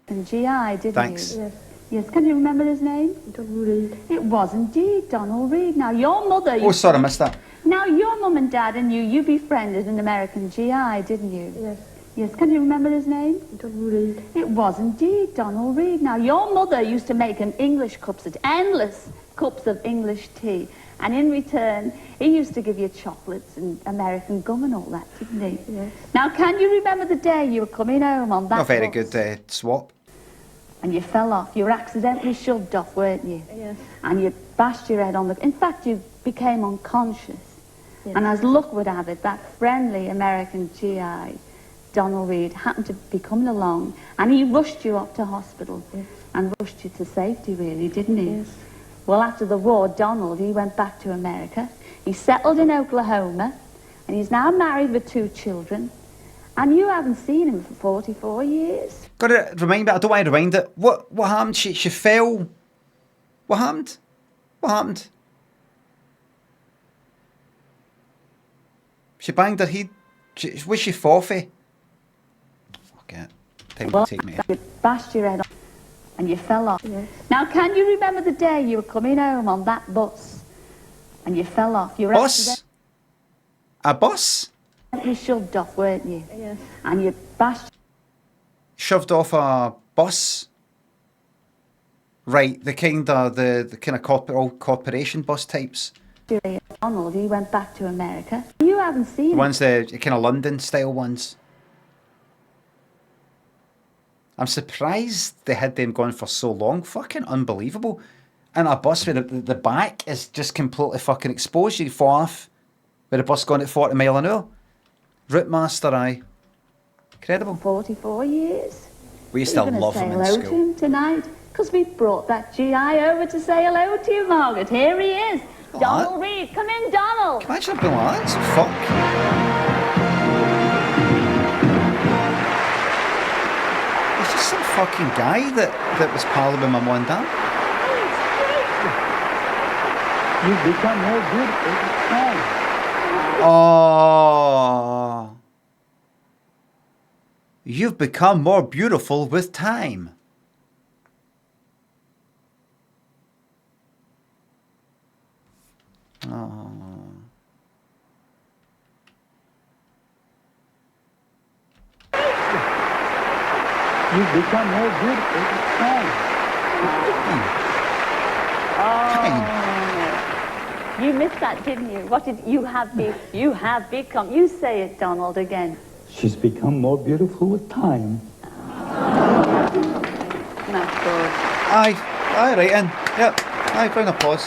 And GI, didn't Thanks. you? Yes. Yes. Can you remember his name? Donald Reed. It was indeed Donald Reed. Now, your mother... Oh, sorry, I missed that. Now, your mum and dad and you befriended an American GI, didn't you? Yes. Yes. Can you remember his name? Donald Reed. It was indeed Donald Reed. Now, your mother used to make him English cups, endless cups of English tea. And in return, he used to give you chocolates and American gum and all that, didn't he? Yes. Now, can you remember the day you were coming home on that Not very bus? good swap. And you fell off. You were accidentally shoved off, weren't you? Yes. And you bashed your head on the... In fact, you became unconscious. Yes. And as luck would have it, that friendly American GI, Donald Reed, happened to be coming along, and he rushed you up to hospital. Yes. And rushed you to safety, really, didn't he? Yes. Well, after the war, Donald, he went back to America. He settled in Oklahoma, and he's now married with 2 children. And you haven't seen him for 44 years. Got to remind me. I don't want to rewind it. What happened? She fell. What happened? What happened? She banged her head. Was she forfeit? Fuck it. Time to take me. You bashed your head on, and you fell off. Yes. Now, can you remember the day you were coming home on that bus, and you fell off? You were Bus? A bus? accidentally shoved off, weren't you? Yes. And you bashed... Shoved off a bus? Right, the kind of old corporation bus types. Donald, he went back to America. You haven't seen The him. ones, the kind of London style ones. I'm surprised they had them going for so long. Fucking unbelievable. And a bus where the back is just completely fucking exposed. You fall off with a bus going at 40 mile an hour. Route master, aye. Incredible. 44 years. We used to We're gonna love say him in hello to school. him tonight, because we brought that GI over to say hello to you, Margaret. Here he is. What? Donald Reed. Come in, Donald. Imagine being like that. Fuck. He's just some fucking guy that was palling with my mum and dad. You've become more beautiful with time. Oh. You've become more beautiful with time. Oh. You've become more beautiful with time. You missed that, didn't you? What did you have become? You say it, Donald, again. She's become more beautiful with time. That's good. Aye, right in. Yep, aye, round of applause.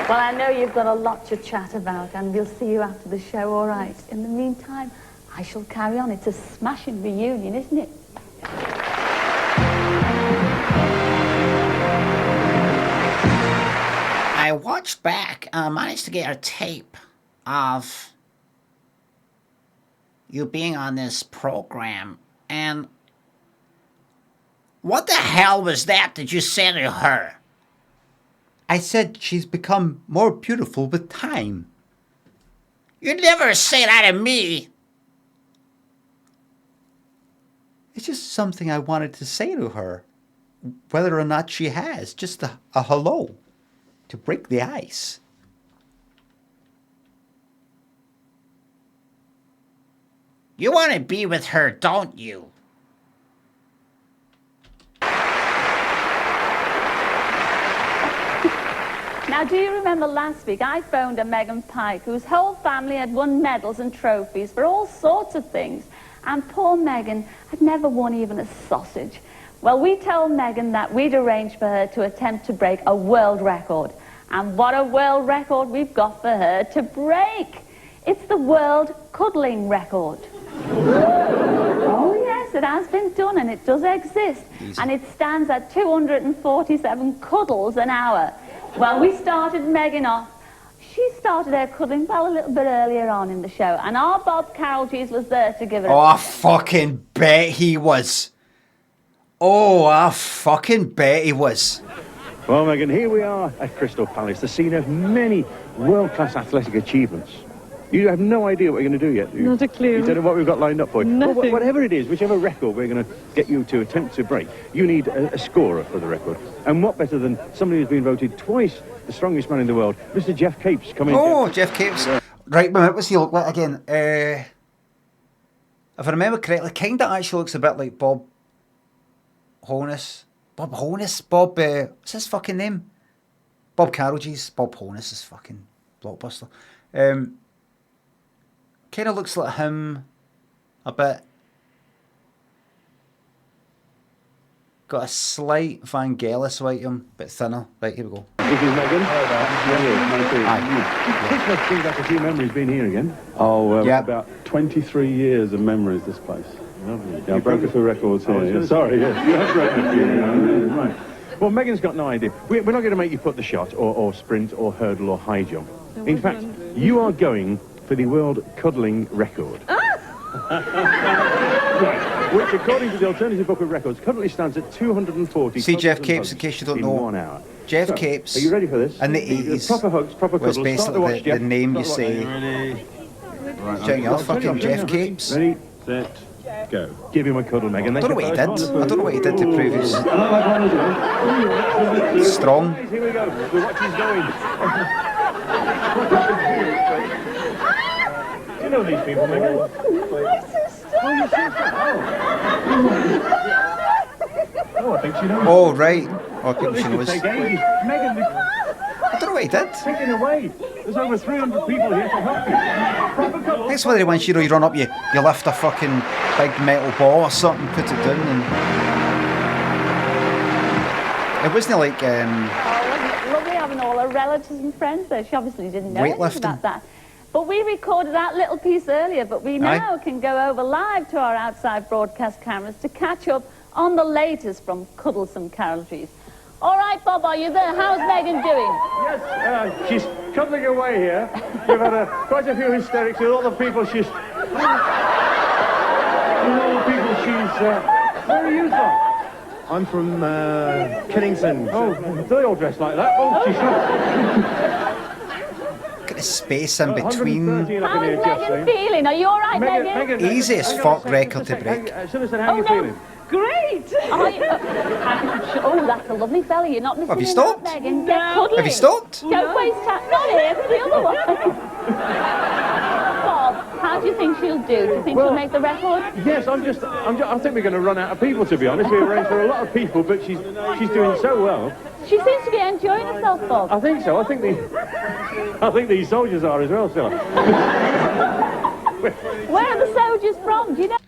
Well, I know you've got a lot to chat about, and we'll see you after the show, all right? In the meantime, I shall carry on. It's a smashing reunion, isn't it? I watched back and I managed to get a tape of you being on this program, and what the hell was that you said to her? I said she's become more beautiful with time. You'd never say that to me. It's just something I wanted to say to her. Whether or not she has. Just a hello. To break the ice. You want to be with her, don't you? Now, do you remember last week I phoned a Megan Pike whose whole family had won medals and trophies for all sorts of things, and poor Megan had never won even a sausage. Well, we told Megan that we'd arranged for her to attempt to break a world record. And what a world record we've got for her to break. It's the world cuddling record. Oh, yes, it has been done, and it does exist. Easy. And it stands at 247 cuddles an hour. Well, we started Megan off. She started her cuddling, well, a little bit earlier on in the show. And our Bob Carroll cheese was there to give her Oh, I fucking bet he was. Oh, I fucking bet he was. Well, Megan, here we are at Crystal Palace, the scene of many world-class athletic achievements. You have no idea what you're going to do yet, do you? Not a clue. You don't know what we've got lined up for you? Nothing. Well, whatever it is, whichever record we're going to get you to attempt to break, you need a scorer for the record. And what better than somebody who's been voted twice the strongest man in the world, Mr. Jeff Capes, coming. Oh, Jeff Capes. Right, what's he look like again? If I remember correctly, kind of actually looks a bit like Bob Honus. Bob Honus? What's his fucking name? Bob Carroll, geez. Bob Honus is fucking blockbuster. Kind of looks like him a bit. Got a slight Vangelis about him, bit thinner. Right, here we go. This is Megan. This must bring back a few memories being here again. Oh, Yeah. about 23 years of memories, this place. Lovely. Yeah, I broke a few records here. Yeah. Sorry, yes. You have broken a few. Right. Well, Megan's got no idea. We're not going to make you put the shot, or sprint, or hurdle, or high jump. In fact, you are going for the world cuddling record. Right. Which, according to the Alternative Book of Records, currently stands at 240. See Jeff cuddles and Capes, hugs in case you don't in know. 1 hour. Jeff So, Capes. Are you ready for this? In the 80s. Proper hugs, proper was cuddles. Start to watch, basically Jeff. the name you Start to say. watch. Check out fucking Jeff Capes. Ready, Set, go. give him a cuddle, Megan. I don't know what he did. I don't know what he did to prove he's strong. Here we go. The watch is going. You know these people, Megan. Oh, I think she knows. Oh, right. Oh, people This she could knows. take ages. Megan, I don't know what he did. taking away. There's over 300 people here to help you. Proper cuddle. Next one, once you run up, you lift a fucking big metal ball or something, put it down, and it wasn't like Oh, wasn't it lovely having all her relatives and friends there? She obviously didn't know anything Weightlifting. about that. But we recorded that little piece earlier, but we now can go over live to our outside broadcast cameras to catch up on the latest from Cuddlesome Carolgees. All right, Bob, are you there? How's Megan doing? Yes, she's cuddling away here. We've had quite a few hysterics with all the people she's... Very useful. I'm from Kennington. Oh, they all dress like that. Oh, she's Look at the space in between. How's Megan feeling? Are you all right, Megan? Easy as fuck record to break. Susan, how are you feeling? Great. Oh, that's a lovely fella. You're not missing Have you out, stopped? Megan. Get cuddly. Have you stopped? Don't waste time. Not him, the other one. Bob, how do you think she'll do? Do you think she'll make the record? Yes, I think we're going to run out of people, to be honest. We arranged for a lot of people, but she's doing so well. She seems to be enjoying herself, Bob. I think so. I think these soldiers are as well, Stella. Where are the soldiers from? Do you know?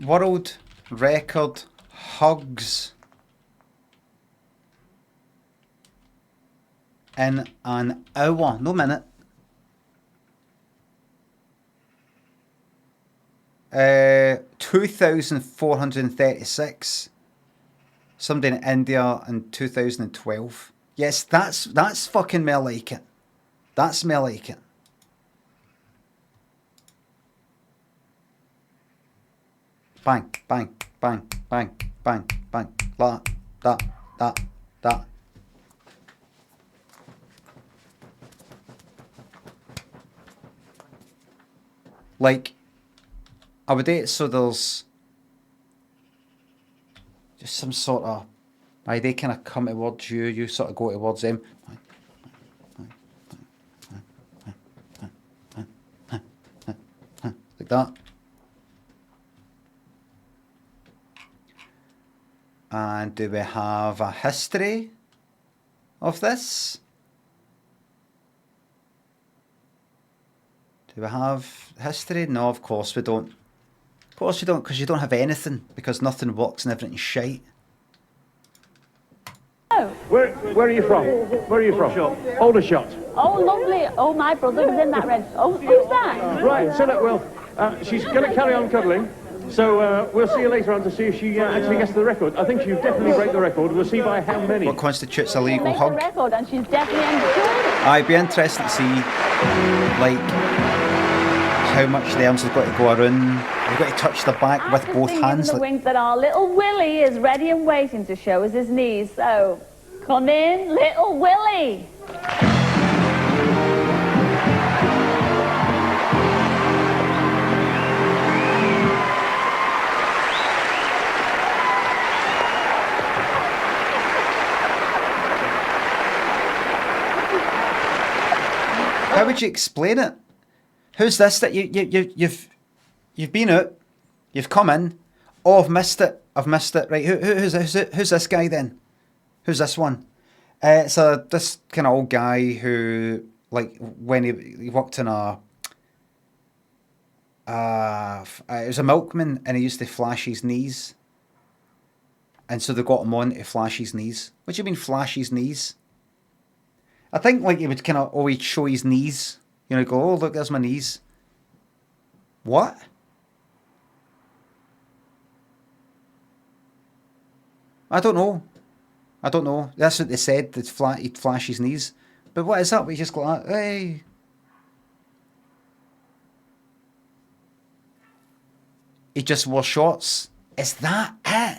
World record hugs in an hour. No minute. 2,436. Somebody in India in 2012. Yes, that's fucking me like it. That's me like it. Bang, bang, bang, bang, bang, bang. That. Like, I would do it so there's just some sort of, they kind of come towards you, you sort of go towards them. Like that. And do we have a history of this? Do we have history? No, of course we don't. Of course you don't, because you don't have anything, because nothing works and everything's shite. Oh. Where are you from? Where are you from? Aldershot. Oh, lovely. Oh, my brother was in that red. Oh, who's that? Right, so that, well, she's going to carry on cuddling. So we'll see you later on to see if she actually gets the record. I think she'll definitely break the record. We'll see by how many. What constitutes a legal Make hug? the record, and she's definitely enjoyed it. I'd be interested to see, like, how much the arms have got to go around. You've got to touch the back with both hands. The wink that our little Willie is ready and waiting to show us his knees. So, come in, little Willie. How would you explain it? Who's this that you've been out, you've come in, oh, I've missed it, right? Who's this guy then? Who's this one? So this kind of old guy who, like, when he worked in it was a milkman, and he used to flash his knees, and so they got him on to flash his knees. What do you mean flash his knees? I think, like, he would kind of always show his knees. You know, go, oh, look, there's my knees. What? I don't know. That's what they said. He'd flash his knees. But what is that? We just go like, hey. He just wore shorts. Is that it?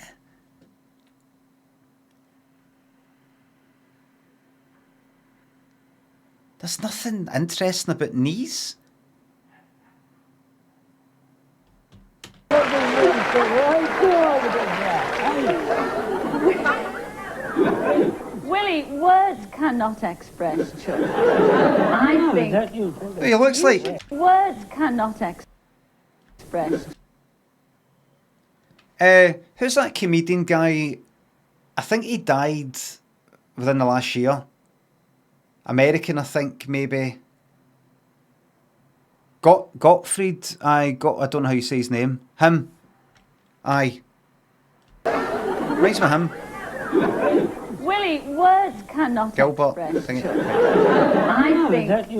There's nothing interesting about knees. Willie, words cannot express Chuck. I think... He looks like... Words cannot express... Who's that comedian guy? I think he died within the last year. American, I think, maybe. Gottfried, I don't know how you say his name. Him. Aye. Reminds me of him. Willie, words cannot Gilbert. express Chuck. I think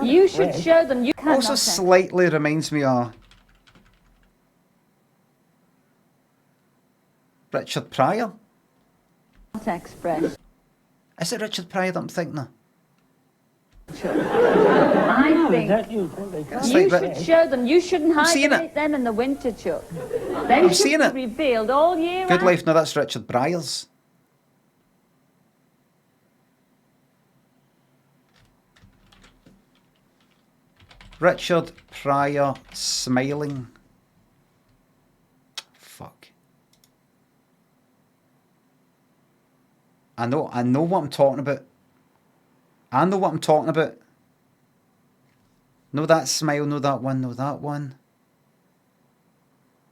you should show them you cannot... Also slightly reminds me of Richard Pryor. Express. Is it Richard Pryor that I'm thinking of? I think you should show them. You shouldn't hibernate them in the winter, Chuck. I'm seeing it. Revealed all year Good round. Life. No, that's Richard Pryor's. Richard Pryor smiling. Fuck. I know what I'm talking about. I know what I'm talking about. No, that smile, no, that one, no, that one.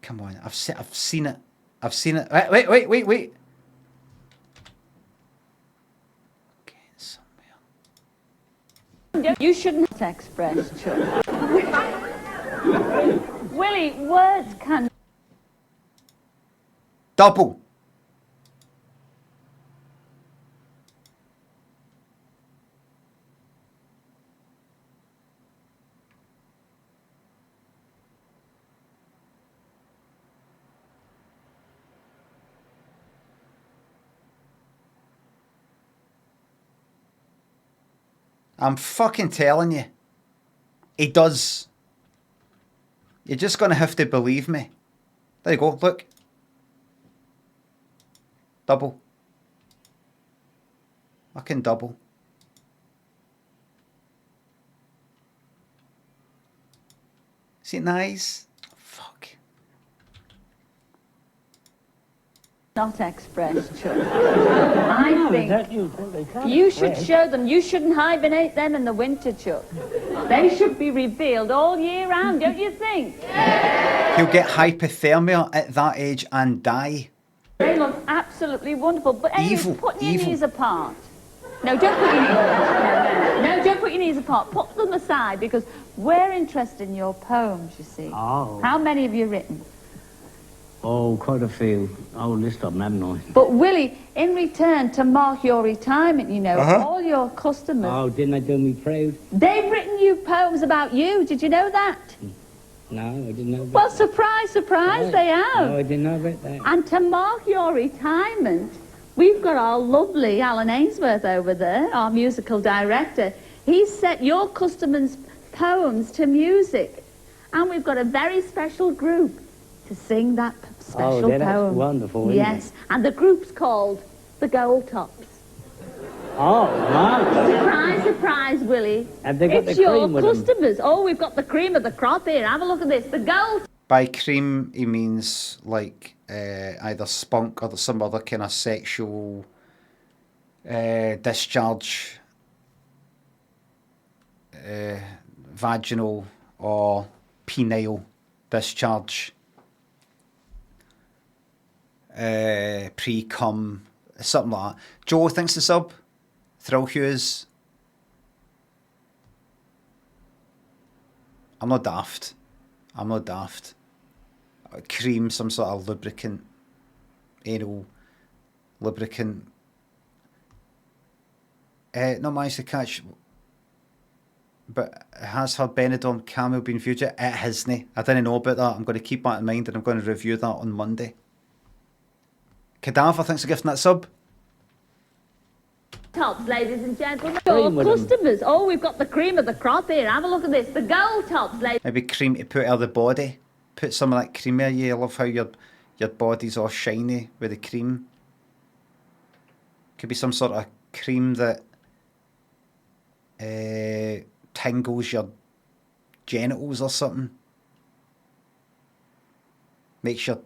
Come on, I've seen it. I've seen it. Wait. You shouldn't express, Chuck. Willie, words can... Double. I'm fucking telling you. He does. You're just going to have to believe me. There you go, look. Double. Fucking double. See it nice? Fuck. Not express, Chuck. I think you should show them. You shouldn't hibernate them in the winter, Chuck. They should be revealed all year round, don't you think? He'll get hypothermia at that age and die. They look absolutely wonderful. But anyway, put your evil. knees apart. No, don't put your knees. No, don't put your knees apart. Put them aside because we're interested in your poems, you see. Oh. How many have you written? Oh, quite a few. Oh, list of them, haven't I? But Willie, in return to mark your retirement, you know, all your customers... Oh, didn't they do me proud? They've written you poems about you. Did you know that? No, I didn't know about Well, that. surprise, surprise, they have. No, I didn't know about that. And to mark your retirement, we've got our lovely Alan Ainsworth over there, our musical director. He's set your customers' poems to music. And we've got a very special group to sing that special that's poem. wonderful, isn't Yes, and the group's called the Gold Tops. Oh, wow. Surprise, surprise, Willie. Have they got It's the your cream with them? customers. Oh, we've got the cream of the crop here. Have a look at this. The Gold. By cream, he means like either spunk or some other kind of sexual discharge, vaginal or penile discharge, pre-cum, something like that. Joe thinks the sub. Thrill Hughes. I'm not daft. Cream, some sort of lubricant, anal lubricant. Not managed to catch, but has her Benidorm camel been viewed yet? It hasn't. I didn't know about that. I'm going to keep that in mind and I'm going to review that on Monday. Cadaver, thanks for gifting that sub. Tops, ladies and gentlemen. Your customers. Oh, we've got the cream of the crop here. Have a look at this. The Gold Tops, ladies. Maybe cream to put out the body. Put some of that cream in you. I love how your body's all shiny with the cream. Could be some sort of cream that tingles your genitals or something. Makes your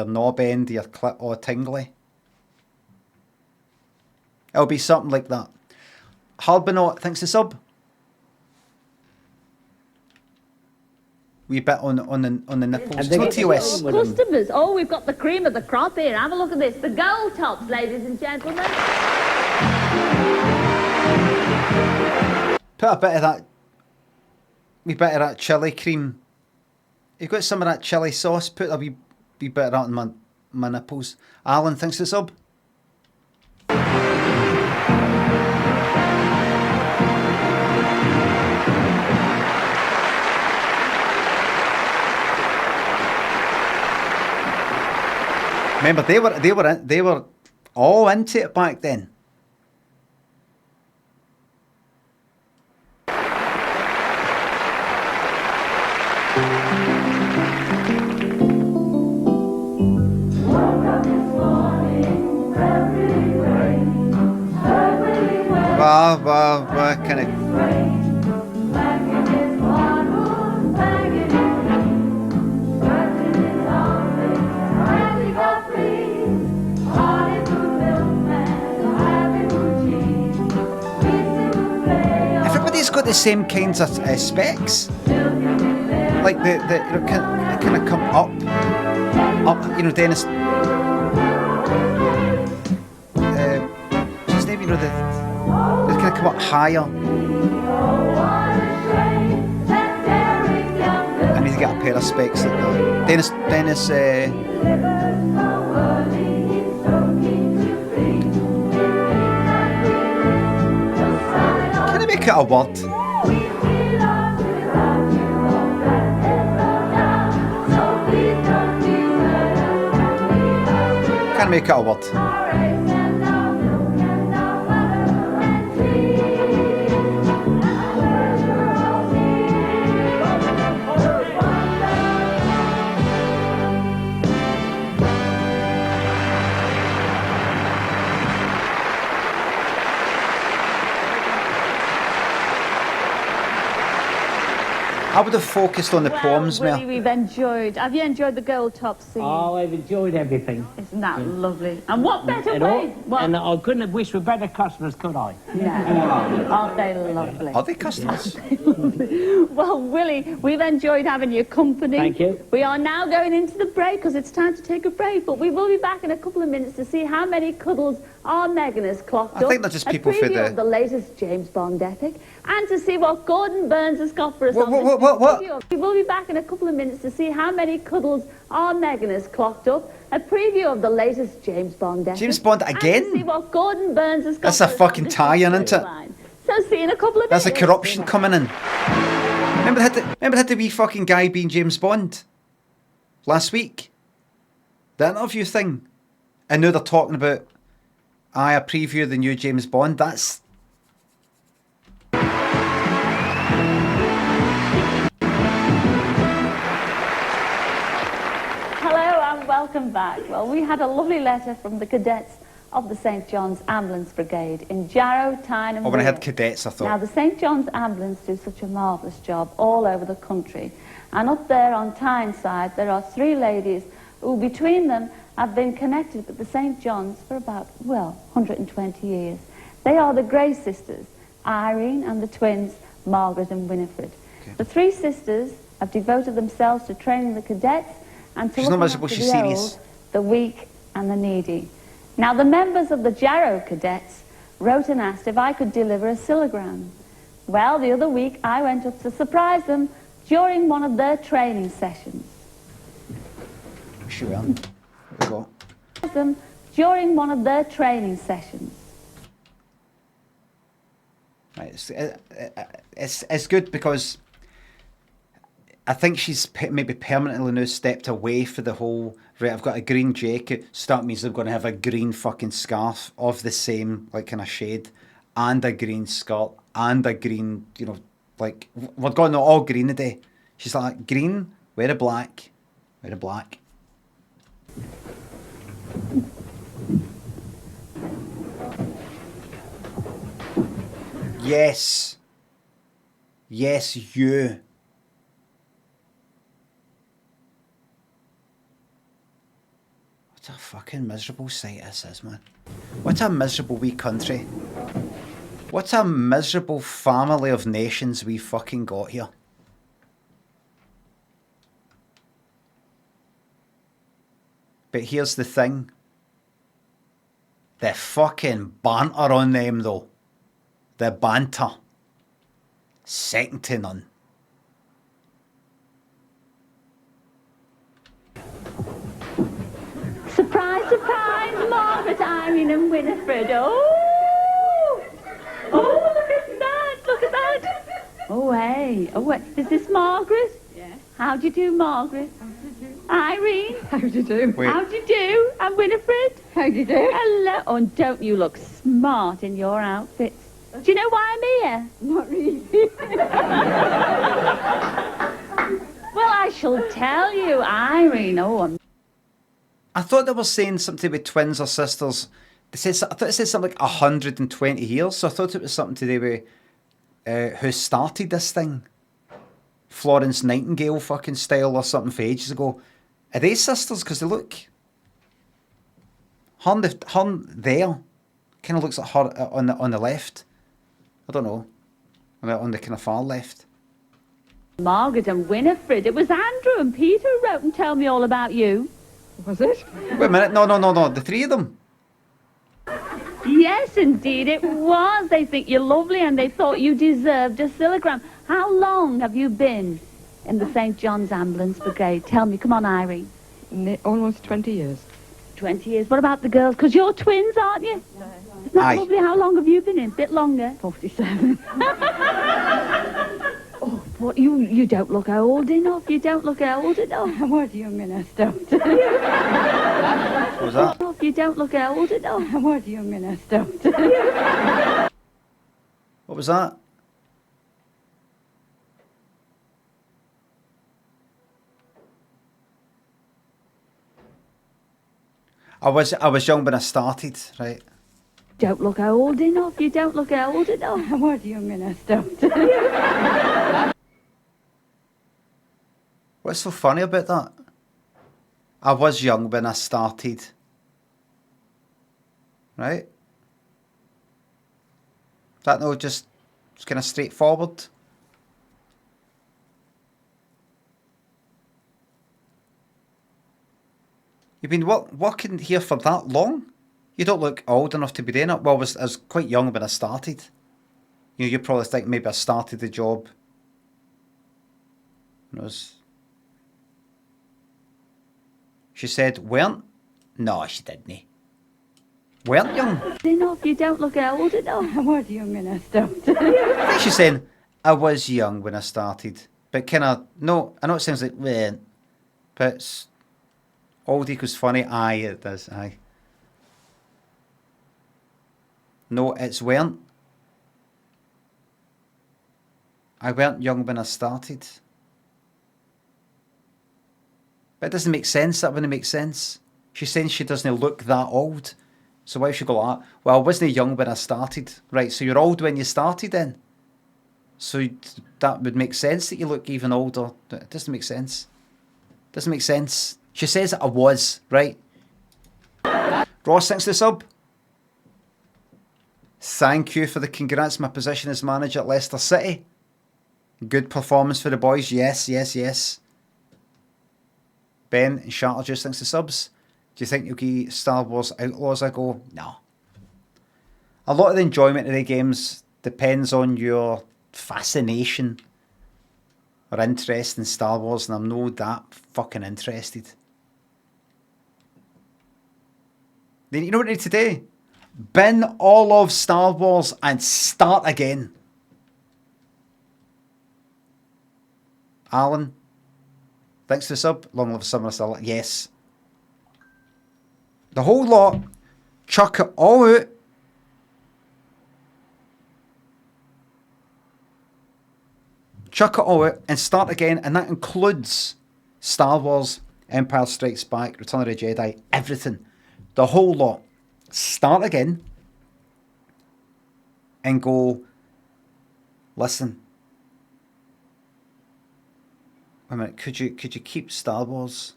knob end, your clit all tingly. It'll be something like that. Harbinot, thanks the sub. Wee bit on the nipples. It's not TOS. Customers. Oh, we've got the cream of the crop here. Have a look at this. The Gold Tops, ladies and gentlemen. Put a bit of that. Wee bit of that chili cream. You've got some of that chili sauce. Put a wee bit of that on my nipples. Alan, thanks the sub. Remember, they were all into it back then. kind of. Everybody's got the same kinds of specs. Like the kind of come up, Dennis. His name, they kind of come up higher. I need to get a pair of specs like that. Dennis. Can I make it a word? Can I make it a word? I would have focused on the poems more. Willie, we've enjoyed. Have you enjoyed the gold top scene? Oh, I've enjoyed everything. Isn't that lovely? And what better And way? and I couldn't have wished for better customers, could I? No. Aren't they lovely? Are they customers? Well, Willie, we've enjoyed having your company. Thank you. We are now going into the break because it's time to take a break, but we will be back in a couple of minutes to see how many cuddles our Megan has clocked up. I think they're just people for of the latest James Bond epic, and to see what Gordon Burns has got for us What? We will be back in a couple of minutes to see how many cuddles our Megan has clocked up. A preview of the latest James Bond epic. James Bond again? And to see what Gordon Burns has got That's a for us fucking on this tie-in, isn't it? storyline. So see you in a couple of There's minutes. a corruption coming in. Remember had the wee fucking guy being James Bond last week? The interview thing. And now they're talking about a preview of the new James Bond. That's welcome back. Well, we had a lovely letter from the cadets of the St. John's Ambulance Brigade in Jarrow, Tyne and when I Weir. had cadets, I thought. Now, the St. John's Ambulance do such a marvellous job all over the country. And up there on Tyneside, there are 3 ladies who, between them, have been connected with the St. John's for about, 120 years. They are the Grey sisters, Irene and the twins, Margaret and Winifred. Okay. The 3 sisters have devoted themselves to training the cadets and to looking after the old, the weak and the needy. Now, the members of the Jarrow cadets wrote and asked if I could deliver a syllogram. Well, the other week I went up to surprise them during one of their training sessions. Sure. There we go. Them during one of their training sessions. Right, it's good because I think she's maybe permanently now stepped away for the whole, right, I've got a green jacket, so that means I'm going to have a green fucking scarf of the same, like, kind of shade, and a green skirt, and a green, like, we're going all green today. She's like, green, wear a black, wear a black. Yes. Yes, you. What a fucking miserable sight this is, man. What a miserable wee country. What a miserable family of nations we fucking got here. But here's the thing. The fucking banter on them, though. The banter. Second to none. Surprise, surprise, Margaret, Irene and Winifred. Oh! Oh, look at that, look at that. Oh, hey. Oh, wait. Is this Margaret? Yes. How do you do, Margaret? How do you do? Irene? How do you do? Wait. How do you do? And Winifred? How do you do? Hello. Oh, and don't you look smart in your outfits? Do you know why I'm here? Not really. Well, I shall tell you, Irene. Oh, I thought they were saying something with twins or sisters, I thought it said something like 120 years, so I thought it was something to do with who started this thing. Florence Nightingale fucking style or something for ages ago. Are they sisters? Because they look... Her there kind of looks like her on the left. I don't know. On the kind of far left. Margaret and Winifred. It was Andrew and Peter who wrote and told me all about you. Was it? Wait a minute. No. The three of them. Yes, indeed it was. They think you're lovely and they thought you deserved a silogram. How long have you been in the St. John's Ambulance Brigade? Tell me, come on, Irene. Almost 20 years. 20 years. What about the girls? Because you're twins, aren't you? Isn't that lovely? How long have you been in? A bit longer? 47. Oh, what? You don't look old enough. You don't look old enough. What do you mean I stopped? What was that? You don't look old enough. What do you mean I stopped? What was that? I was young when I started, right? Don't look old enough. You don't look old enough. What do you mean I stopped? What's so funny about that? I was young when I started. Right? Is that no just kind of straightforward? You've been working here for that long? You don't look old enough to be doing it. Well, I was quite young when I started. You probably think maybe I started the job when I was... She said, weren't? No, she didn't. Weren't young? Enough, you don't look old enough. What do you mean I stopped? I think she's saying, I was young when I started. But kind of, no, I know it sounds like weren't, but it's old equals funny. Aye, it does, aye. No, it's weren't. I weren't young when I started. But it doesn't make sense. That wouldn't make sense. She's saying she doesn't look that old. So why should she go like that? Well, I wasn't young when I started. Right, so you're old when you started then. So that would make sense that you look even older. It doesn't make sense. Doesn't make sense. She says that I was, right? Ross, thanks for the sub. Thank you for the congrats. My position as manager at Leicester City. Good performance for the boys. Yes, yes, yes. Ben and Charterjuice, thanks for the subs. Do you think you'll give Star Wars Outlaws a go? No. A lot of the enjoyment of the games depends on your fascination or interest in Star Wars, and I'm not that fucking interested. Then you know what I need to do? Bin all of Star Wars and start again. Alan, thanks for the sub. Long live Summer Still. Yes. The whole lot. Chuck it all out. Chuck it all out and start again. And that includes Star Wars, Empire Strikes Back, Return of the Jedi, everything. The whole lot. Start again. And go, listen. Wait a minute, could you keep Star Wars?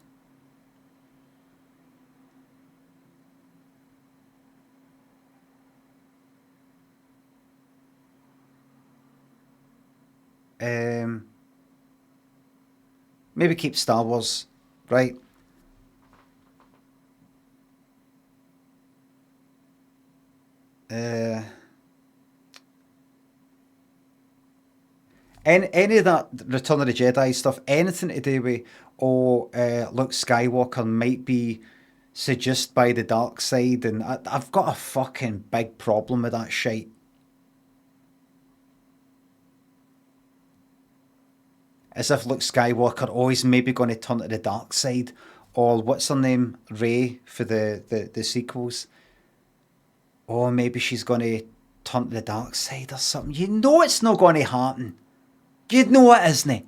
Maybe keep Star Wars, right? Any of that Return of the Jedi stuff, anything to do with, Luke Skywalker might be seduced by the dark side, and I've got a fucking big problem with that shite. As if Luke Skywalker always maybe going to turn to the dark side, or what's her name, Rey for the sequels. Or maybe she's going to turn to the dark side or something. You know it's not going to happen. You know it isn't.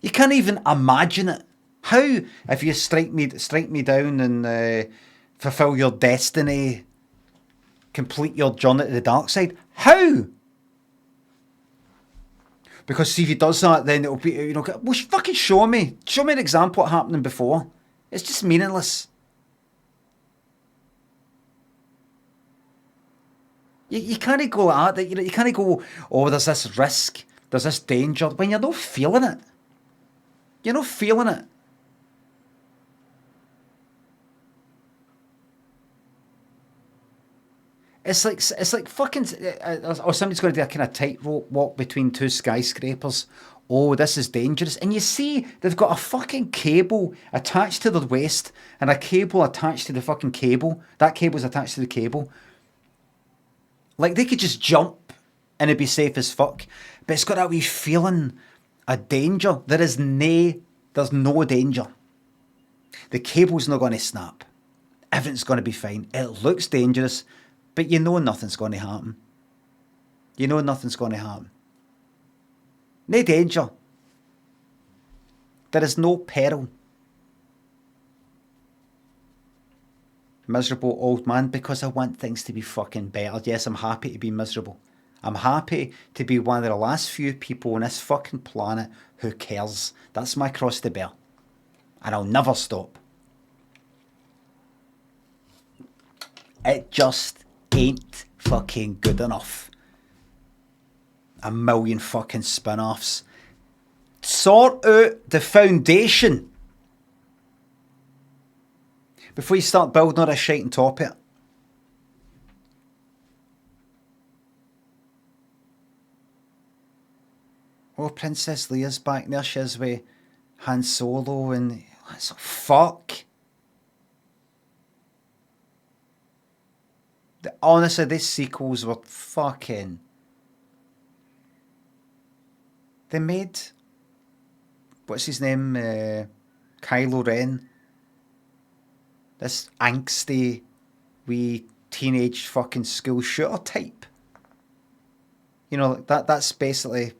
You can't even imagine it. How, if you strike me down and fulfill your destiny, complete your journey to the dark side. How? Because see, if he does that, then it'll be, you know, well, fucking show me an example of what happening before. It's just meaningless. You can't go like that. You can't go, oh, there's this risk, there's this danger, when you're not feeling it. You're not feeling it. It's like fucking, or somebody's going to do a kind of tightrope walk between two skyscrapers. Oh, this is dangerous. And you see, they've got a fucking cable attached to their waist and a cable attached to the fucking cable. That cable's attached to the cable. Like, they could just jump and it'd be safe as fuck. But it's got that wee feeling of danger. There's no danger. The cable's not going to snap. Everything's going to be fine. It looks dangerous, but you know nothing's going to happen. You know nothing's going to happen. No danger. There is no peril. Miserable old man, because I want things to be fucking better. Yes, I'm happy to be miserable. I'm happy to be one of the last few people on this fucking planet who cares. That's my cross to bear. And I'll never stop. It just ain't fucking good enough. A million fucking spin-offs. Sort out the foundation before you start building all this shite on top of it. Oh, Princess Leia's back. There she is with Han Solo and... Fuck. Honestly, these sequels were fucking... They made... What's his name? Kylo Ren. This angsty, wee teenage fucking school shooter type. You know, that's basically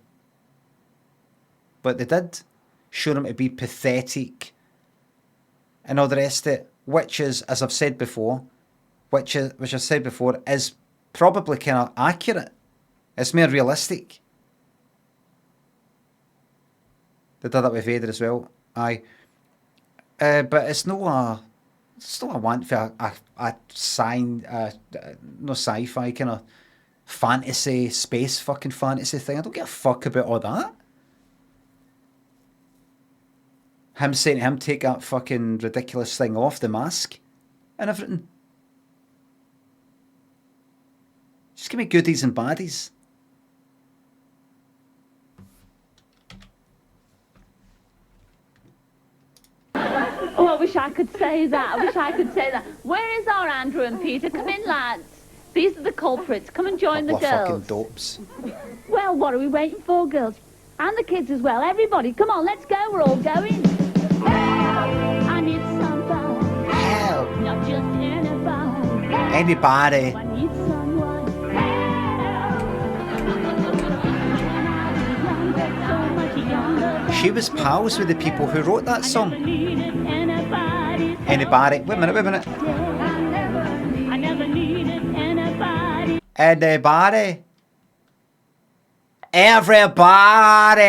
what they did. Show him to be pathetic and all the rest of it. Which is, as I've said before, which I've said before, is probably kind of accurate. It's more realistic. They did that with Vader as well. Aye. But it's no a want for a no sci-fi kind of fantasy, space fucking fantasy thing. I don't give a fuck about all that. Him saying to him, take that fucking ridiculous thing off, the mask and everything. Just give me goodies and baddies. Oh, I wish I could say that. I wish I could say that. Where is our Andrew and Peter? Come in, lads. These are the culprits. Come and join the girls. Fucking dopes. Well, what are we waiting for, girls? And the kids as well. Everybody, come on, let's go. We're all going. Help! I need somebody. Help! Not just anybody. Anybody. I need someone. Help! She was pals with the people who wrote that song. Anybody. Wait a minute. I never needed anybody. Anybody. Everybody.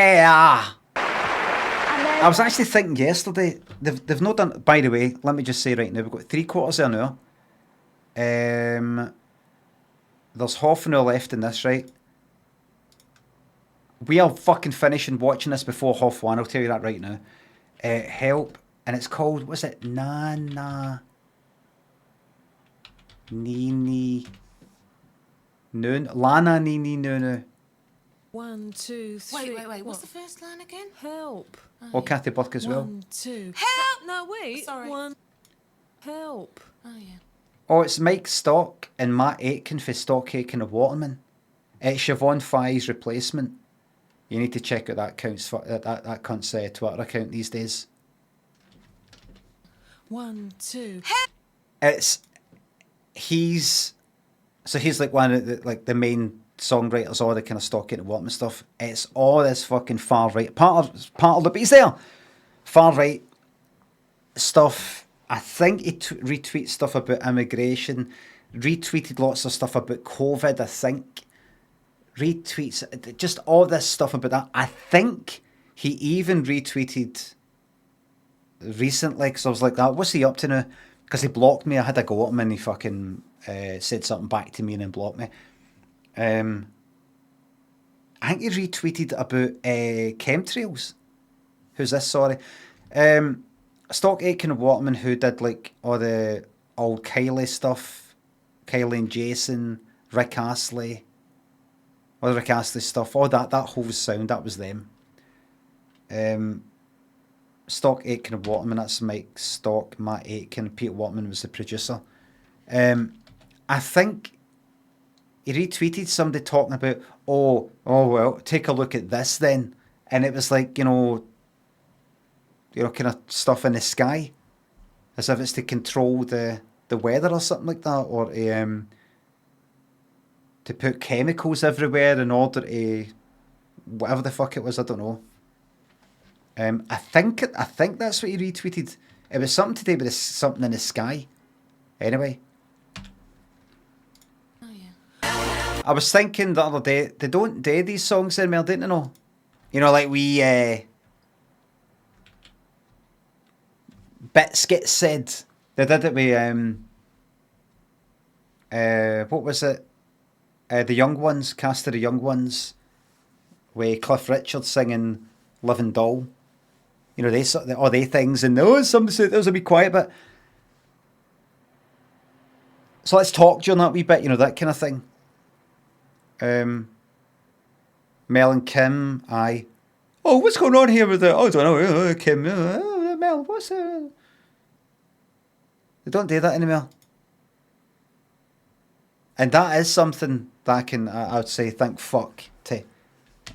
I was actually thinking yesterday, they've not done, by the way, let me just say right now, we've got 3/4 of an hour. There's half an hour left in this, right? We are fucking finishing watching this before 1:30, I'll tell you that right now. Help. And it's called, what's it? Nana. Nini. Noon. Lana Nini Nunu. 1, 2, 3. Wait. What's the first line again? Help. Or Kathy Burke as well. 1, 2. Help! No, wait. Sorry. 1. Help. Oh, yeah. Oh, it's Mike Stock and Matt Aitken for Stock Aitken of Waterman. It's Siobhan Fye's replacement. You need to check out that cunt's Twitter account these days. 1, 2. He's like one of the main songwriters, all the kind of Stock Aitken Waterman stuff. It's all this fucking far right part of the but he's there. Far right stuff. I think he retweets stuff about immigration. retweeted lots of stuff about COVID, I think. Retweets, just all this stuff about that. I think he even retweeted recently, because I was like, what's he up to now? Because he blocked me. I had a go at him and he fucking said something back to me and then blocked me. I think he retweeted about chemtrails. Who's this? Sorry. Stock Aitken Waterman, who did like all the old Kylie stuff. Kylie and Jason, Rick Astley. All the Rick Astley stuff. All that whole sound, that was them. Stock Aitken Waterman, that's Mike Stock, Matt Aitken, Peter Waterman was the producer. I think he retweeted somebody talking about, oh well, take a look at this then. And it was like, you know, kind of stuff in the sky, as if it's to control the weather or something like that, or to put chemicals everywhere in order to whatever the fuck it was, I don't know. I think that's what he retweeted. It was something to do with something in the sky. Anyway. Oh, yeah. I was thinking the other day, they don't do these songs anymore, didn't they know? You know, like bits get said. They did it with what was it? The Young Ones, cast of the Young Ones, with Cliff Richard singing Living Doll. You know, they things, and somebody said there's a wee quiet bit. So let's talk during that wee bit, you know, that kind of thing. Mel and Kim, aye. Oh, what's going on here with the, I don't know, Kim, Mel, what's it? They don't do that anymore. And that is something that I would say thank fuck to.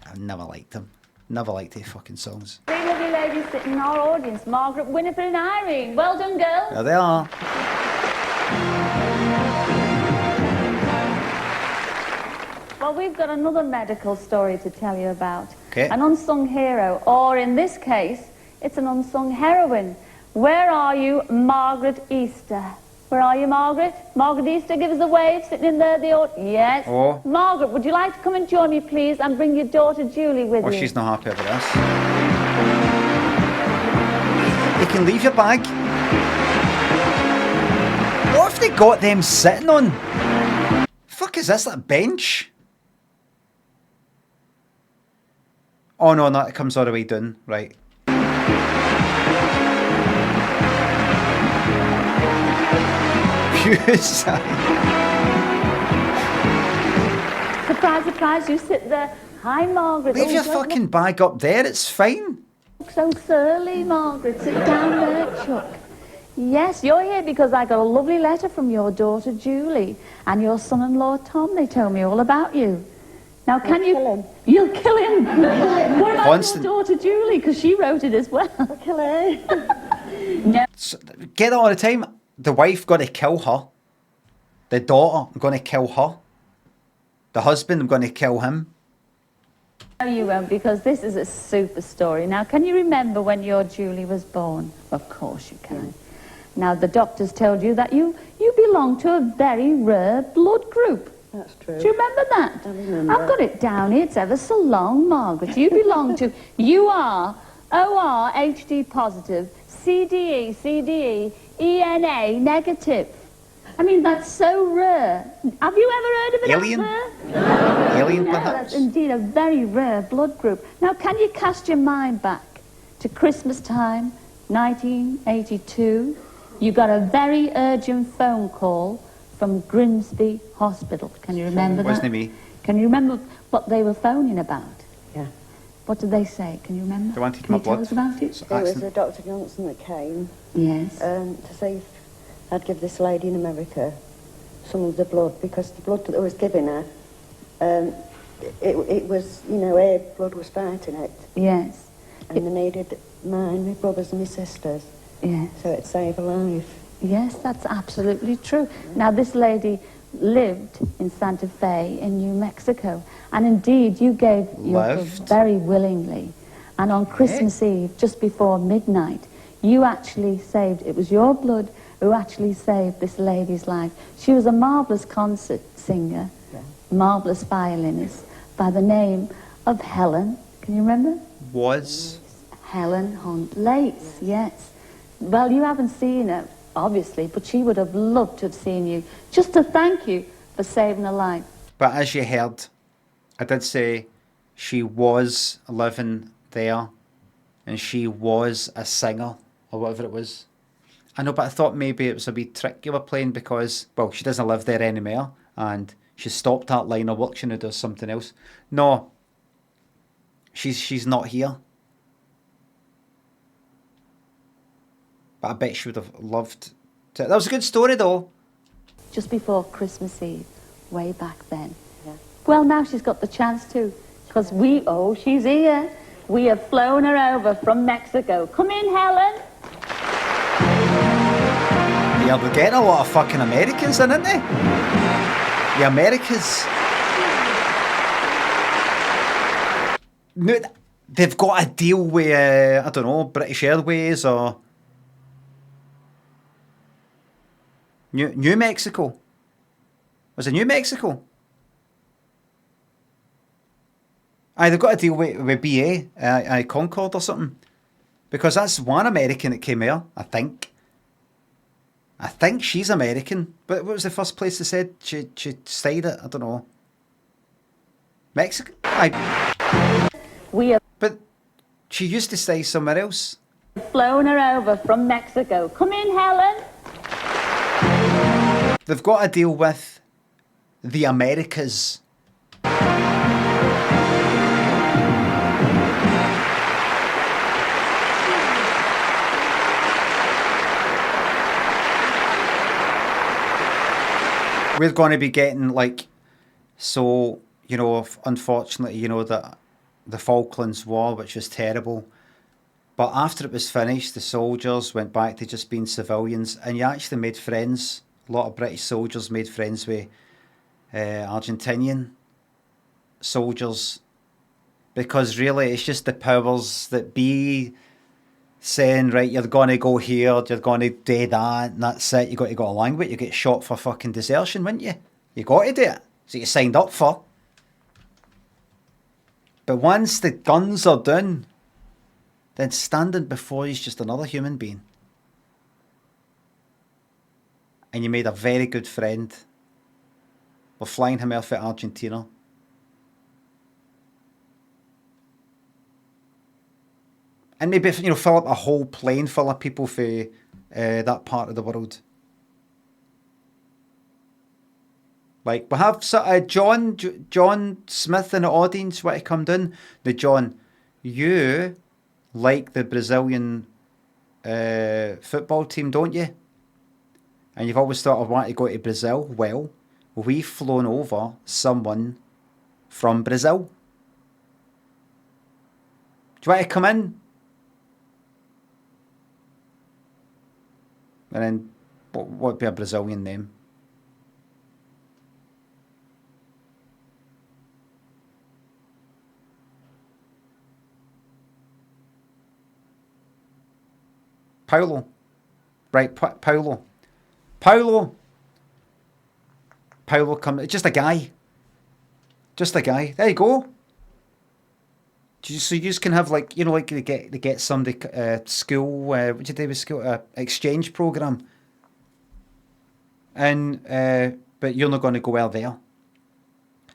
I've never liked them. Never liked their fucking songs. Three lovely ladies sitting in our audience, Margaret, Winifred and Irene. Well done, girls. There they are. Well, we've got another medical story to tell you about. Okay. An unsung hero, or in this case, it's an unsung heroine. Where are you, Margaret Easter? Where are you, Margaret? Margaret Easter, give us a wave, sitting in there, yes. Oh. Margaret, would you like to come and join me, please, and bring your daughter Julie with you? Oh, she's not happy about this. You can leave your bag. What have they got them sitting on? Fuck is this, like a bench? Oh no, that comes all the way down, right. Surprise, surprise, you sit there. Hi, Margaret. Leave your fucking bag up there, it's fine. So surly, Margaret. Sit down there, Chuck. Yes, you're here because I got a lovely letter from your daughter, Julie, and your son-in-law, Tom. They told me all about you. Now, can you... Kill him. You'll kill him? What about your daughter, Julie? Because she wrote it as well. I'll kill her. No. So, get it all the time. The wife got to kill her. The daughter, I'm going to kill her. The husband, I'm going to kill him. No, you won't, because this is a super story. Now, can you remember when your Julie was born? Of course you can. Now, the doctors told you that you belong to a very rare blood group. That's true. Do you remember that? I remember. I've got it down here. It's ever so long, Margaret. You belong to... You are OR HD positive, CDE, ENA negative. I mean, that's so rare. Have you ever heard of it? Alien? Alien, perhaps? That's indeed a very rare blood group. Now, can you cast your mind back to Christmas time, 1982? You got a very urgent phone call from Grimsby Hospital. Can you remember that? Wasn't it me? Can you remember what they were phoning about? Yeah. What did they say? Can you remember? They wanted Can my you tell blood. us about it? There was a Dr. Johnson that came. Yes. To see if I'd give this lady in America some of the blood, because the blood that I was giving her, it was, you know, her blood was fighting it. Yes. And they needed mine, my brothers and my sisters. Yes. So it'd save a life. Yes, that's absolutely true. Now, this lady lived in Santa Fe in New Mexico, and indeed you gave your blood very willingly. And on Christmas Eve, just before midnight, you actually saved, it was your blood, who actually saved this lady's life. She was a marvellous concert singer, marvellous violinist, by the name of Helen. Can you remember? Was? Helen Hunt Lace, yes. Well, you haven't seen her, obviously, but she would have loved to have seen you, just to thank you for saving her life. But as you heard, I did say she was living there and she was a singer or whatever it was. I know, but I thought maybe it was a wee trick you were playing because, well, she doesn't live there anymore and she stopped that line of work. She now does something else. No, she's not here. But I bet she would have loved to. That was a good story though. Just before Christmas Eve, way back then. Yeah. Well, now she's got the chance to, because she's here. We have flown her over from Mexico. Come in, Helen. Yeah, they're getting a lot of fucking Americans in, aren't they? The Americas. No, they've got a deal with, I don't know, British Airways or New Mexico. Was it New Mexico? Aye, they've got a deal with BA, Concord or something. Because that's one American that came here, I think. I think she's American. But what was the first place they said she stayed at? I don't know. Mexico? But she used to stay somewhere else. Flown her over from Mexico. Come in, Helen. They've got a deal with the Americas. We're going to be getting so, unfortunately, that the Falklands War, which was terrible. But after it was finished, the soldiers went back to just being civilians, and you actually made friends. A lot of British soldiers made friends with Argentinian soldiers, because really it's just the powers that be saying, right, you're going to go here, you're going to do that, and that's it. You got to go along with it. You get shot for fucking desertion, wouldn't you? You got to do it. So you signed up for. But once the guns are done, then standing before you is just another human being. And you made a very good friend. We're flying him off at Argentina. And maybe, fill up a whole plane full of people for that part of the world. Like, we have John Smith in the audience, want to come down. Now, John, you like the Brazilian football team, don't you? And you've always thought, I want to go to Brazil. Well, we've flown over someone from Brazil. Do you want to come in? And then, what would be a Brazilian name? Paulo. Right, Paulo. Paulo, come. Just a guy. Just a guy. There you go. So you just can have they get somebody school. What do you do with school? Exchange program. And but you're not going to go well there.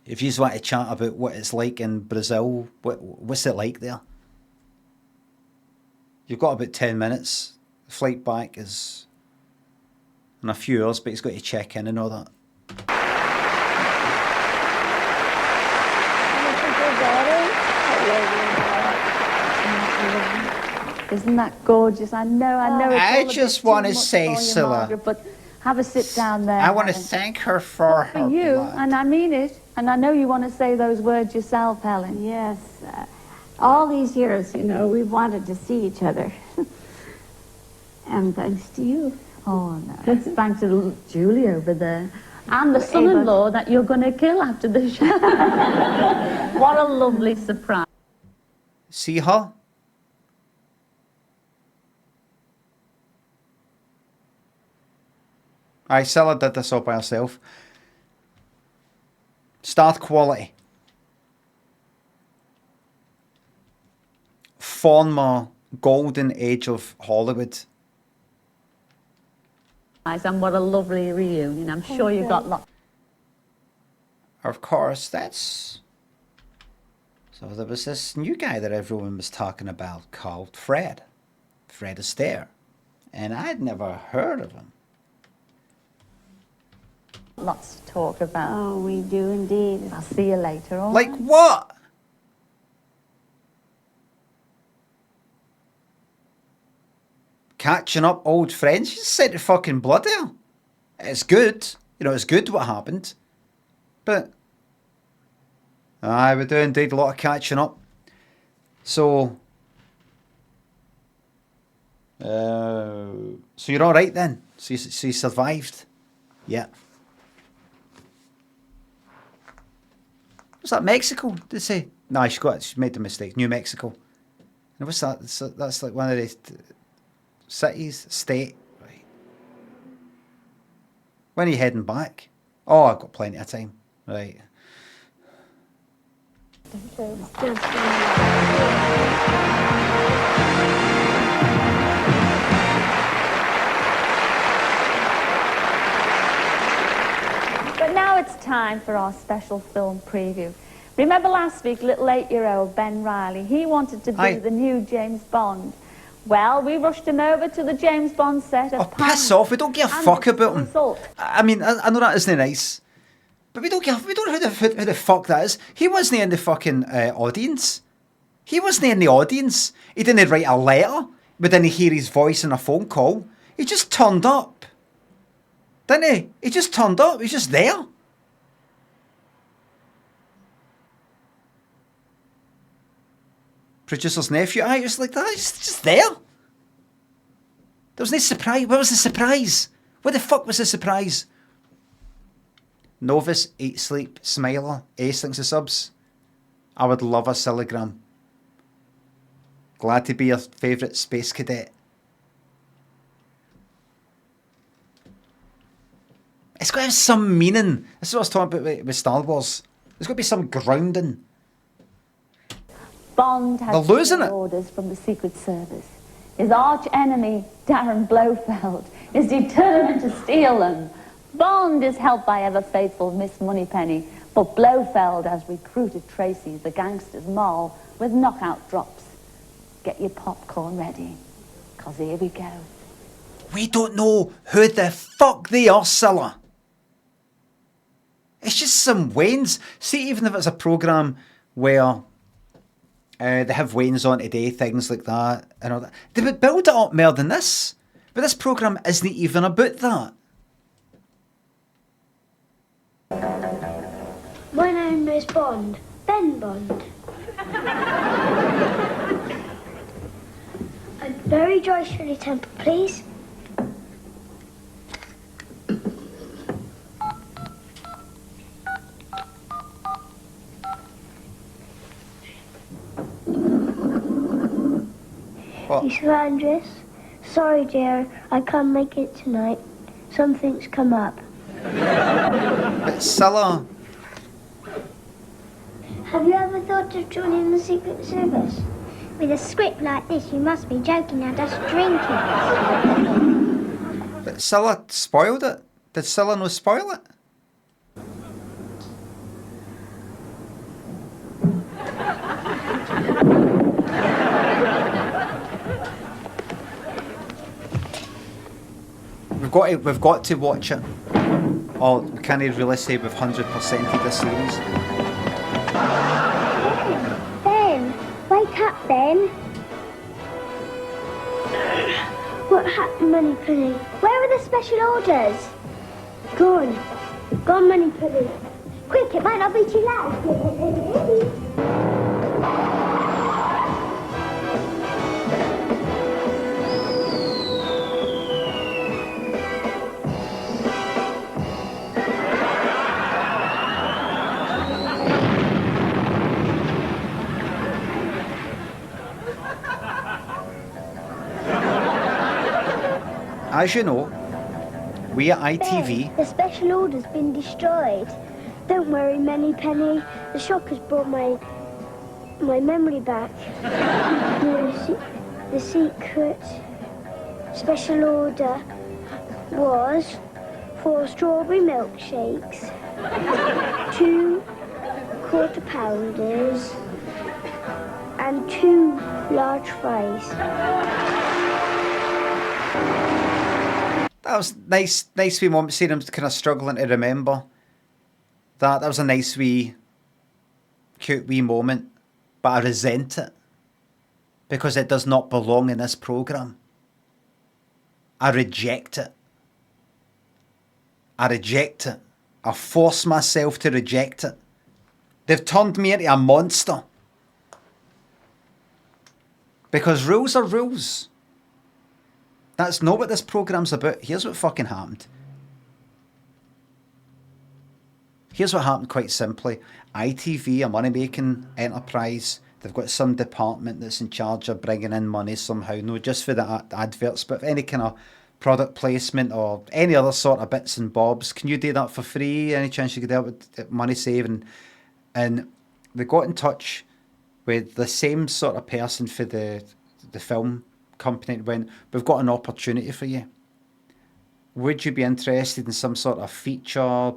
If you just want to chat about what it's like in Brazil, what's it like there? You've got about 10 minutes. The flight back is in a few hours, but he's got to check in and all that. Isn't that gorgeous? I know. I just want to say, Scylla, but have a sit down there. I want to thank her for her you, blood. and I mean it. And I know you want to say those words yourself, Helen. Yes. All these years, we've wanted to see each other. And thanks to you. Oh, no. It's thanks to Julie over there. And the son-in-law that you're going to kill after the show. What a lovely surprise. See her? Aye, Scylla did this all by herself. Star quality. Former golden age of Hollywood. And what a lovely reunion. I'm sure you've got lots. Of course, that's... So there was this new guy that everyone was talking about called Fred. Fred Astaire. And I'd never heard of him. Lots to talk about. Oh, we do indeed. I'll see you later, all Like right? what? Catching up old friends? You just said it fucking bloody hell. It's good. You know, it's good what happened. But... Aye, we do indeed a lot of catching up. So... so you're alright then? So you survived? Yeah. Was that Mexico? Did they say? No, she made the mistake. New Mexico. And what's that? That's like one of the cities, state. Right. When are you heading back? Oh, I've got plenty of time. Right. But now it's time for our special film preview. Remember last week, little 8-year-old Ben Riley, he wanted to be the new James Bond. Well, we rushed him over to the James Bond set of piss off, we don't give a fuck about him. I mean, I know that isn't nice. But we don't know who the fuck that is. He wasn't in the fucking audience. He wasn't in the audience. He didn't write a letter. We didn't hear his voice in a phone call. He just turned up. Didn't he? He just turned up. He's just there. Producer's nephew. Aye, just like that. He's just there. There was no surprise. What was the surprise? What the fuck was the surprise? Novice, Eat Sleep, Smiler, Ace thinks the subs. I would love a Sillygram. Glad to be your favourite space cadet. It's got to have some meaning. This is what I was talking about with Star Wars. There's got to be some grounding. Bond has orders from the Secret Service. His arch enemy, Darren Blofeld, is determined to steal them. Bond is helped by ever-faithful Miss Moneypenny, but Blofeld has recruited Tracy, the gangster's mole, with knockout drops. Get your popcorn ready, because here we go. We don't know who the fuck they are, Scylla. It's just some Waynes. See, even if it's a programme where they have Waynes on today, things like that, and all that, they would build it up more than this. But this programme isn't even about that. My name is Bond. Ben Bond. A very dry, shirley temper, please. What? Miss Andress, sorry dear, I can't make it tonight. Something's come up. But Scylla... Have you ever thought of joining the Secret Service? With a script like this, you must be joking now, just drink it. But Scylla spoiled it. Did Scylla no spoil it? We've got to watch it. Or we can't really say we've 100%ed this series. Ben, wake up, Ben. What happened, Moneypenny? Where are the special orders? Gone. Gone, Moneypenny. Quick, it might not be too late. As you know, We at ITV. Ben, the special order's been destroyed. Don't worry, Penny. The shock has brought my memory back. The secret special order was 4 strawberry milkshakes, 2 quarter pounders, and 2 large fries. That was nice wee moment, seeing him kind of struggling to remember. That was a nice wee, cute wee moment, but I resent it because it does not belong in this programme. I reject it. I force myself to reject it. They've turned me into a monster. Because rules are rules. That's not what this programme's about. Here's what fucking happened. Here's what happened quite simply. ITV, a money-making enterprise, they've got some department that's in charge of bringing in money somehow. No, just for the adverts, but any kind of product placement or any other sort of bits and bobs. Can you do that for free? Any chance you could help with money saving? And they got in touch with the same sort of person for the film company and went, we've got an opportunity for you. Would you be interested in some sort of feature,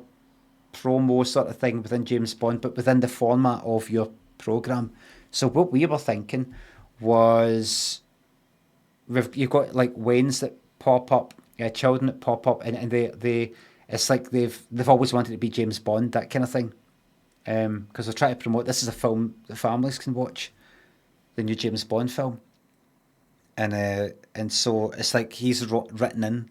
promo sort of thing within James Bond, but within the format of your programme? So what we were thinking was, you've got like Waynes that pop up, children that pop up, and they it's like they've always wanted to be James Bond, that kind of thing. Because they're trying to promote, this is a film that families can watch, the new James Bond film. And so it's like he's written in,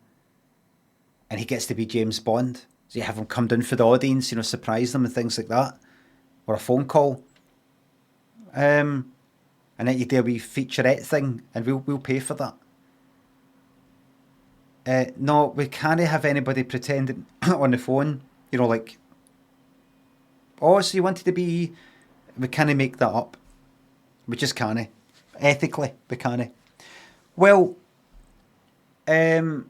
and he gets to be James Bond. So you have him come down for the audience, surprise them and things like that, or a phone call. And then you do a wee featurette thing, and we'll pay for that. No, we can't have anybody pretending on the phone, like, oh, so you wanted to be... We can't make that up. We just can't. Ethically, we can't. Well, why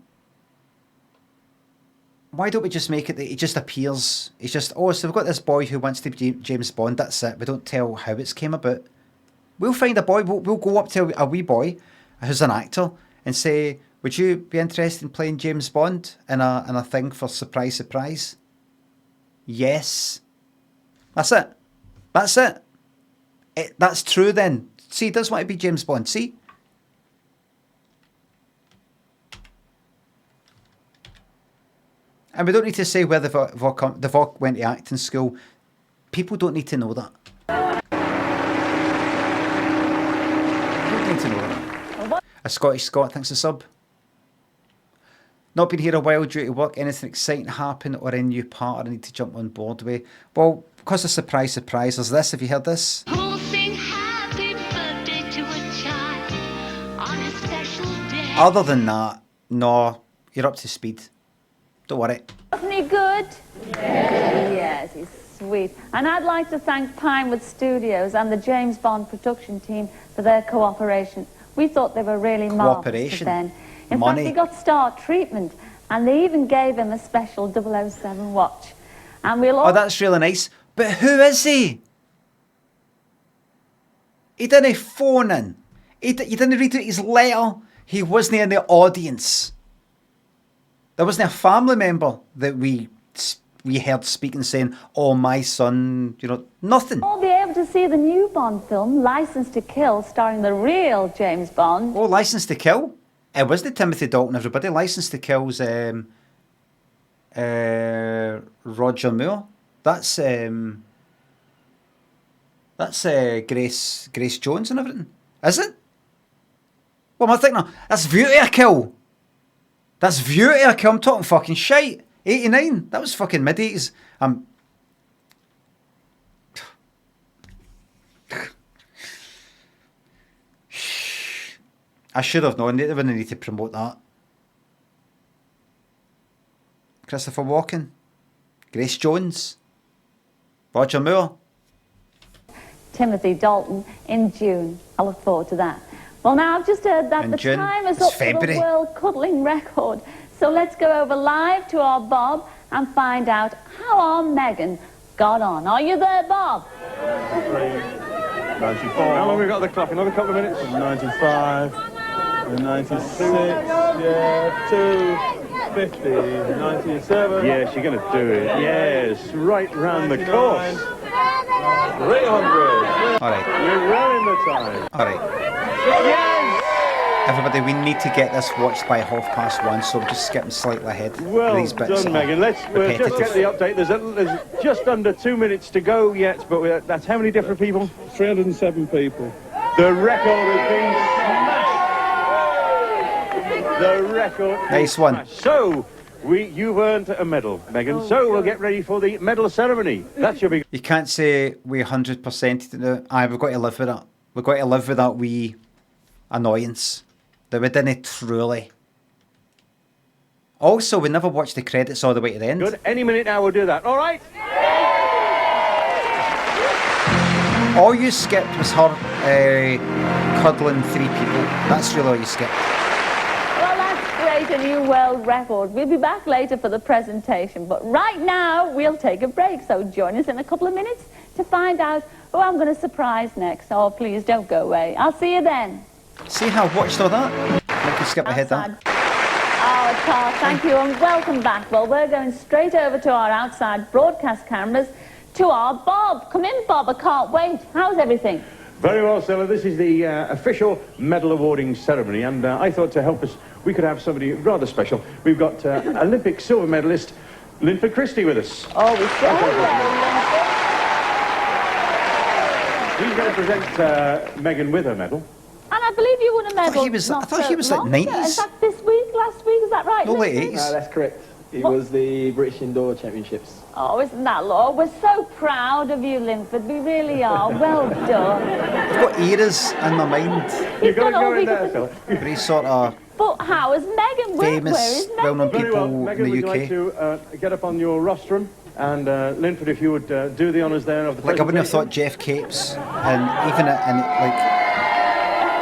don't we just make it that he just appears? It's just, oh, so we've got this boy who wants to be James Bond, that's it. We don't tell how it's came about. We'll find a boy, we'll go up to a wee boy who's an actor and say, would you be interested in playing James Bond in a thing for surprise? Yes. That's it. That's true then. See, he does want to be James Bond, see? And we don't need to say where they've all went to acting school. People don't need to know that. They don't need to know that. A Scottish Scot, thanks a sub. Not been here a while due to work. Anything exciting happen or a new part I need to jump on board with? Well, because of surprise, there's this. Have you heard this? Who'll sing happy birthday to a child on a special day? Other than that, no, you're up to speed. Don't worry. Wasn't he good? Yes, he's sweet. And I'd like to thank Pinewood Studios and the James Bond production team for their cooperation. We thought they were really marvellous then. In fact, he got star treatment, and they even gave him a special 007 watch. And we'll all... Oh, that's really nice. But who is he? He didn't phone in. You didn't read his letter. He wasn't in the audience. There wasn't a family member that we heard speaking saying, oh, my son, nothing. We'll be able to see the new Bond film, License to Kill, starring the real James Bond. Oh, License to Kill? It wasn't Timothy Dalton, everybody. License to Kill's Roger Moore. That's Grace Jones and everything. Is it? What am I thinking of? That's View to a Kill. I'm talking fucking shite. 89. That was fucking mid-80s. I should have known. They wouldn't need to promote that. Christopher Walken. Grace Jones. Roger Moore. Timothy Dalton in June. I look forward to that. Well, now I've just heard that the time is up for the world cuddling record. So So let's go over live to our Bob and find out how our Megan got on. Are you there, Bob? 94. How long have we got the clock? Another couple of minutes? 95. 96. Yeah. 250. 97. Yes, you're going to do it. Yes, right round the course. 300. All right. You're well in the time. All right. Yes! Everybody, we need to get this watched by 1:30, so we're just skipping slightly ahead. Well These bits done, are Megan. We'll just get the repetitive. update. There's just under 2 minutes to go yet, but that's how many different people? 307 people. The record has been smashed. The record is Nice one. smashed. So, you've earned a medal, Megan. So we'll get ready for the medal ceremony. That should be... You can't say we 100%ed it now. Aye, we've got to live with it. We've got to live with that wee annoyance that we didn't truly. Also, we never watched the credits all the way to the end. Good. Any minute now we'll do that. All right? All you skipped was her cuddling 3 people. That's really all you skipped. Well, that's great, a new world record. We'll be back later for the presentation, but right now we'll take a break. So join us in a couple of minutes to find out who I'm going to surprise next. Oh, please don't go away. I'll see you then. See how I watched all that? I could skip ahead that. Oh, Carl, thank you and welcome back. Well, we're going straight over to our outside broadcast cameras to our Bob. Come in, Bob. I can't wait. How's everything? Very well, Stella. This is the official medal awarding ceremony, and I thought to help us, we could have somebody rather special. We've got Olympic silver medalist Linford Christie with us. Oh, we sure will. He's going to present Megan with her medal. And I believe you won a medal. I thought he was like 90s. Is that this week, last week? Is that right? No, late Linford? 80s. That's correct. It was the British Indoor Championships. Oh, isn't that law? We're so proud of you, Linford. We really are. Well done. I've got eras in my mind. You've got to go in there, Stella. Very sort of But how is Megan? Where famous, is Megan? well-known Very people well. Megan, in would the you UK. like to get up on your rostrum? And Linford, if you would do the honours there of the Like, I wouldn't have presentation. thought Jeff Capes and even like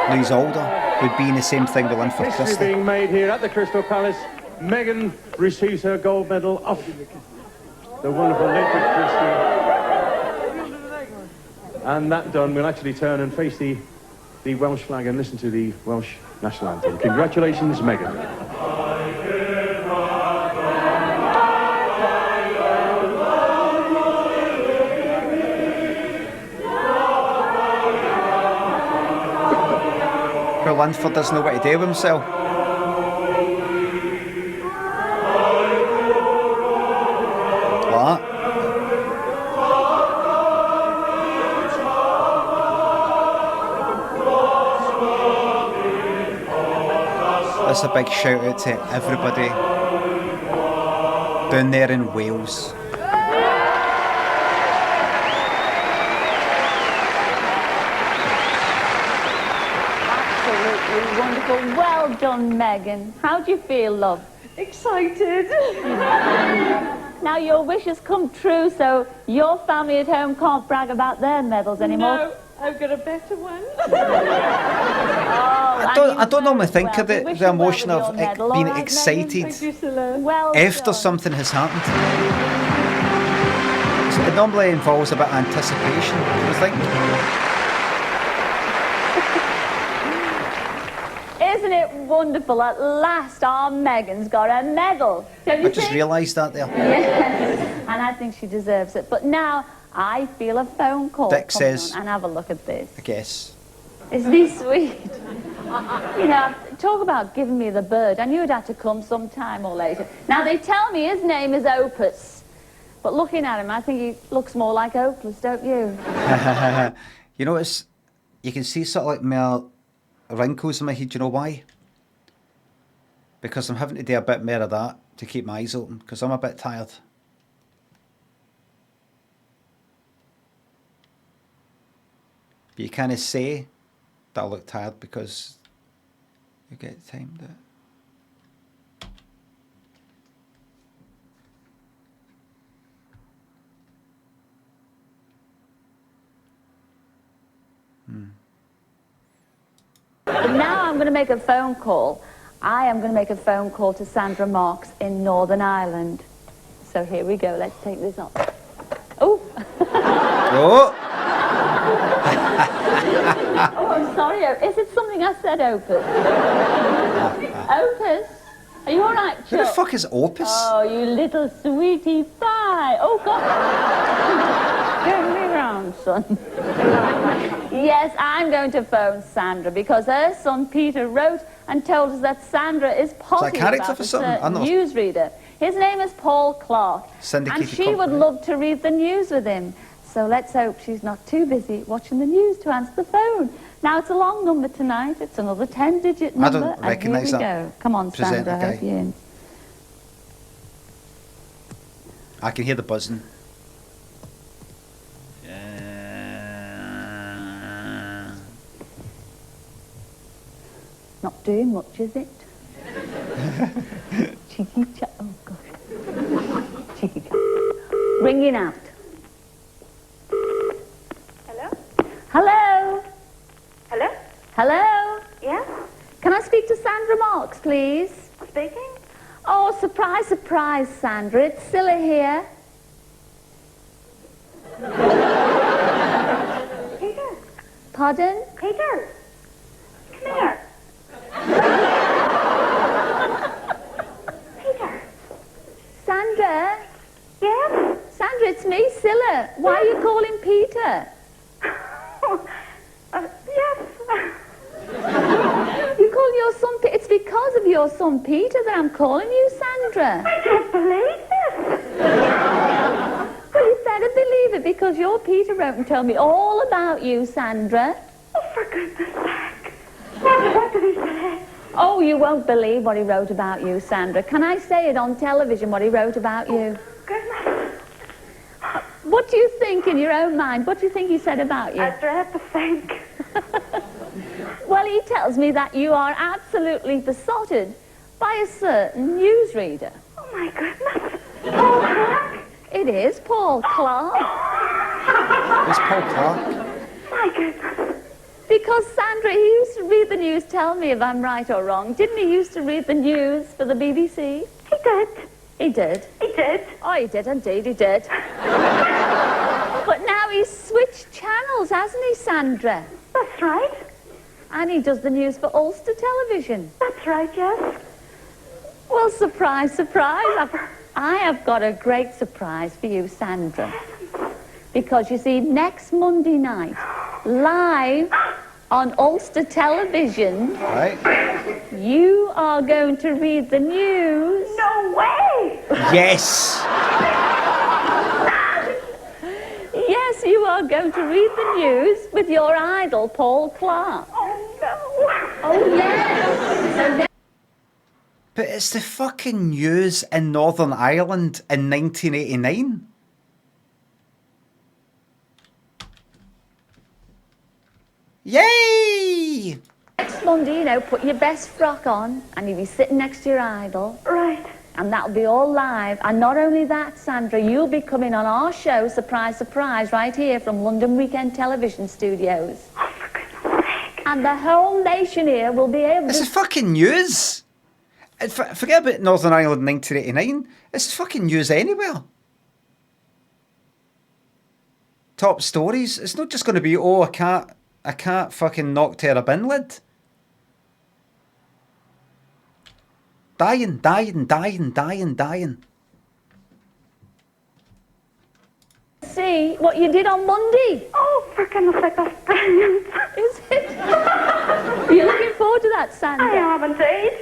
when he's older would be in the same thing with Linford History Christie. being made here at the Crystal Palace. Megan receives her gold medal off the wonderful Linford Christie. And that done, we'll actually turn and face the Welsh flag and listen to the Welsh national anthem. Congratulations, Megan. Poor Linford doesn't know what to do with himself. Like that. That's a big shout out to everybody down there in Wales. Absolutely wonderful. Well done, Megan. How do you feel, love? Excited. Now your wish has come true, so your family at home can't brag about their medals anymore. No, I've got a better one. I don't normally think of the emotion of being excited after something has happened. So it normally involves a bit of anticipation, I think. Isn't it wonderful? At last our Megan's got a medal. Don't you I just realised that there. Yes, and I think she deserves it. But now I feel a phone call. Dick Come says- on and have a look at this. I guess. Isn't he sweet? You know, talk about giving me the bird. I knew it had to come sometime or later. Now, they tell me his name is Opus. But looking at him, I think he looks more like Opus, don't you? You notice, you can see sort of like my wrinkles in my head. Do you know why? Because I'm having to do a bit more of that to keep my eyes open, because I'm a bit tired. But you kind of say that I look tired because you get timed it. But now I'm going to make a phone call. I am going to make a phone call to Sandra Marks in Northern Ireland. So here we go. Let's take this off. Oh. Oh. Oh, I'm sorry. Is it something I said, Opus? Opus? Are you all right, Chuck? Who the fuck is Opus? Oh, you little sweetie pie. Oh, God. Turn me round, son. Yes, I'm going to phone Sandra because her son Peter wrote and told us that Sandra is positive about a certain newsreader. His name is Paul Clark. And she would love to read the news with him. So let's hope she's not too busy watching the news to answer the phone. Now, it's a long number tonight. It's another 10-digit number. I don't recognise that. And here we go. Come on, Sandra, I hope you're in. I can hear the buzzing. Not doing much, is it? Cheeky chat. Oh, gosh. Cheeky chat. Ringing out. Hello? Hello? Hello? Hello? Yeah? Can I speak to Sandra Marks, please? Speaking? Oh, surprise, surprise, Sandra. It's Scylla here. Peter? Pardon? Peter? Come here. Peter? Sandra? Yes? Sandra, it's me, Scylla. Why are you calling Peter? Yes. You call your son Peter? It's because of your son Peter that I'm calling you, Sandra. I don't believe this. Well, you better believe it because your Peter wrote and told me all about you, Sandra. Oh, for goodness sake. What did he say? Oh, you won't believe what he wrote about you, Sandra. Can I say it on television, what he wrote about you? Goodness. What do you think in your own mind? What do you think he said about you? I dread to think. Well, he tells me that you are absolutely besotted by a certain newsreader. Oh, my goodness. Paul Clark? It is Paul Clark. It's Paul Clark. My goodness. Because, Sandra, he used to read the news. Tell me if I'm right or wrong. Didn't he used to read the news for the BBC? He did. He did? He did. Oh, he did, indeed, he did. But now he's switched channels, hasn't he, Sandra? That's right. And he does the news for Ulster Television. That's right, yes. Well, surprise, surprise. I have got a great surprise for you, Sandra. Because, you see, next Monday night, live on Ulster Television, right, you are going to read the news. No way! Yes! Yes, you are going to read the news with your idol, Paul Clark. Oh, no. Oh, yes. But it's the fucking news in Northern Ireland in 1989. Yay! Next Monday, you know, put your best frock on and you'll be sitting next to your idol. Right. And that'll be all live. And not only that, Sandra, you'll be coming on our show, surprise, surprise, right here from London Weekend Television Studios. Oh, for goodness sake. And the whole nation here will be able It's to... the fucking news. Forget about Northern Ireland 1989. It's fucking news anywhere. Top stories. It's not just going to be, oh, a cat fucking knocked her a bin lid. Dying. See what you did on Monday. Oh, for goodness sake, that's brilliant. Is it? You're looking forward to that, Sandra? I am indeed.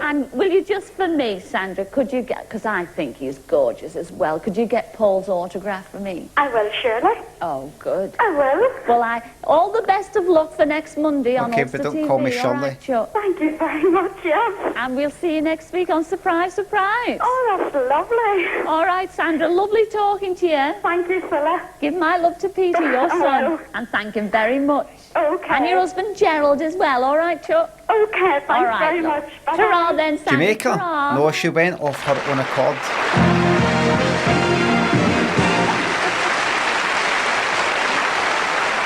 And will you just for me, Sandra, could you get, because I think he's gorgeous as well, could you get Paul's autograph for me? I will, surely. Oh, good. I will. Well, all the best of luck for next Monday on Okay, Ulster but don't TV. call me all Shirley. right, Chuck? Thank you very much, yes. And we'll see you next week on Surprise, Surprise. Oh, that's lovely. All right, Sandra, lovely talking to you. Thank you, Scylla. Give my love to Peter, your son, and thank him very much. Okay. And your husband, Gerald, as well. All right, Chuck? Okay, thanks very much. Bye-bye. Ta-ra then, Sandra. Jamaica? Ta-ra. No, she went off her own accord.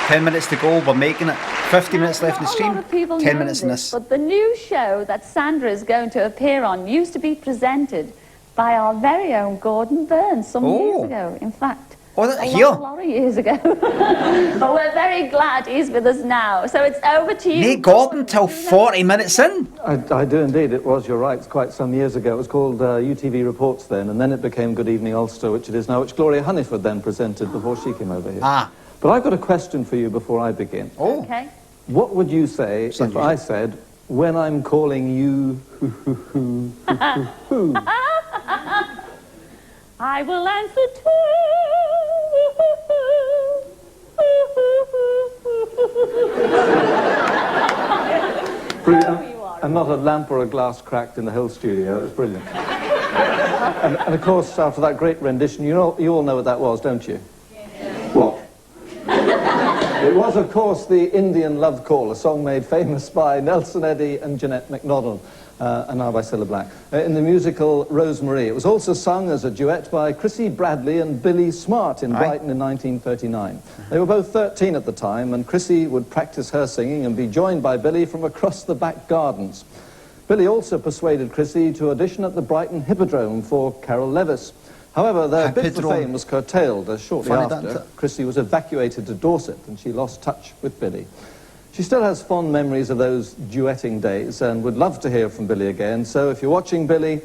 "10 minutes to go, we're making it." 50 minutes left in the Not a stream, lot of people 10 know minutes in this. But the new show that Sandra is going to appear on used to be presented by our very own Gordon Burns some years ago. In fact, a lot of years ago. But we're very glad he's with us now. So it's over to you. Nate Gordon till 40 minutes in. I do indeed. It was, you're right, it's quite some years ago. It was called UTV Reports then, and then it became Good Evening Ulster, which it is now, which Gloria Hunniford then presented before she came over here. But I've got a question for you before I begin. Okay. What would you say if I said, when I'm calling you, I will answer and not a lamp or a glass cracked in the Hill studio. It was brilliant. and of course, after that great rendition, you all know what that was, don't you? What? It was, of course, the Indian Love Call, a song made famous by Nelson Eddy and Jeanette MacDonald, and now by Cilla Black, in the musical Rosemary. It was also sung as a duet by Chrissy Bradley and Billy Smart in Brighton in 1939. They were both 13 at the time, and Chrissy would practice her singing and be joined by Billy from across the back gardens. Billy also persuaded Chrissy to audition at the Brighton Hippodrome for Carol Levis. However, their bid for fame was curtailed as shortly after Chrissy was evacuated to Dorset and she lost touch with Billy. She still has fond memories of those duetting days and would love to hear from Billy again. So if you're watching, Billy,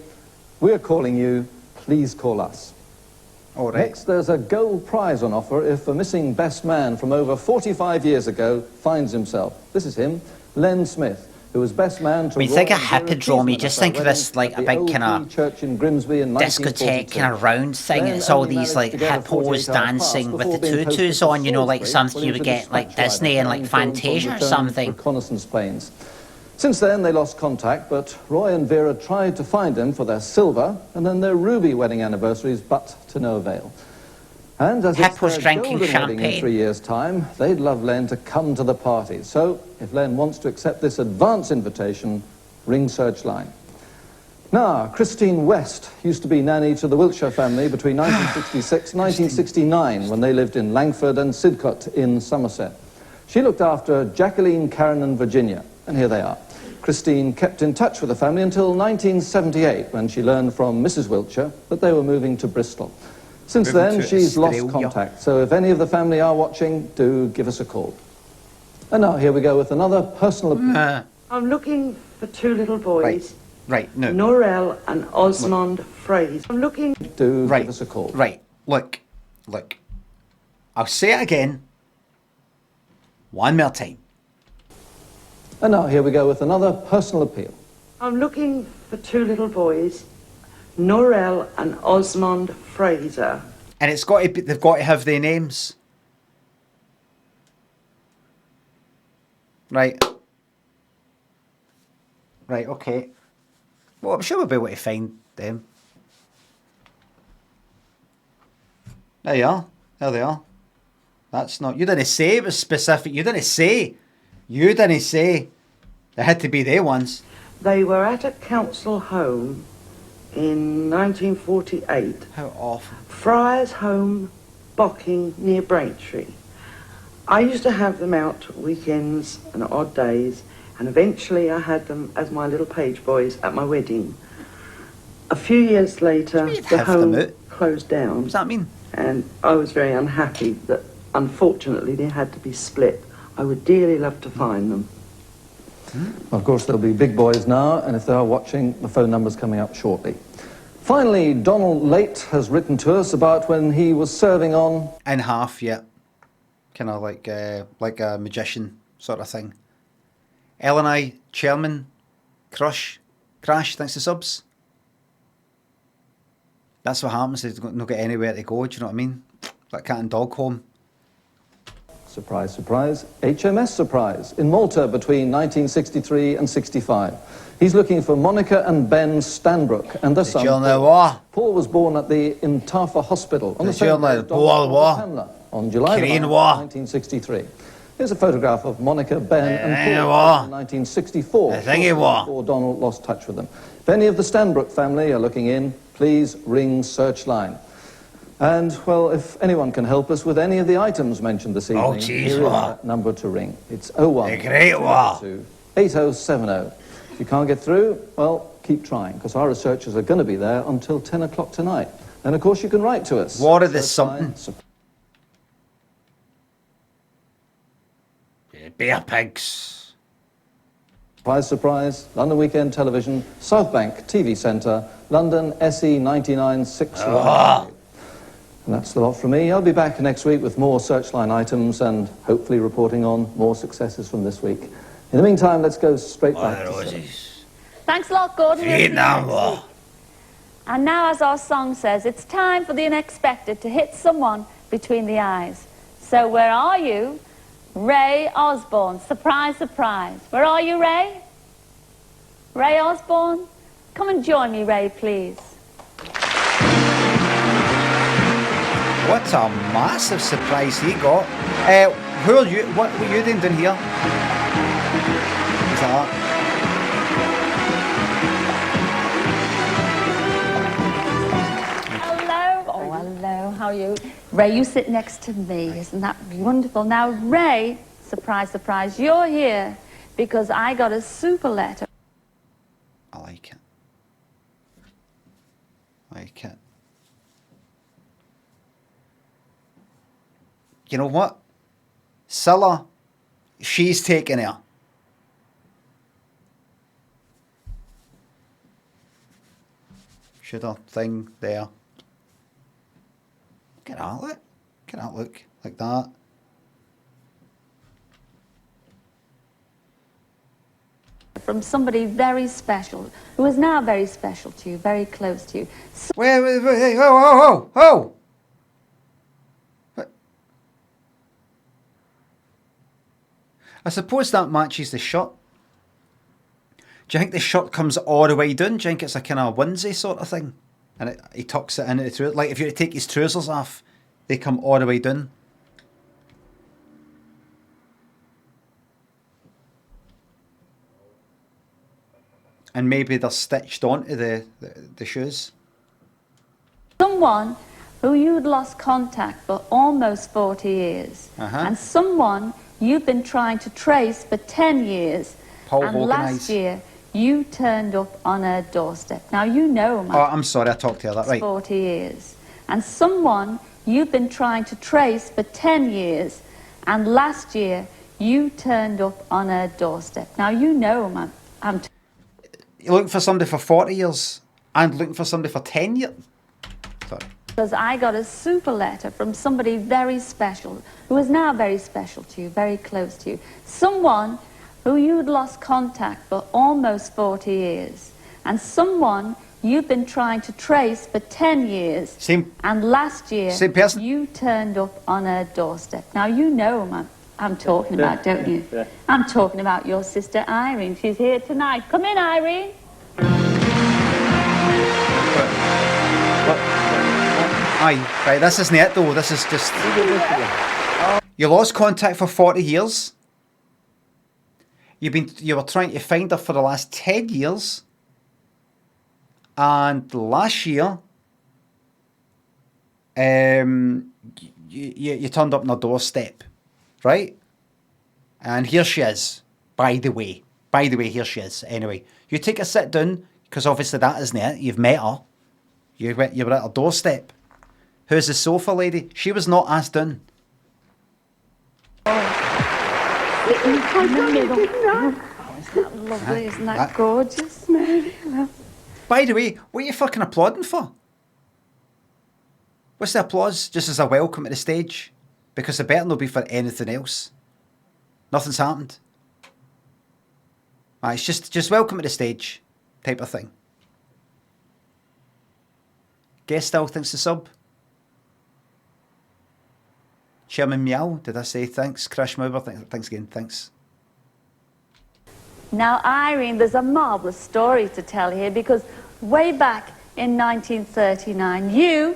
we're calling you. Please call us. All right. Next, there's a gold prize on offer if a missing best man from over 45 years ago finds himself. This is him, Len Smith, who was best man to... When you think of Hippodrome, you just think of this like a big kind of discotheque kind of round thing, and it's all these like hippos dancing with the tutus on, you know, like something you would get like Disney and like Fantasia or something. Reconnaissance planes. Since then, they lost contact, but Roy and Vera tried to find him for their silver and then their ruby wedding anniversaries, but to no avail. And as it's their golden wedding in 3 years' time, they'd love Len to come to the party. So, if Len wants to accept this advance invitation, ring Searchline. Now, Christine West used to be nanny to the Wiltshire family between 1966 and 1969, when they lived in Langford and Sidcutt in Somerset. She looked after Jacqueline, Karen and Virginia, and here they are. Christine kept in touch with the family until 1978, when she learned from Mrs. Wiltshire that they were moving to Bristol. Since then, she's lost contact, so if any of the family are watching, do give us a call. And now, here we go with another personal... I'm looking for two little boys. Right, no. Norel and Osmond Fraser. I'm looking... Do give us a call. Right, look. I'll say it again. One more time. And now, here we go with another personal appeal. I'm looking for two little boys. Norel and Osmond Fraser. And it's got to be, they've got to have their names. Right. Right, okay. Well, I'm sure we'll be able to find them. There you are. There they are. That's not... You didn't say it was specific. You didn't say. It had to be their ones. They were at a council home in 1948. How awful. Friars Home, Bocking, near Braintree. I used to have them out weekends and odd days, and eventually I had them as my little page boys at my wedding. A few years later, the home closed down. What does that mean? And I was very unhappy that, unfortunately, they had to be split. I would dearly love to find them. Of course, there'll be big boys now, and if they are watching, the phone number's coming up shortly. Finally, Donald Late has written to us about when he was serving on... In half, yeah. Kind of like a magician sort of thing. Ellen Chairman, Crash, thanks to subs. That's what happens, they don't get anywhere to go, do you know what I mean? Like cat and dog home. Surprise, surprise, HMS Surprise, in Malta between 1963 and 65. He's looking for Monica and Ben Stanbrook and their son. Paul was born at the Intafa Hospital on the same day as Pamela on July 1963. Here's a photograph of Monica, Ben and Paul in 1964, before Donald lost touch with them. If any of the Stanbrook family are looking in, please ring Searchline. And, well, if anyone can help us with any of the items mentioned this evening, geez, here is what? that number to ring. It's 01 A great what? 8070. If you can't get through, well, keep trying, because our researchers are going to be there until 10 o'clock tonight. And, of course, you can write to us. What are the something? Beer pigs. Surprise, surprise, London Weekend Television, South Bank TV Centre, London SE 99618. And that's the lot from me. I'll be back next week with more Searchline items and hopefully reporting on more successes from this week. In the meantime, let's go straight back to Thanks a lot, Gordon. We'll see you Vietnam next War. week. And now, as our song says, it's time for the unexpected to hit someone between the eyes. So where are you? Ray Osborne. Surprise, surprise. Where are you, Ray? Ray Osborne? Come and join me, Ray, please. What a massive surprise he got. Who are you? What were you doing down here? Is that? Hello, how are you? Ray, you sit next to me. Isn't that wonderful? Now, Ray, surprise, surprise, you're here because I got a super letter. I like it. Like it. You know what? Scylla, she's taking her. Should a thing there. Look at that look. Look at that look. Like that. From somebody very special, who is now very special to you, very close to you. Wait, oh! What? I suppose that matches the shirt. Do you think the shirt comes all the way down? Do you think it's a kind of onesie sort of thing? And he tucks it into the trousers. Like if you were to take his trousers off, they come all the way down. And maybe they're stitched onto the shoes. Someone who you'd lost contact for almost 40 years. And someone you've been trying to trace for 10 years. Paul and Hogan last year, you turned up on her doorstep. Now, you know, man. Oh, I'm sorry, I talked to her that right. 40 years. And someone you've been trying to trace for 10 years. And last year, you turned up on her doorstep. Now, you know, man. You're looking for somebody for 40 years and looking for somebody for 10 years? Sorry. Because I got a super letter from somebody very special, who is now very special to you, very close to you. Someone who you'd lost contact for almost 40 years. And someone you've been trying to trace for 10 years. Same. And last year, same person. You turned up on her doorstep. Now, you know, man. I'm talking about, don't you? Yeah. I'm talking about your sister Irene. She's here tonight. Come in, Irene. Aye, right, this isn't it though. This is just... You lost contact for 40 years. You were trying to find her for the last 10 years. And last year, you turned up on her doorstep. Right? And here she is, by the way. By the way, here she is. Anyway, you take a sit down, because obviously that isn't it. You've met her. You were at her doorstep. Who's the sofa lady? She was not asked down. In the middle. Oh, isn't that lovely? Isn't that gorgeous? By the way, what are you fucking applauding for? What's the applause? Just as a welcome to the stage? Because it better not be for anything else. Nothing's happened. It's just welcome to the stage type of thing. Guest still thinks the sub. Chairman Meow, did I say thanks? Crash Mover, thanks again, thanks. Now, Irene, there's a marvellous story to tell here because way back in 1939, you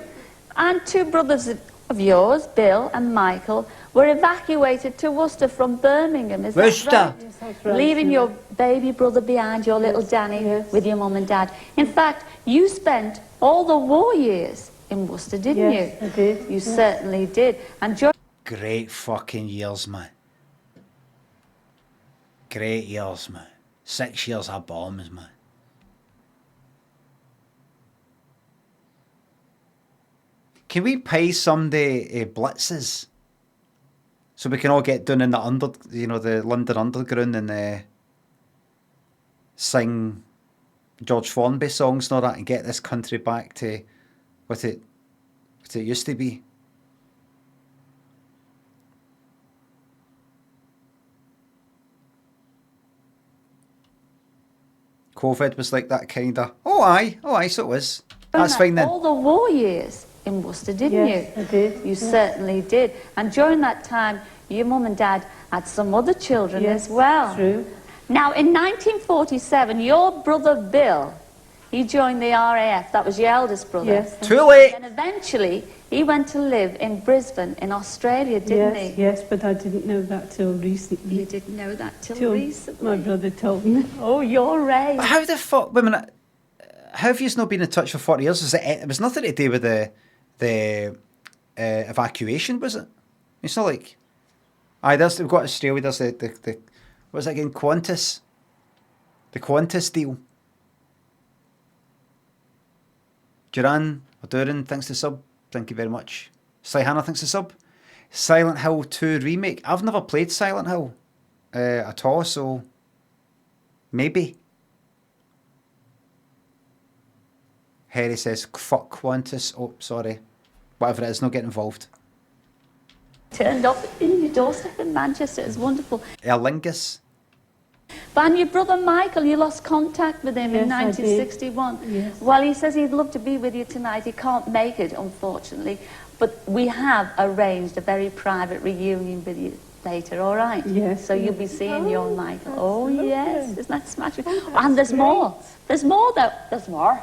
and two brothers of yours, Bill and Michael, were evacuated to Worcester from Birmingham. Is Worcester? That right? Yes, that's right. Leaving your baby brother behind, your little Danny, with your mum and dad. In fact, you spent all the war years in Worcester, didn't you? Yes, I did. You certainly did. And during Great fucking years, man. Great years, man. 6 years of bombs, man. Can we pay someday blitzes? So we can all get down in the the London Underground and sing George Formby songs and all that and get this country back to what it used to be. COVID was like that kind of, oh aye, so it was. That's fine then. all the war years in Worcester, didn't Yes, you? I did. You certainly did. And during that time, your mum and dad had some other children as well. True. Now, in 1947, your brother Bill, he joined the RAF. That was your eldest brother. Yes. Too late. And eventually, he went to live in Brisbane, in Australia, didn't he? Yes, but I didn't know that till recently. You didn't know that till recently. My brother told me. Oh, you're right. How the fuck, wait a minute, how have you not been in touch for 40 years? It was nothing to do with the evacuation, was it? It's not like, we've got Australia, there's the what was it again, Qantas? The Qantas deal. Duran thanks to sub. Thank you very much. Sly Hannah thanks to sub. Silent Hill 2 remake. I've never played Silent Hill at all, so maybe. Harry says, fuck Qantas. Oh, sorry. Whatever it is, not get involved. Turned up in your doorstep in Manchester. It's wonderful. Aer Lingus. But and your brother Michael, you lost contact with him in 1961. Yes. Well, he says he'd love to be with you tonight. He can't make it, unfortunately. But we have arranged a very private reunion with you later, all right? Yes. So you'll be seeing your Michael. Oh, lovely. yes. Isn't that smashing? And there's more. There's more, though. There's more.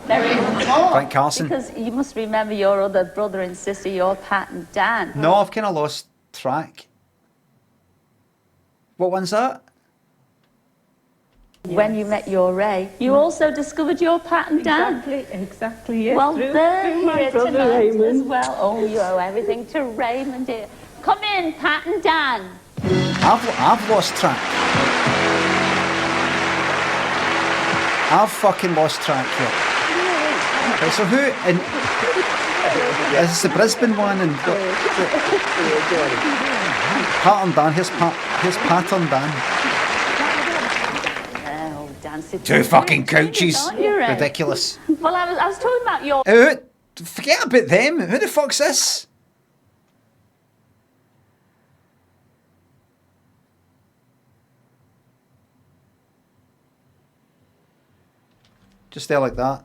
There is more. Frank Carson. Because you must remember your other brother and sister, your Pat and Dan. No, I've kind of lost track. What one's that? When you met your Ray, you also discovered your Pat and Dan. Exactly, yes. Well, through they're my here brother tonight Raymond. as well. Oh, you owe everything to Raymond, dear. Come in, Pat and Dan. I've lost track. I've fucking lost track here. Right, so who? Is this the Brisbane one? And Pat and Dan. Here's Pat and Dan. Oh, dancing. Two fucking couches. Aren't you, Ray? Ridiculous. Well, I was talking about your. Forget about them. Who the fuck's this? Just there like that.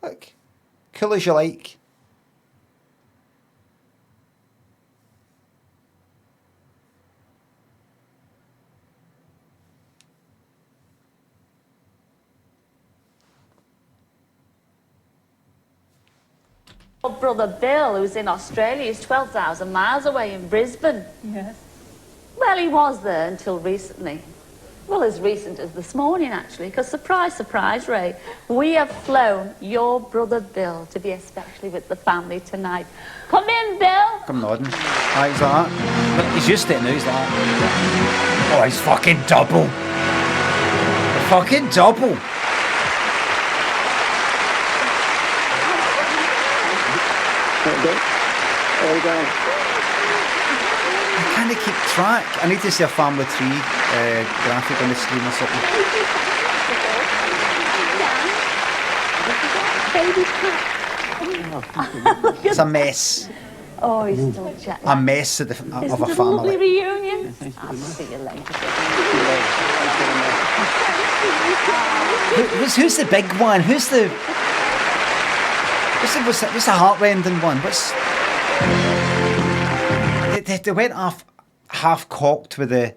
Look. Cool as you like. Brother Bill, who's in Australia, is 12,000 miles away in Brisbane. Yes. Well, he was there until recently. Well, as recent as this morning, actually, because surprise, surprise, Ray, we have flown your brother Bill to be especially with the family tonight. Come in, Bill. Come nodding. Right, he's like that. Look, he's used to it now, he's like that. Oh, he's fucking double. Fucking double. I can't keep track. I need to see a family tree graphic on the screen or something. It's a mess. Oh, he's still chatting. A mess of a Isn't it a lovely family. reunion? I'll see you later. Who's the big one? What's the heart-rending one? They went off half-cocked with the...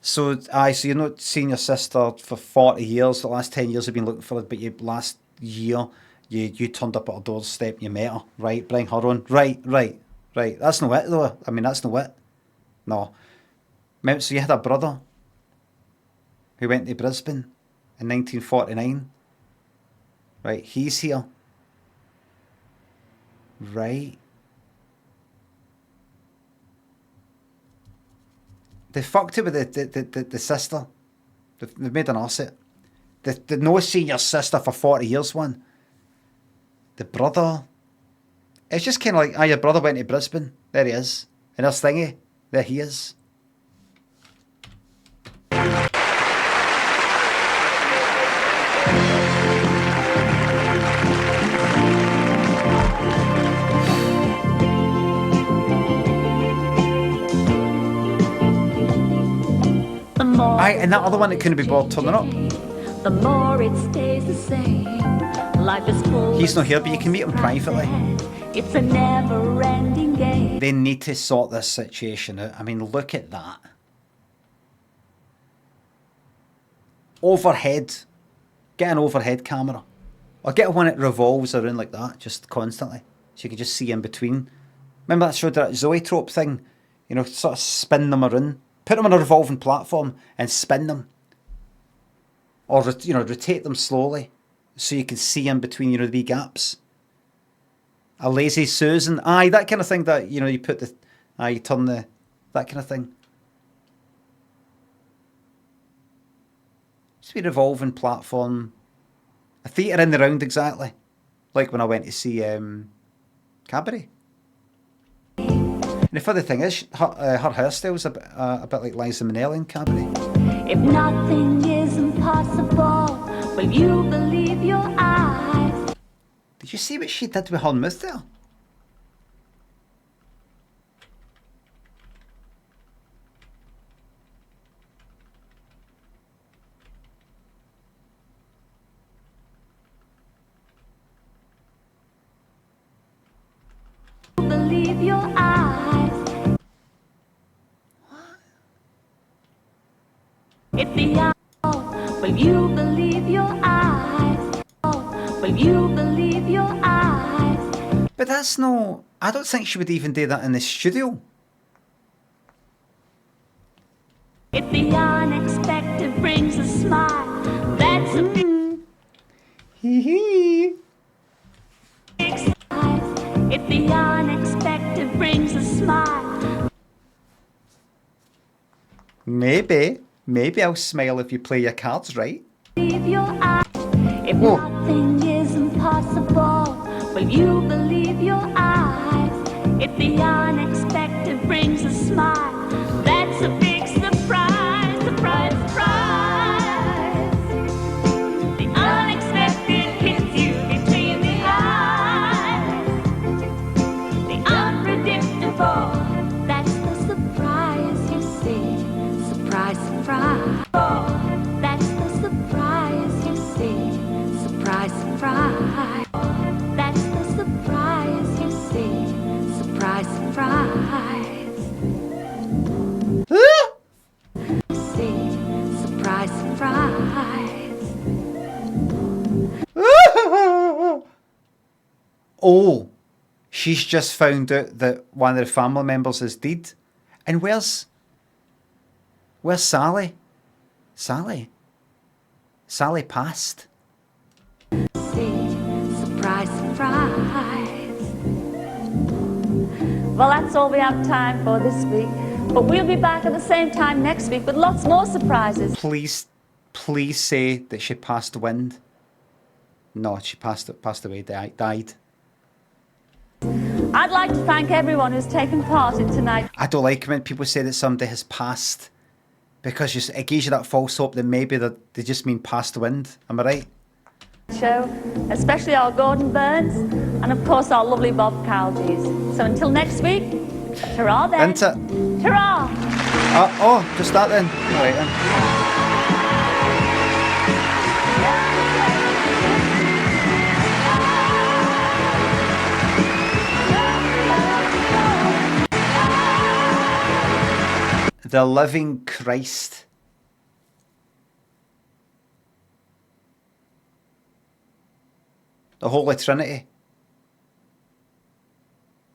So you're not seeing your sister for 40 years. The last 10 years have been looking for her, but last year you turned up at her doorstep and you met her. Right, bring her on. Right. That's not it, though. I mean, that's not it. No. So you had a brother who went to Brisbane in 1949. Right, he's here. Right. They fucked it with the sister. They've made an arse it. The no seeing your sister for 40 years one. The brother. It's just kind of like, your brother went to Brisbane. There he is. And there's Thingy. There he is. Aye, and that other one that couldn't be bothered turning up. The more it stays the same. Life is full. He's not here, but you can meet him privately. It's a never-ending game. They need to sort this situation out. I mean, look at that. Overhead. Get an overhead camera. Or get one that revolves around like that, just constantly. So you can just see in between. Remember that show, that Zoetrope thing? You know, sort of spin them around. Put them on a revolving platform and spin them. Or, you know, rotate them slowly. So you can see in between, you know, the wee gaps. A lazy Susan. Aye, that kind of thing that, you know, you put the... you turn the... That kind of thing. Just be a revolving platform. A theatre in the round, exactly. Like when I went to see Cabaret. And the funny thing is, her hairstyle's a bit like Liza Minnelli in Cabaret. If nothing is impossible, will you believe your eyes? Did you see what she did with her mouth there? Believe your eyes. If the eye, will you believe your eyes? Will you believe your eyes? But that's no... I don't think she would even do that in the studio. If the unexpected brings a smile, that's a big hee. If the unexpected brings a smile. Maybe I'll smile if you play your cards right. Believe your eyes. If nothing is impossible, will you believe your eyes? If the unexpected brings a smile, that's a big surprise, surprise, surprise. The unexpected hits you between the eyes. The unpredictable, that's the surprise you see. Surprise, surprise. That's the surprise you see. Surprise, surprise. That's the surprise you see. Surprise, surprise. See, surprise, surprise. Oh, she's just found out that one of the family members is dead. And where's Sally? Sally passed. See, surprise, surprise. Well, that's all we have time for this week. But we'll be back at the same time next week with lots more surprises. Please say that she passed the wind. No, she passed away, died. I'd like to thank everyone who's taken part in tonight. I don't like when people say that somebody has passed, because it gives you that false hope that maybe they just mean past the wind. Am I right? Show, especially our Gordon Burns, and of course our lovely Bob Calgies. So until next week, ta-ra then. Into it. Ta-ra! Oh, just that then. All right then. The living Christ. The Holy Trinity.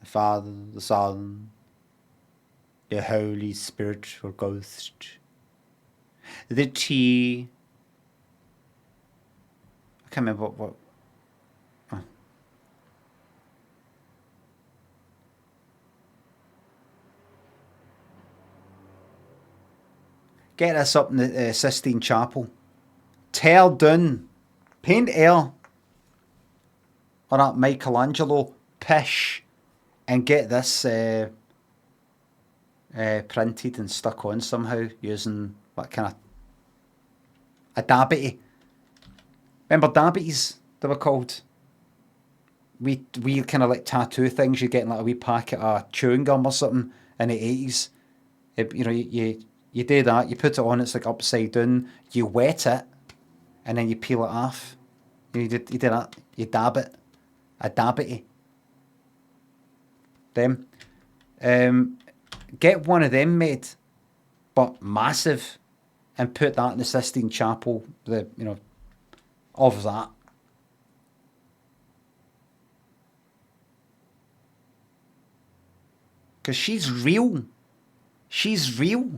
The Father, the Son, the Holy Spirit or Ghost. The T. I can't remember what Get this up in the Sistine Chapel. Tear down. Paint air. Or that Michelangelo pish. And get this printed and stuck on somehow using what kind of a dabbity. Remember dabbities they were called? We kind of like tattoo things. You get like a wee packet of chewing gum or something in the 80s. You do that. You put it on. It's like upside down. You wet it, and then you peel it off. You do that. You dab it. A dabbity. Them. Get one of them made, but massive, and put that in the Sistine Chapel. Of that. Because she's real. She's real.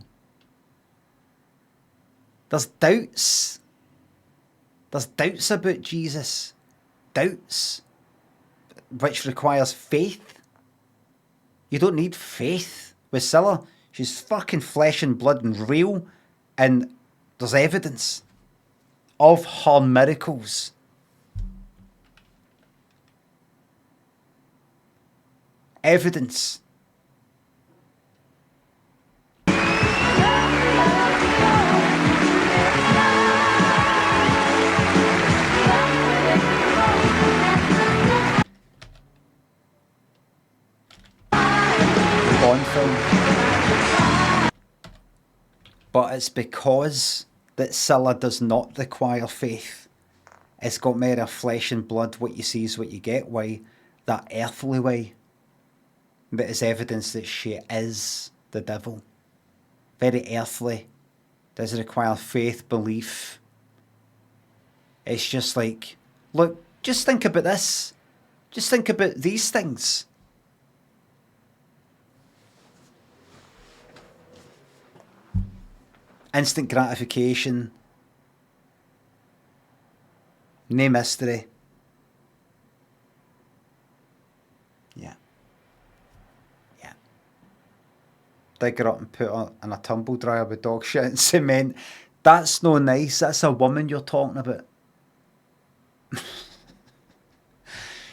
There's doubts. There's doubts about Jesus. Doubts. Which requires faith. You don't need faith with Scylla. She's fucking flesh and blood and real. And there's evidence of her miracles. Evidence. Bond film. But it's because that Scylla does not require faith. It's got more of flesh and blood. What you see is what you get. Why? That earthly way. That is evidence that she is the devil. Very earthly. Doesn't require faith, belief. It's just like, look, just think about this. Just think about these things. Instant gratification. No mystery. Yeah. Yeah. Dig her up and put her in a tumble dryer with dog shit and cement. That's no nice. That's a woman you're talking about.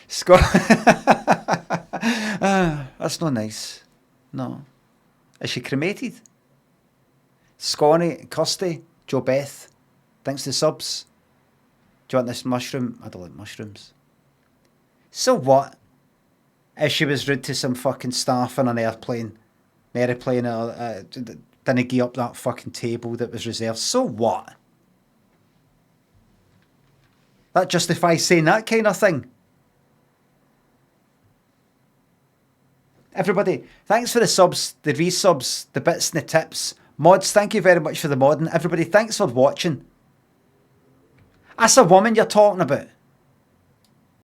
Scott. That's not nice. No. Is she cremated? Scotty, Kirsty, Joe Beth, thanks to subs. Do you want this mushroom? I don't like mushrooms. So what? If she was rude to some fucking staff on an airplane, didn't give up that fucking table that was reserved. So what? That justifies saying that kind of thing. Everybody, thanks for the subs, the resubs, the bits and the tips. Mods, thank you very much for the modding. Everybody, thanks for watching. That's a woman you're talking about.